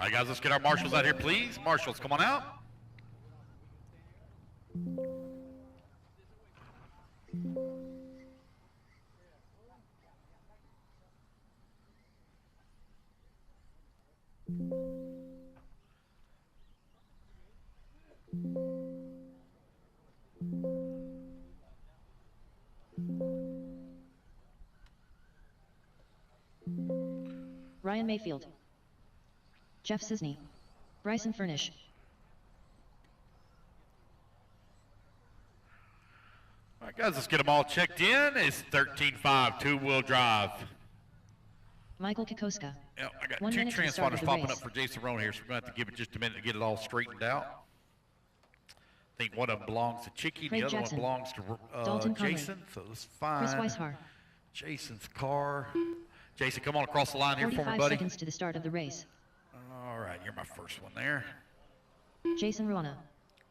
S3: All right, guys, let's get our marshals out here, please. Marshals, come on out.
S2: Ryan Mayfield. Jeff Cisney. Bryson Furnish.
S3: All right, guys, let's get them all checked in. It's 13.5 two-wheel drive.
S2: Michael Kokoska.
S3: Yeah, I got
S2: 1
S3: two
S2: minute to the start of
S3: transponders
S2: the
S3: popping
S2: race.
S3: up for Jason Roan here, so we're going to have to give it just a minute to get it all straightened out. I think one of them belongs to Chicky,
S2: Craig
S3: the other
S2: Jackson.
S3: one belongs to
S2: Dalton Conley.
S3: Jason, so let's
S2: Chris
S3: find
S2: Weishar.
S3: Jason's car. Jason, come on across the line here for me,
S2: 45
S3: buddy.
S2: seconds to the start of the race.
S3: All right, you're my first one there.
S2: Jason Ruana.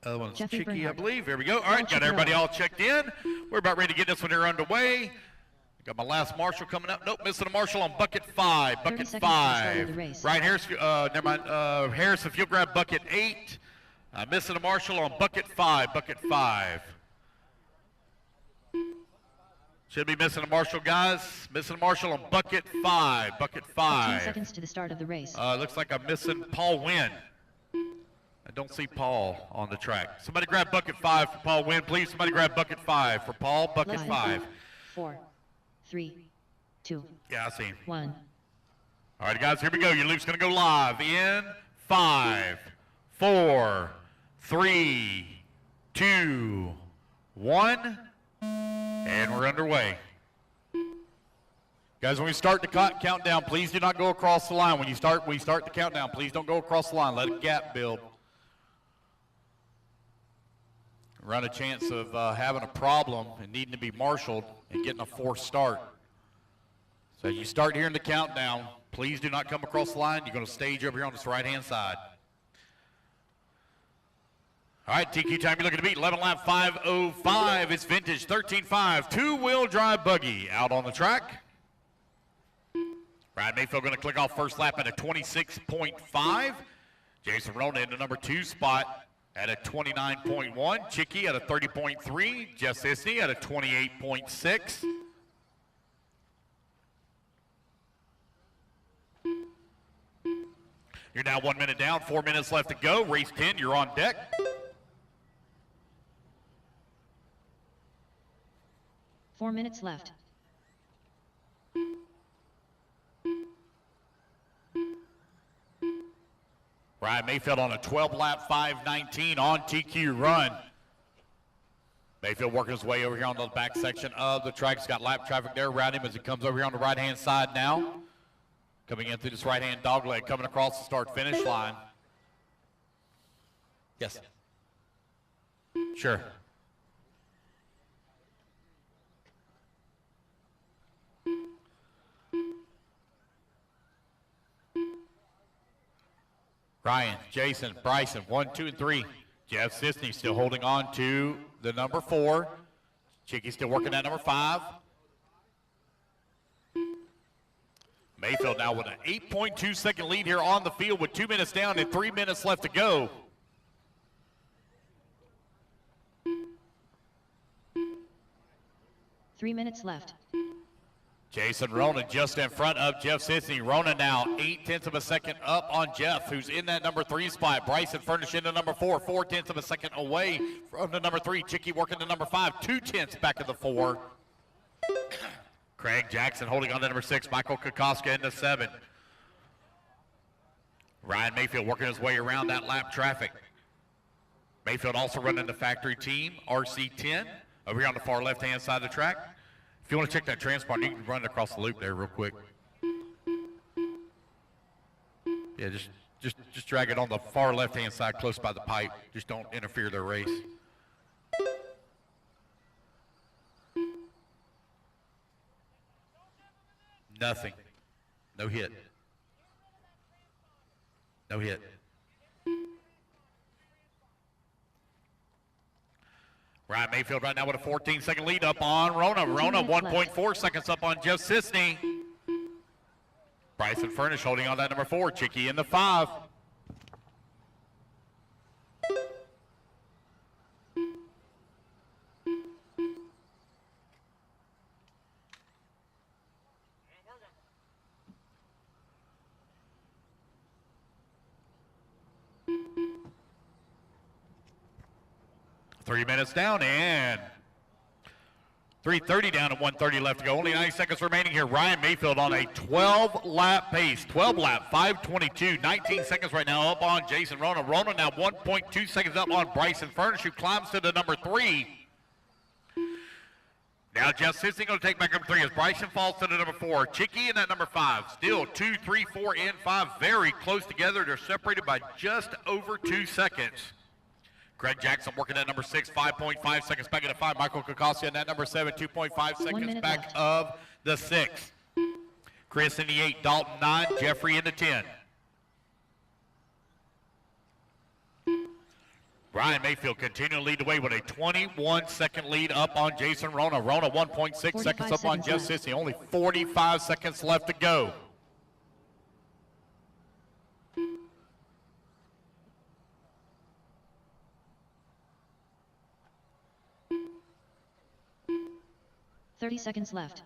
S3: Other one's
S2: Jeffrey
S3: Chicky, I
S2: Bernhardt.
S3: believe. There we go. All right, got everybody all checked in. We're about ready to get this one here underway. Got my last marshal coming up. Nope, missing a marshal on bucket 5.
S2: 30
S3: Bucket
S2: seconds to the start of
S3: 5.
S2: the race.
S3: Right, Harris. Never mind. Harris, if you'll grab bucket 8. Missing a marshal on bucket 5. Bucket 5. Should be missing a marshal, guys. Missing a marshal on bucket 5. Bucket
S2: 15
S3: 5.
S2: seconds to the start of the race.
S3: Looks like I'm missing Paul Wynn. I don't see Paul on the track. Somebody grab bucket 5 for Paul Wynn, please. Somebody grab bucket 5 for Paul. Bucket 5.
S2: 4, 3, 2,
S3: Yeah, I see him.
S2: 1.
S3: All right, guys, here we go. Your loop's going to go live in 5, 4, 3, 2, 1, and we're underway. Guys, when we start the countdown, please do not go across the line. When we start the countdown, please don't go across the line. Let a gap build. Run a chance of having a problem and needing to be marshaled and getting a forced start. So as you start hearing the countdown, please do not come across the line. You're going to stage over here on this right-hand side. All right, TQ time you're looking to beat, 11 lap 5:05. It's vintage 13.5 two-wheel drive buggy out on the track. Brad Mayfield going to click off first lap at a 26.5. Jason Rona in the number 2 spot at a 29.1. Chicky at a 30.3. Jeff Cisney at a 28.6. You're now 1 minute down, 4 minutes left to go. Race 10, you're on deck.
S2: Four minutes left.
S3: Ryan Mayfield on a 12-lap 5:19 on TQ run. Mayfield working his way over here on the back section of the track. He's got lap traffic there around him as he comes over here on the right-hand side now. Coming in through this right-hand dogleg, coming across the start-finish line. Yes. Sure. Ryan, Jason, Bryson, 1, 2, and 3. Jeff Cisney still holding on to the number 4. Chicky still working at number 5. Mayfield now with an 8.2 second lead here on the field with 2 minutes down and 3 minutes left to go.
S2: Three minutes left.
S3: Jason Ronan just in front of Jeff Sissney. Ronan now 0.8 of a second up on Jeff, who's in that number 3 spot. Bryson Furnish into number 4, 0.4 of a second away from the number 3. Chicky working to number 5, 0.2 back of the 4. Craig Jackson holding on to number 6. Michael Kokoska into 7. Ryan Mayfield working his way around that lap traffic. Mayfield also running the factory team, RC10, over here on the far left-hand side of the track. If you want to check that transponder, you can run it across the loop there real quick. Yeah, just drag it on the far left-hand side close by the pipe. Just don't interfere their race. Nothing. No hit. No hit. Ryan Mayfield right now with a 14-second lead up on Rona. Rona 1.4 seconds up on Jeff Sissney. Bryson Furnish holding on that number 4. Chicky in the 5. Three minutes down and 3:30 down and 1:30 left to go. Only 90 seconds remaining here. Ryan Mayfield on a 12-lap pace. 12-lap, 5:22. 19 seconds right now up on Jason Rona. Rona now 1.2 seconds up on Bryson Furnish, who climbs to the number 3. Now Jeff Sissney going to take back number 3 as Bryson falls to the number 4. Chicky in that number 5. Still 2, 3, 4, and 5 very close together. They're separated by just over 2 seconds. Craig Jackson working at number 6, 5.5 seconds back at 5. Michael Kokosia in that number 7, 2.5 seconds back
S2: left.
S3: of the 6. Chris in the 8, Dalton 9, Jeffrey in the 10. Ryan Mayfield continuing to lead the way with a 21-second lead up on Jason Rona. Rona 1.6 seconds up on Jeff Sissy. Only 45 seconds left to go.
S2: Thirty seconds left.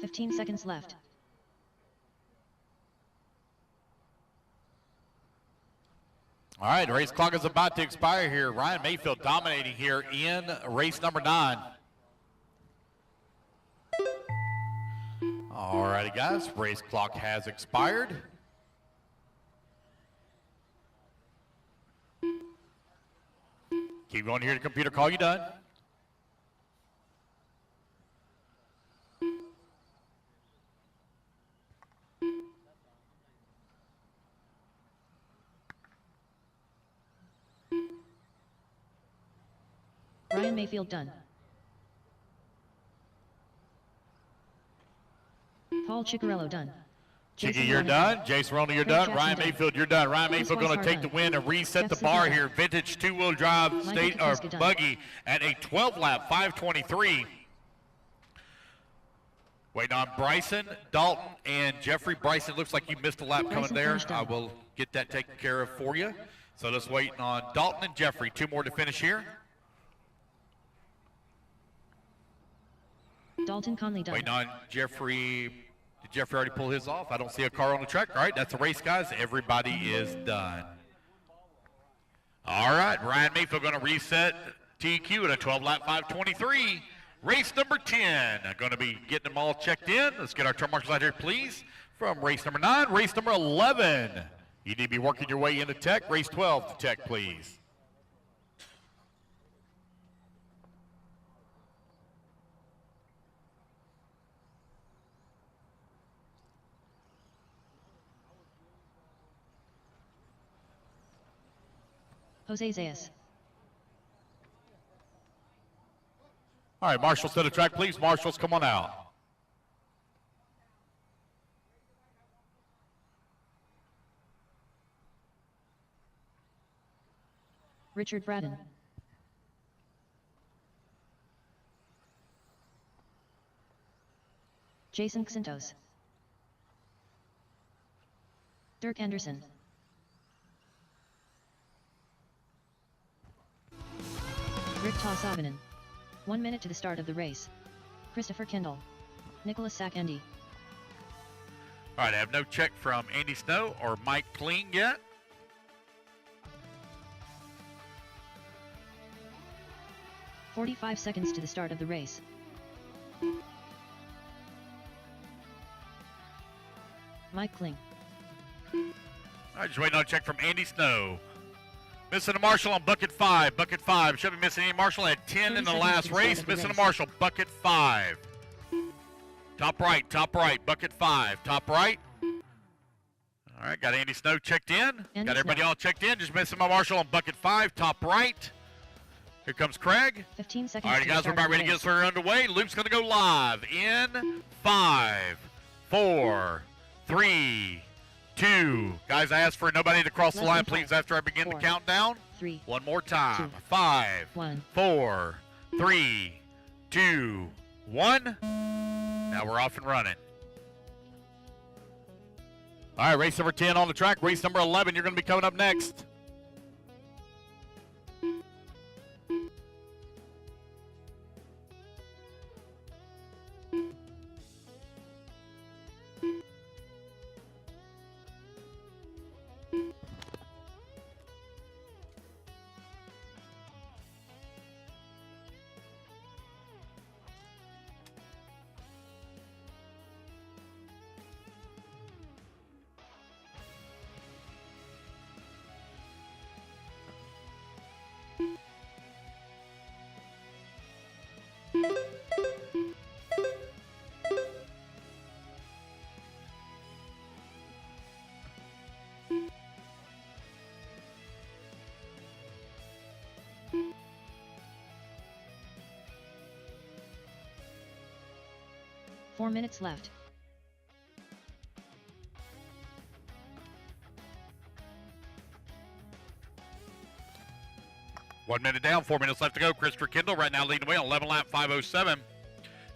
S2: Fifteen seconds left.
S3: All right, the race clock is about to expire here. Ryan Mayfield dominating here in race number 9. All righty, guys, race clock has expired. Keep going here to computer, call you done.
S2: Ryan Mayfield done. Paul Ciccarello done.
S3: Chicky,
S2: Jason
S3: you're
S2: Rona
S3: done. Jason Rona, you're
S2: Craig
S3: done.
S2: Jackson
S3: Ryan
S2: done.
S3: Mayfield, you're done. Ryan
S2: Chris
S3: Mayfield going to
S2: Weishaupt
S3: take the
S2: done.
S3: win and reset
S2: Jeff
S3: the bar
S2: Sissy
S3: here. Vintage two-wheel drive
S2: Michael
S3: state or
S2: Kokoska done.
S3: buggy at a 12-lap, 5:23. Waiting on Bryson, Dalton, and Jeffrey. Bryson, looks like you missed a lap coming
S2: Bryson
S3: there.
S2: finished
S3: I
S2: done.
S3: will get that taken care of for you. So just waiting on Dalton and Jeffrey. 2 more to finish here.
S2: Dalton Conley done.
S3: Waiting on Jeffrey. Did Jeffrey already pull his off? I don't see a car on the track. All right, that's the race, guys. Everybody is done. All right, Ryan Mayfield going to reset TQ at a 12-lap 5:23. Race number 10. Going to be getting them all checked in. Let's get our turn marshals out here, please. From race number 9, race number 11. You need to be working your way into tech. Race 12 to tech, please.
S2: Jose Zayas.
S3: All right, marshals to the track, please. Marshals, come on out.
S2: Richard Braden. Jconcepts. Dirk Anderson. Rick Tossavanen. 1 minute to the start of the race. Christopher Kendall. Nicholas Sack-Endy.
S3: All right, I have no check from Andy Snow or Mike Kling yet.
S2: "45 seconds to the start of the race. Mike Kling.
S3: All right, just waiting on a check from Andy Snow. Missing a marshal on bucket 5. Bucket 5. Shouldn't be missing any marshal. Had 10 in the
S2: 30
S3: last
S2: seconds to the
S3: race.
S2: start of the
S3: Missing a
S2: race.
S3: marshal. Bucket 5. Top right. Top right. Bucket 5. Top right. All right, got Andy Snow checked in.
S2: Andy
S3: Got everybody
S2: Snow.
S3: all checked in. Just missing my marshal on bucket 5. Top right. Here comes Craig.
S2: 15 seconds
S3: All right,
S2: to the
S3: guys, we're
S2: start
S3: about
S2: of the
S3: ready to get
S2: race.
S3: this one underway. Loop's going to go live in 5, 4, 3, 2. Guys, I asked for nobody to cross the
S2: Less
S3: line,
S2: than
S3: please,
S2: 5,
S3: after I begin
S2: 4,
S3: the countdown.
S2: 3,
S3: One more time.
S2: 2,
S3: 5,
S2: 1.
S3: 4, 3, 2, 1. Now we're off and running. All right, race number 10 on the track. Race number 11, you're going to be coming up next.
S2: Four minutes left.
S3: One minute down, 4 minutes left to go. Christopher Kendall right now leading the way on 11 lap 5:07.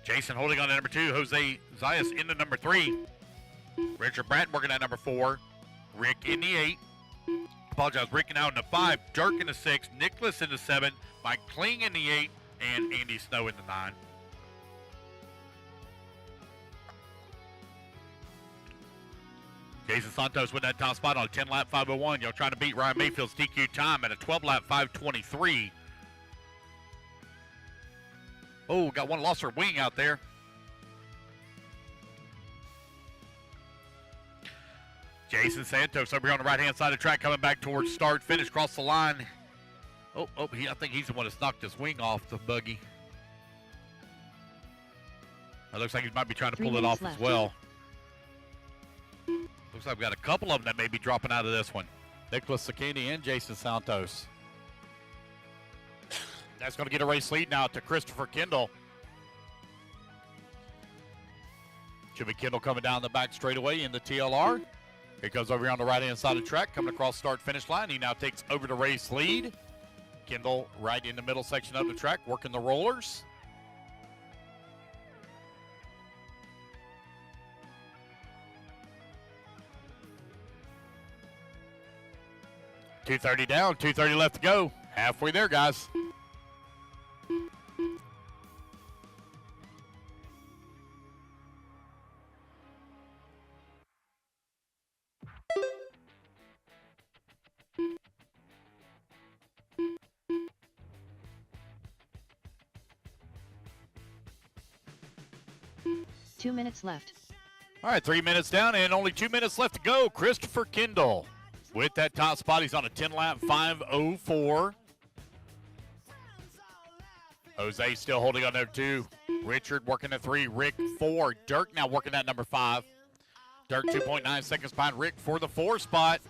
S3: Jason holding on to number 2. Jose Zayas into number 3. Richard Bratton working at number 4. Rick in the 8. Apologize, Rick now in the 5. Dirk in the 6. Nicholas in the 7. Mike Kling in the 8. And Andy Snow in the 9. Jason Santos with that top spot on a 10 lap 5:01. Y'all trying to beat Ryan Mayfield's DQ time at a 12 lap 5:23. Oh, got one lost her wing out there. Jason Santos over here on the right hand side of the track coming back towards start finish across the line. I think he's the one that's knocked his wing off the buggy. It looks like he might be trying to
S2: 3
S3: pull it
S2: minutes
S3: off as
S2: left.
S3: well. Looks like we've got a couple of them that may be dropping out of this one. Nicholas Sakini and Jason Santos. That's going to get a race lead now to Christopher Kendall. Should be Kendall coming down the back straightaway in the TLR. He comes over here on the right-hand side of the track, coming across start-finish line. He now takes over the race lead. Kendall right in the middle section of the track, working the rollers. .230 down, 2:30 left to go. Halfway there, guys.
S2: Two minutes left.
S3: All right, 3 minutes down and only 2 minutes left to go. Christopher Kendall with that top spot. He's on a 10 lap 5:04. Jose still holding on there 2. Richard working at 3. Rick 4. Dirk now working at number 5. Dirk 2.9 seconds behind Rick for the 4 spot.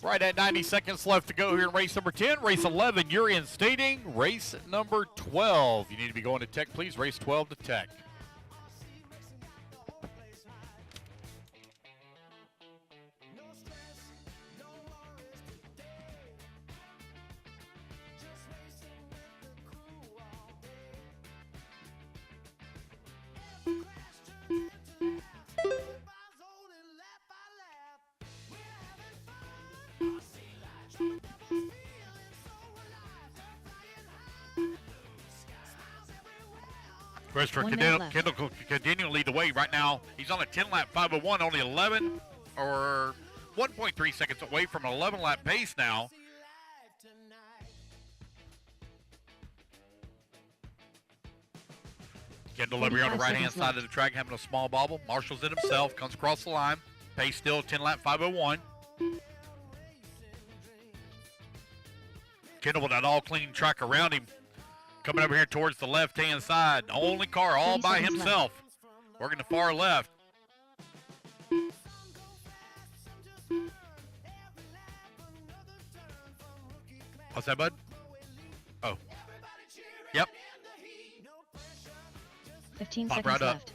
S3: Right at 90 seconds left to go here in race number 10. Race 11, you're in staging. Race number 12. You need to be going to tech, please. Race 12 to tech. Christopher
S2: 1 minute left.
S3: Kendall will continue to lead the way right now. He's on a 10-lap 501, only 11 or 1.3 seconds away from an 11-lap pace now. Kendall over here on the
S2: 45
S3: right-hand
S2: seconds
S3: side of the track having a small bobble. Marshall's it himself, comes across the line. Pace still 10-lap 501. Kendall with that all-clean track around him. Coming over here towards the left-hand side. Only car all
S2: 30
S3: by
S2: seconds
S3: himself. Working the far left. What's that, bud? Oh. Yep.
S2: 15
S3: Pop
S2: seconds
S3: right up.
S2: left.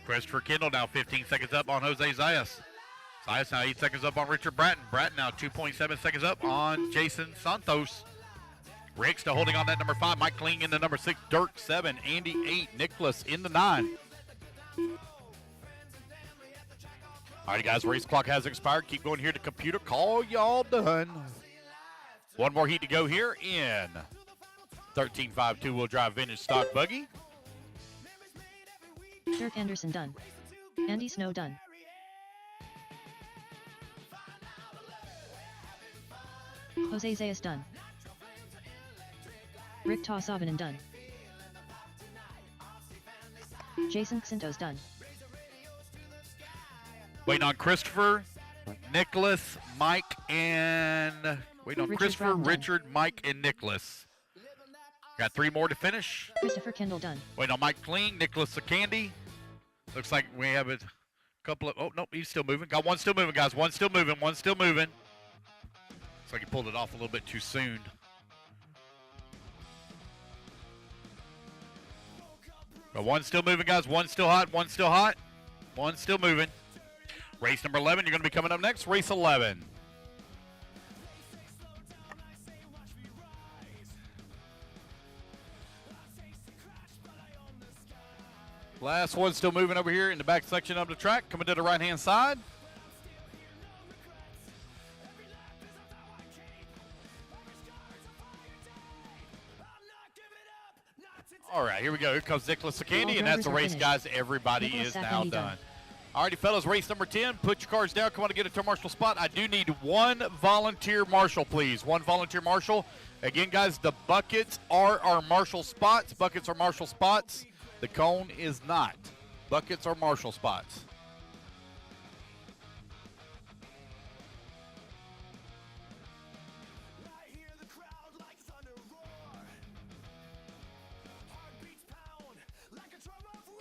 S3: Christopher Kendall now 15 seconds up on Jose Zayas. Zayas now 8 seconds up on Richard Bratton. Bratton now 2.7 seconds up on Jason Santos. Rick still holding on that number 5. Mike Kling in the number 6. Dirk 7. Andy 8. Nicholas in the 9. All right, guys, race clock has expired. Keep going here to computer. Call y'all done. One more heat to go here in 13.5 two-wheel drive vintage stock buggy.
S2: Dirk Anderson done. Andy Snow done. Jose Zayas done. Rick Tossavanen done. Jason Santos done.
S3: Waiting on Christopher, Nicholas, Mike, and waiting on
S2: Richard
S3: Christopher,
S2: Bratton done.
S3: Richard, Mike, and Nicholas. Got 3 more to finish.
S2: Christopher Kendall done.
S3: Waiting on Mike Kling, Nicholas Candy. Looks like we have a couple of. Oh nope, he's still moving. Got one still moving, guys. One still moving. One still moving. Looks like he pulled it off a little bit too soon. But one still moving, guys. One still hot. One still hot. One still moving. Race number 11. You're going to be coming up next. Race 11. Last one still moving over here in the back section of the track. Coming to the right-hand side. All right, here we go. Here comes Nicholas Candy,
S2: All
S3: and that's the
S2: drivers are
S3: race,
S2: finished.
S3: guys. Everybody
S2: Nicholas
S3: is now
S2: Saccani
S3: done.
S2: done.
S3: All righty, fellas, race number 10. Put your cars down. Come on and get a turn marshal spot. I do need one volunteer marshal, please. One volunteer marshal. Again, guys, the buckets are our marshal spots. Buckets are marshal spots. The cone is not. Buckets are marshal spots.
S1: I hear the crowd like thunder roar. Heartbeats pound like a drum of war.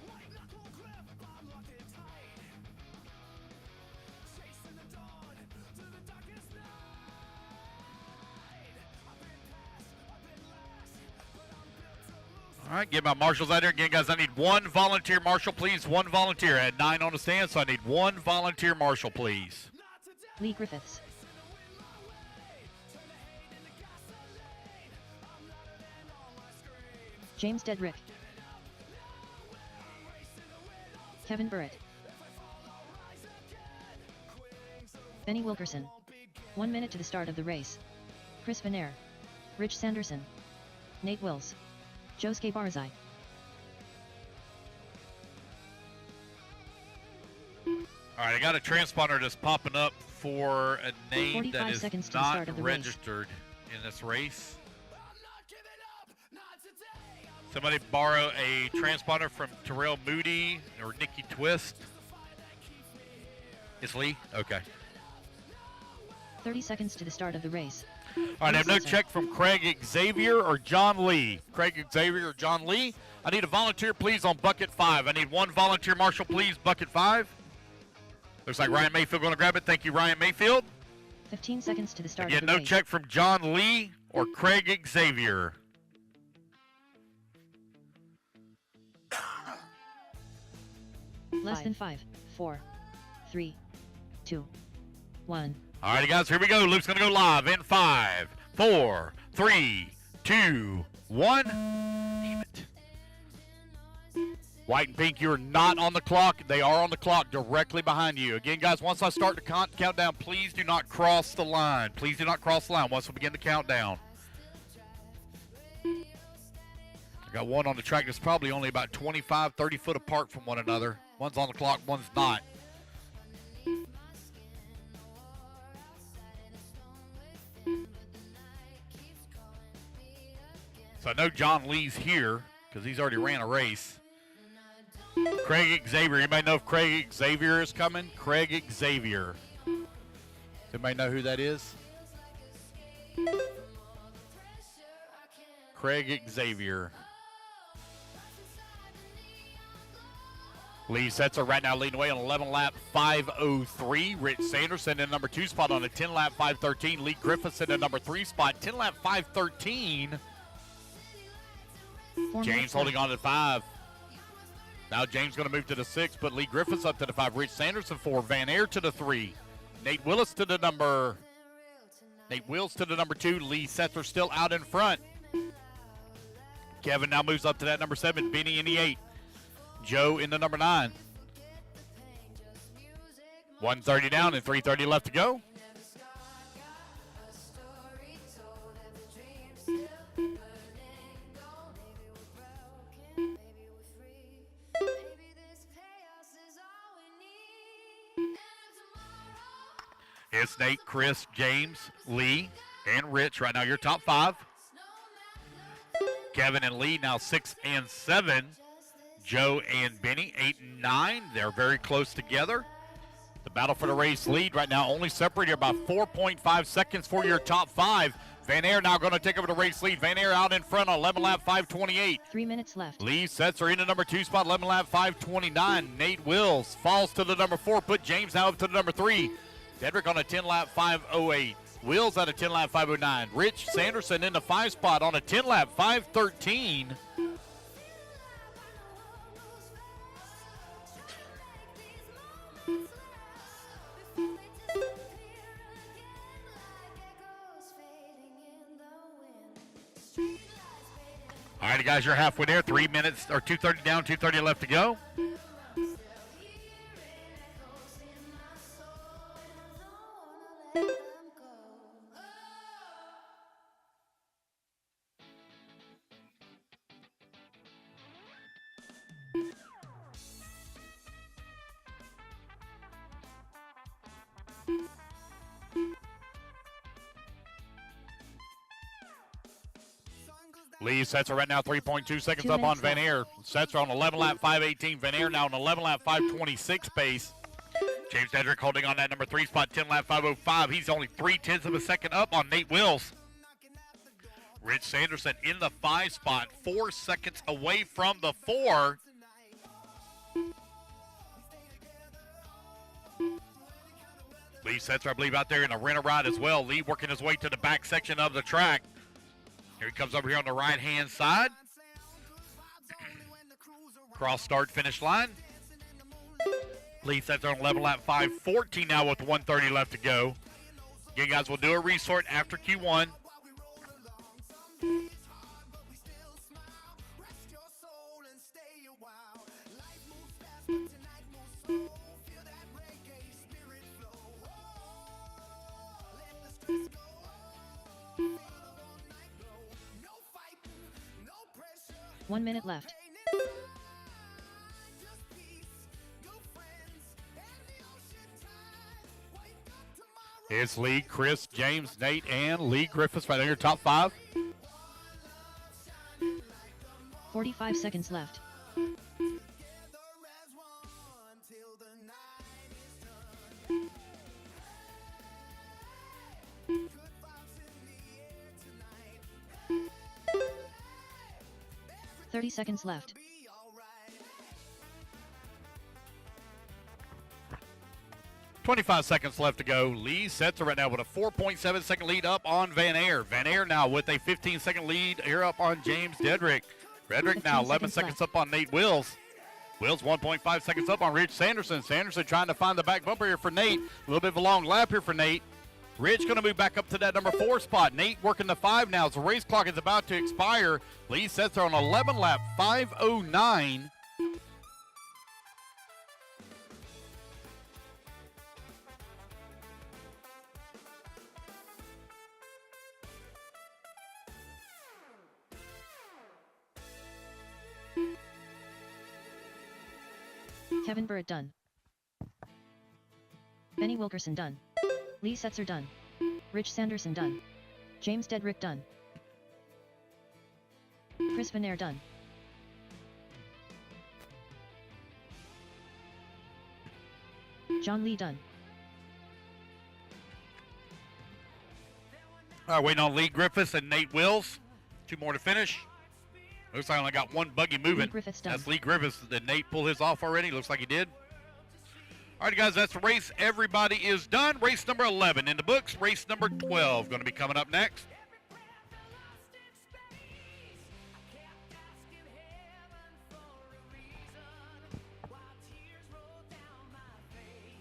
S1: White knuckle grip, I'm locked in tight. Chasing the dawn through the darkest night. I've been past, I've been last, but I'm built to lose.
S3: All right, get my marshals out there. Again, guys, I need one volunteer marshal, please. One volunteer. I had 9 on the stand, so I need one volunteer marshal, please.
S1: Not today.
S2: Lee Griffiths. James Dedrick. Kevin Burrett. Benny Wilkerson. 1 minute to the start of the race. Chris Venair. Rich Sanderson. Nate Wills. Josuke Barzai.
S3: All right, I got a transponder that's popping up for a name
S2: 45
S3: that is
S2: seconds to the
S3: not
S2: start of the race.
S3: registered in this race.
S1: I'm not giving up, not today. I'm
S3: Somebody borrow a transponder from Terrell Moody or Nikki Twist. It's Lee? Okay.
S2: 30 seconds to the start of the race.
S3: All right, I have no check from Craig Xavier or John Lee. Craig Xavier or John Lee. I need a volunteer, please, on bucket 5. I need one volunteer marshal, please, bucket 5. Looks like Ryan Mayfield going to grab it. Thank you, Ryan Mayfield.
S2: 15 seconds to the start
S3: Again,
S2: of the
S3: no
S2: race.
S3: check from John Lee or Craig Xavier.
S2: Less than 5, 4, 3, 2, 1.
S3: All righty, guys, here we go. Luke's going to go live in 5, 4, 3, 2, 1. Damn it. White and pink, you're not on the clock. They are on the clock directly behind you. Again, guys, once I start the countdown, please do not cross the line. Please do not cross the line once we begin the countdown. I got one on the track that's probably only about 25, 30 foot apart from one another. One's on the clock, one's not. So I know John Lee's here because he's already ran a race. Craig Xavier. Anybody know if Craig Xavier is coming? Craig Xavier. Does anybody know who that is? Craig Xavier. Lee Setzer right now leading away on 11 lap 5:03. Rich Sanderson in number 2 spot on a 10 lap 5:13. Lee Griffiths in the number 3 spot, 10 lap 5:13. James holding on to 5. Now James going to move to the 6, but Lee Griffiths up to the 5. Rich Sanderson 4. Van Air to the 3. Nate Wills to the number 2. Lee Setzer still out in front. Kevin now moves up to that number 7. Benny in the 8. Joe in the number 9. 1:30 down and 3:30 left to go. It's Nate, Chris, James, Lee, and Rich. Right now, your top 5. Kevin and Lee now 6 and 7. Joe and Benny 8 and 9. They're very close together. The battle for the race lead right now only separated about 4.5 seconds for your top 5. Van Air now going to take over the race lead. Van Air out in front on 11 lap 5:28.
S2: 3 minutes left.
S3: Lee Setzer in the number 2 spot, 11 lap 5:29. Nate Wills falls to the number 4. Put James now up to the number 3. Dedrick on a 10 lap 5:08. Wills at a 10 lap 5:09. Rich Sanderson in the 5 spot on a 10 lap 5:13. All right, guys, you're halfway there. 3 minutes, or 2:30 down, 2:30 left to go. Lee Setzer right now 3.2 seconds
S2: 2
S3: up on
S2: minutes
S3: Van
S2: left.
S3: Air. Setzer on 11 lap 5:18. Van Air now on 11 lap 5:26 pace. James Dedrick holding on that number 3 spot, 10 lap 5:05. He's only 0.3 of a second up on Nate Wills. Rich Sanderson in the 5 spot, 4 seconds away from the 4. Lee Setzer, I believe, out there in a rent a ride as well. Lee working his way to the back section of the track. Here he comes over here on the right-hand side. Cross start finish line. Lee Setzer on 11 lap 5:14 now with 1:30 left to go. Again, guys, we'll do a resort after Q1.
S2: One minute left.
S3: It's Lee, Chris, James, Nate, and Lee Griffiths right on your top 5.
S2: 45 seconds left. 30 seconds left.
S3: 25 seconds left to go. Lee sets her right now with a 4.7 second lead up on Van Air. Van Air now with a 15 second lead here up on James Dedrick. Redrick now
S2: 15
S3: 11
S2: seconds
S3: seconds up on Nate Wills. Wills 1.5 seconds up on Rich Sanderson. Sanderson trying to find the back bumper here for Nate. A little bit of a long lap here for Nate. Rich going to move back up to that number 4 spot. Nate working the 5 now. So the race clock is about to expire. Lee sets her on 11 lap, 5:09.
S2: Kevin Burrett done. Benny Wilkerson done. Lee Setzer done. Rich Sanderson done. James Dedrick done. Chris Van Air done. John Lee done.
S3: All right, waiting on Lee Griffiths and Nate Wills. 2 more to finish. Looks like I only got 1 buggy moving.
S2: Lee Griffiths done.
S3: That's Lee Griffiths. Did Nate pull his off already? Looks like he did. All right, guys, that's the race. Everybody is done. Race number 11 in the books. Race number 12 going to be coming up next.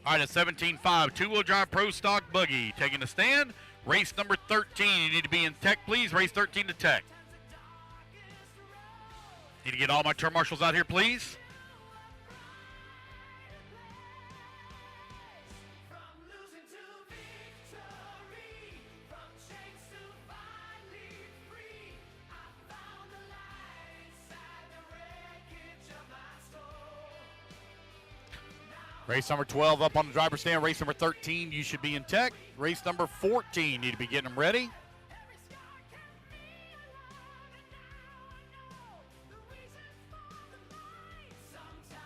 S3: All right, a 17.5 two-wheel drive pro stock buggy taking a stand. Race number 13. You need to be in tech, please. Race 13 to tech. Need to get all my turn marshals out here, please. Race number 12 up on the driver's stand. Race number 13, you should be in tech. Race number 14, need to be getting them ready.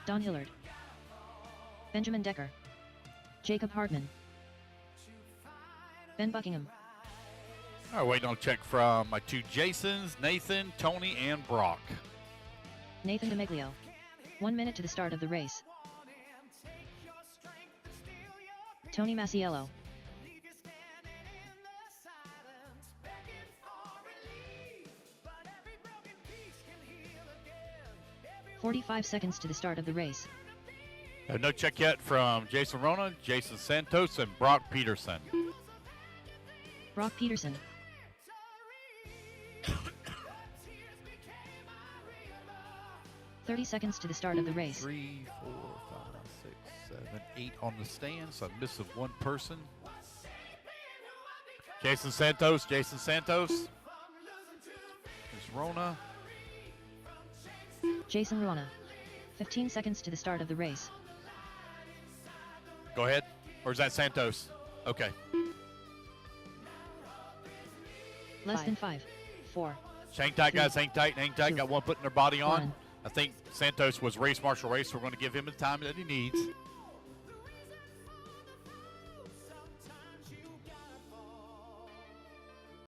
S2: Don Hillard. Benjamin Decker. Jacob Hartman. Ben Buckingham.
S3: All right, waiting on a check from my 2 Jasons, Nathan, Tony, and Brock.
S2: Nathan DeMiglio. 1 minute to the start of the race. Tony Masiello. 45 seconds to the start of the race.
S3: No check yet from Jason Rona, Jason Santos, and Brock Peterson.
S2: Brock Peterson. "30 seconds to the start of the race.
S3: 3, 4, 5, 6, 7, 8 on the stand, so I missed of 1 person. Jason Santos. There's Rona.
S2: Jason Rona. 15 seconds to the start of the race.
S3: Go ahead. Or is that Santos? Okay.
S2: Less than 5, 4,
S3: Hang tight, guys. Hang tight.
S2: Two.
S3: Got one putting their body on.
S2: 1.
S3: I think Santos was race marshal race. So we're going to give him the time that he needs.